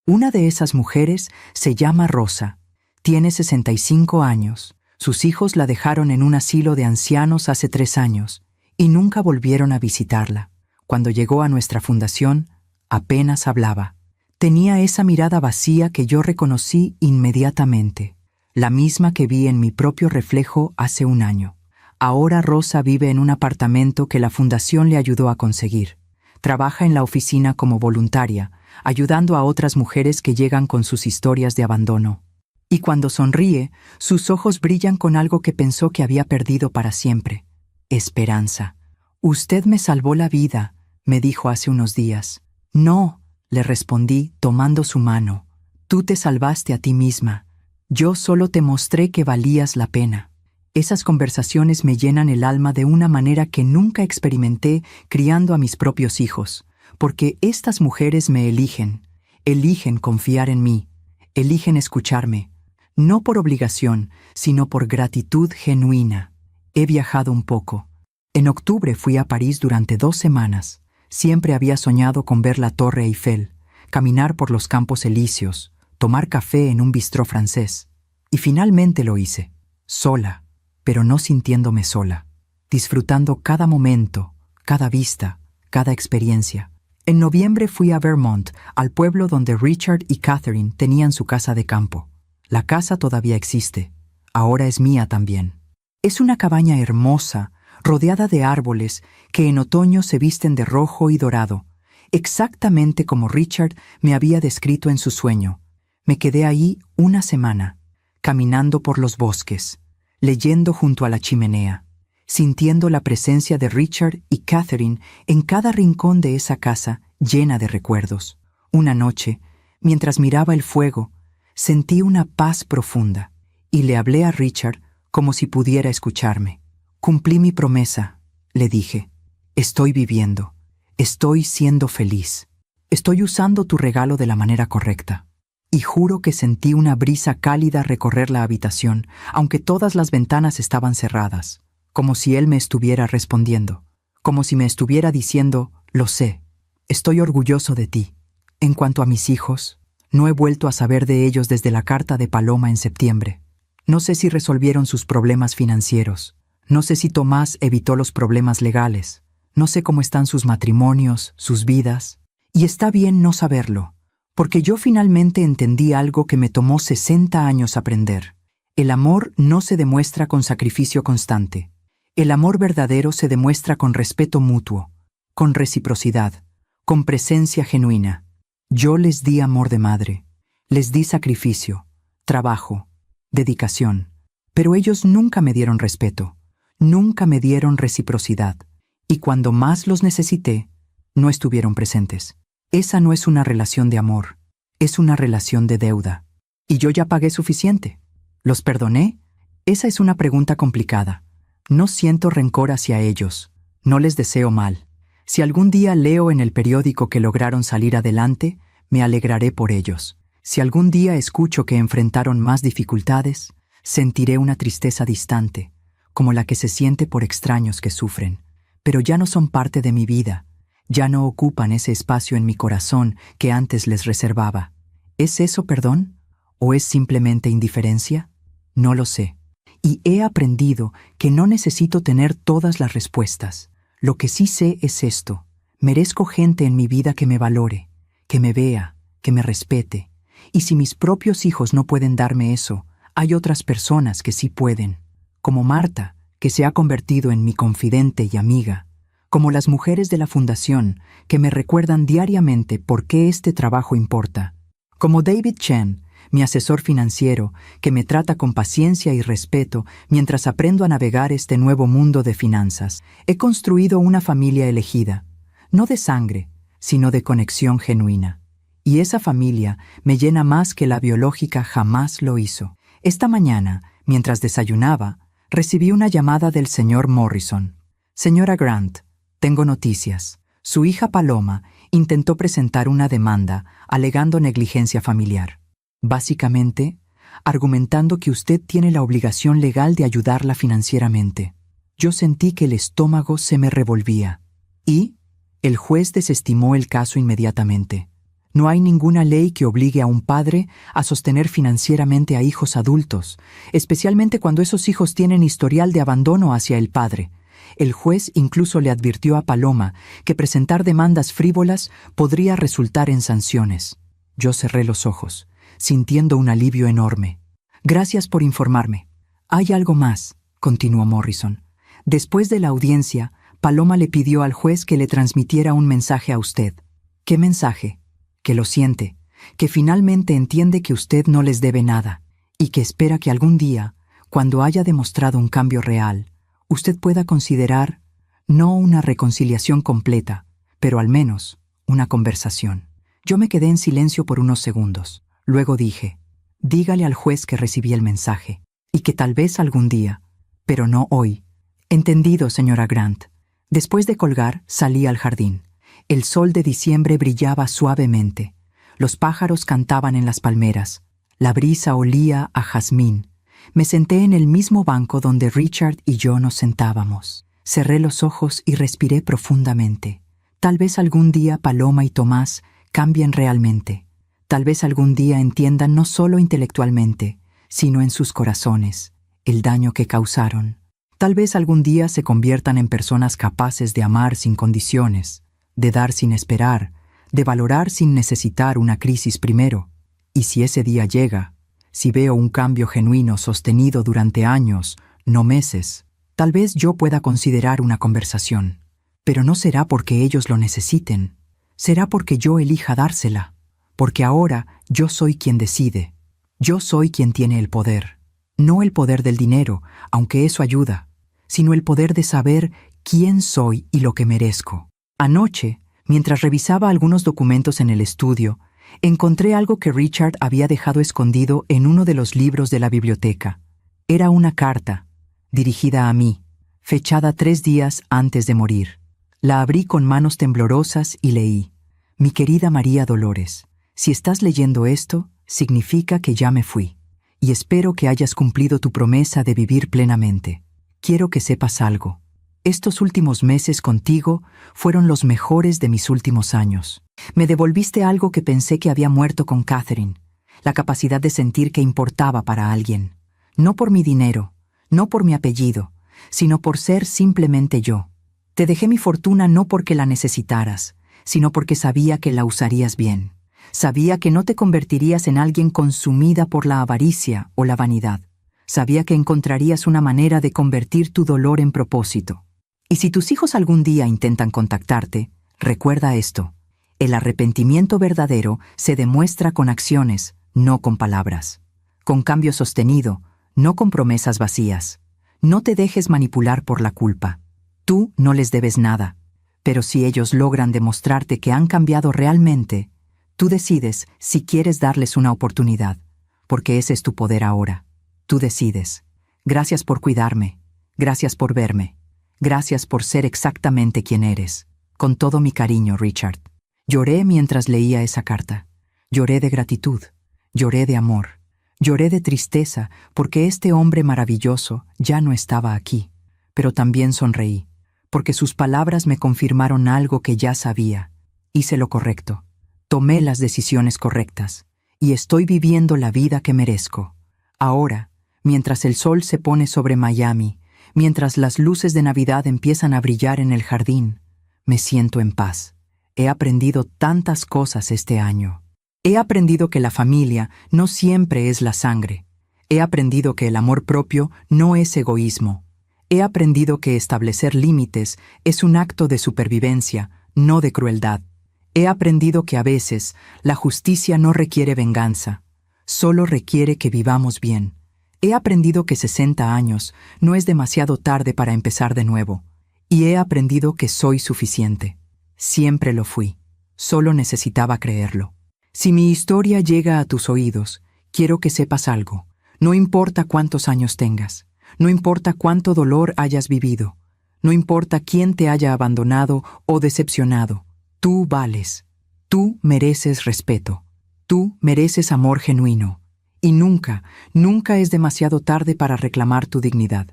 Una de esas mujeres se llama Rosa. Tiene 65 años. Sus hijos la dejaron en un asilo de ancianos hace 3 años y nunca volvieron a visitarla. Cuando llegó a nuestra fundación, apenas hablaba. Tenía esa mirada vacía que yo reconocí inmediatamente, la misma que vi en mi propio reflejo hace 1 año. Ahora Rosa vive en un apartamento que la fundación le ayudó a conseguir. Trabaja en la oficina como voluntaria, ayudando a otras mujeres que llegan con sus historias de abandono. Y cuando sonríe, sus ojos brillan con algo que pensó que había perdido para siempre: esperanza. «Usted me salvó la vida», me dijo hace unos días. «No», le respondí tomando su mano. «Tú te salvaste a ti misma. Yo solo te mostré que valías la pena». Esas conversaciones me llenan el alma de una manera que nunca experimenté criando a mis propios hijos, porque estas mujeres me eligen confiar en mí, eligen escucharme, no por obligación, sino por gratitud genuina. He viajado un poco. En octubre fui a París durante 2 semanas. Siempre había soñado con ver la Torre Eiffel, caminar por los Campos Elíseos, tomar café en un bistró francés. Y finalmente lo hice, sola, pero no sintiéndome sola, disfrutando cada momento, cada vista, cada experiencia. En noviembre fui a Vermont, al pueblo donde Richard y Catherine tenían su casa de campo. La casa todavía existe, ahora es mía también. Es una cabaña hermosa, rodeada de árboles que en otoño se visten de rojo y dorado, exactamente como Richard me había descrito en su sueño. Me quedé ahí 1 semana, caminando por los bosques, leyendo junto a la chimenea, sintiendo la presencia de Richard y Catherine en cada rincón de esa casa llena de recuerdos. Una noche, mientras miraba el fuego, sentí una paz profunda y le hablé a Richard como si pudiera escucharme. «Cumplí mi promesa», le dije. «Estoy viviendo. Estoy siendo feliz. Estoy usando tu regalo de la manera correcta». Y juro que sentí una brisa cálida recorrer la habitación, aunque todas las ventanas estaban cerradas, como si él me estuviera respondiendo, como si me estuviera diciendo: «Lo sé, estoy orgulloso de ti». En cuanto a mis hijos, no he vuelto a saber de ellos desde la carta de Paloma en septiembre. No sé si resolvieron sus problemas financieros. No sé si Tomás evitó los problemas legales. No sé cómo están sus matrimonios, sus vidas. Y está bien no saberlo, porque yo finalmente entendí algo que me tomó 60 años aprender. El amor no se demuestra con sacrificio constante. El amor verdadero se demuestra con respeto mutuo, con reciprocidad, con presencia genuina. Yo les di amor de madre, les di sacrificio, trabajo, dedicación, pero ellos nunca me dieron respeto, nunca me dieron reciprocidad, y cuando más los necesité, no estuvieron presentes. Esa no es una relación de amor, Es una relación de deuda. ¿Y yo ya pagué suficiente? ¿Los perdoné? Esa es una pregunta complicada. No siento rencor hacia ellos. No les deseo mal. Si algún día leo en el periódico que lograron salir adelante, me alegraré por ellos. Si algún día escucho que enfrentaron más dificultades, sentiré una tristeza distante, como la que se siente por extraños que sufren. Pero ya no son parte de mi vida. Ya no ocupan ese espacio en mi corazón que antes les reservaba. ¿Es eso perdón? ¿O es simplemente indiferencia? No lo sé. Y he aprendido que no necesito tener todas las respuestas. Lo que sí sé es esto. Merezco gente en mi vida que me valore, que me vea, que me respete. Y si mis propios hijos no pueden darme eso, hay otras personas que sí pueden. Como Marta, que se ha convertido en mi confidente y amiga. Como las mujeres de la fundación, que me recuerdan diariamente por qué este trabajo importa. Como David Chen, mi asesor financiero, que me trata con paciencia y respeto mientras aprendo a navegar este nuevo mundo de finanzas. He construido una familia elegida, no de sangre, sino de conexión genuina. Y esa familia me llena más que la biológica jamás lo hizo. Esta mañana, mientras desayunaba, recibí una llamada del señor Morrison. Señora Grant, tengo noticias. Su hija Paloma intentó presentar una demanda alegando negligencia familiar. Básicamente, argumentando que usted tiene la obligación legal de ayudarla financieramente. Yo sentí que el estómago se me revolvía. Y el juez desestimó el caso inmediatamente. No hay ninguna ley que obligue a un padre a sostener financieramente a hijos adultos, especialmente cuando esos hijos tienen historial de abandono hacia el padre. El juez incluso le advirtió a Paloma que presentar demandas frívolas podría resultar en sanciones. Yo cerré los ojos, sintiendo un alivio enorme. Gracias por informarme. Hay algo más, continuó Morrison. Después de la audiencia, Paloma le pidió al juez que le transmitiera un mensaje a usted. ¿Qué mensaje? Que lo siente, que finalmente entiende que usted no les debe nada y que espera que algún día, cuando haya demostrado un cambio real, usted pueda considerar no una reconciliación completa, pero al menos una conversación. Yo me quedé en silencio por unos segundos. Luego dije, dígale al juez que recibí el mensaje y que tal vez algún día, pero no hoy. Entendido, señora Grant. Después de colgar, salí al jardín. El sol de diciembre brillaba suavemente. Los pájaros cantaban en las palmeras. La brisa olía a jazmín. Me senté en el mismo banco donde Richard y yo nos sentábamos. Cerré los ojos y respiré profundamente. Tal vez algún día Paloma y Tomás cambien realmente. Tal vez algún día entiendan no solo intelectualmente, sino en sus corazones, el daño que causaron. Tal vez algún día se conviertan en personas capaces de amar sin condiciones, de dar sin esperar, de valorar sin necesitar una crisis primero. Y si ese día llega, si veo un cambio genuino sostenido durante años, no meses, tal vez yo pueda considerar una conversación. Pero no será porque ellos lo necesiten, será porque yo elija dársela, porque ahora yo soy quien decide. Yo soy quien tiene el poder. No el poder del dinero, aunque eso ayuda, sino el poder de saber quién soy y lo que merezco. Anoche, mientras revisaba algunos documentos en el estudio, encontré algo que Richard había dejado escondido en uno de los libros de la biblioteca. Era una carta, dirigida a mí, fechada 3 días antes de morir. La abrí con manos temblorosas y leí: Mi querida María Dolores, si estás leyendo esto, significa que ya me fui, y espero que hayas cumplido tu promesa de vivir plenamente. Quiero que sepas algo. Estos últimos meses contigo fueron los mejores de mis últimos años. Me devolviste algo que pensé que había muerto con Catherine, la capacidad de sentir que importaba para alguien. No por mi dinero, no por mi apellido, sino por ser simplemente yo. Te dejé mi fortuna no porque la necesitaras, sino porque sabía que la usarías bien. Sabía que no te convertirías en alguien consumida por la avaricia o la vanidad. Sabía que encontrarías una manera de convertir tu dolor en propósito. Y si tus hijos algún día intentan contactarte, recuerda esto: el arrepentimiento verdadero se demuestra con acciones, no con palabras. Con cambio sostenido, no con promesas vacías. No te dejes manipular por la culpa. Tú no les debes nada, pero si ellos logran demostrarte que han cambiado realmente, Tú decides si quieres darles una oportunidad, porque ese es tu poder ahora. Tú decides. Gracias por cuidarme. Gracias por verme. Gracias por ser exactamente quien eres. Con todo mi cariño, Richard. Lloré mientras leía esa carta. Lloré de gratitud. Lloré de amor. Lloré de tristeza porque este hombre maravilloso ya no estaba aquí. Pero también sonreí, porque sus palabras me confirmaron algo que ya sabía. Hice lo correcto. Tomé las decisiones correctas. Y estoy viviendo la vida que merezco. Ahora, mientras el sol se pone sobre Miami, mientras las luces de Navidad empiezan a brillar en el jardín, me siento en paz. He aprendido tantas cosas este año. He aprendido que la familia no siempre es la sangre. He aprendido que el amor propio no es egoísmo. He aprendido que establecer límites es un acto de supervivencia, no de crueldad. He aprendido que a veces la justicia no requiere venganza, solo requiere que vivamos bien. He aprendido que 60 años no es demasiado tarde para empezar de nuevo. Y he aprendido que soy suficiente. Siempre lo fui. Solo necesitaba creerlo. Si mi historia llega a tus oídos, quiero que sepas algo. No importa cuántos años tengas. No importa cuánto dolor hayas vivido. No importa quién te haya abandonado o decepcionado. Tú vales. Tú mereces respeto. Tú mereces amor genuino. Y nunca, nunca es demasiado tarde para reclamar tu dignidad.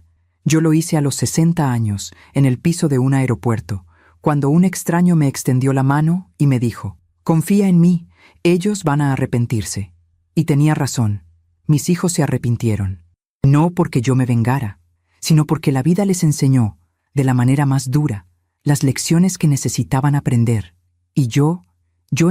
Yo lo hice a los 60 años, en el piso de un aeropuerto, cuando un extraño me extendió la mano y me dijo, «Confía en mí, ellos van a arrepentirse». Y tenía razón. Mis hijos se arrepintieron. No porque yo me vengara, sino porque la vida les enseñó, de la manera más dura, las lecciones que necesitaban aprender. Y yo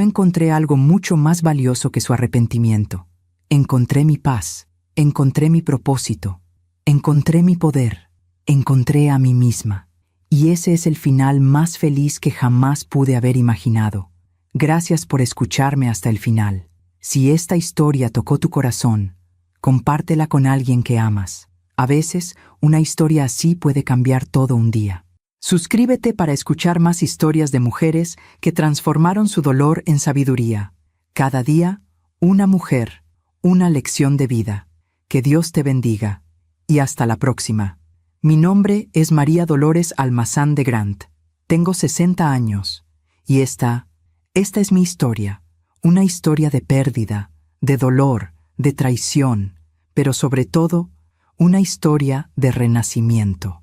encontré algo mucho más valioso que su arrepentimiento. Encontré mi paz, encontré mi propósito, encontré mi poder, encontré a mí misma. Y ese es el final más feliz que jamás pude haber imaginado. Gracias por escucharme hasta el final. Si esta historia tocó tu corazón, compártela con alguien que amas. A veces, una historia así puede cambiar todo un día. Suscríbete para escuchar más historias de mujeres que transformaron su dolor en sabiduría. Cada día, una mujer, una lección de vida. Que Dios te bendiga. Y hasta la próxima. Mi nombre es María Dolores Almazán de Grant. Tengo 60 años. Y esta es mi historia. Una historia de pérdida, de dolor, de traición, pero sobre todo, una historia de renacimiento.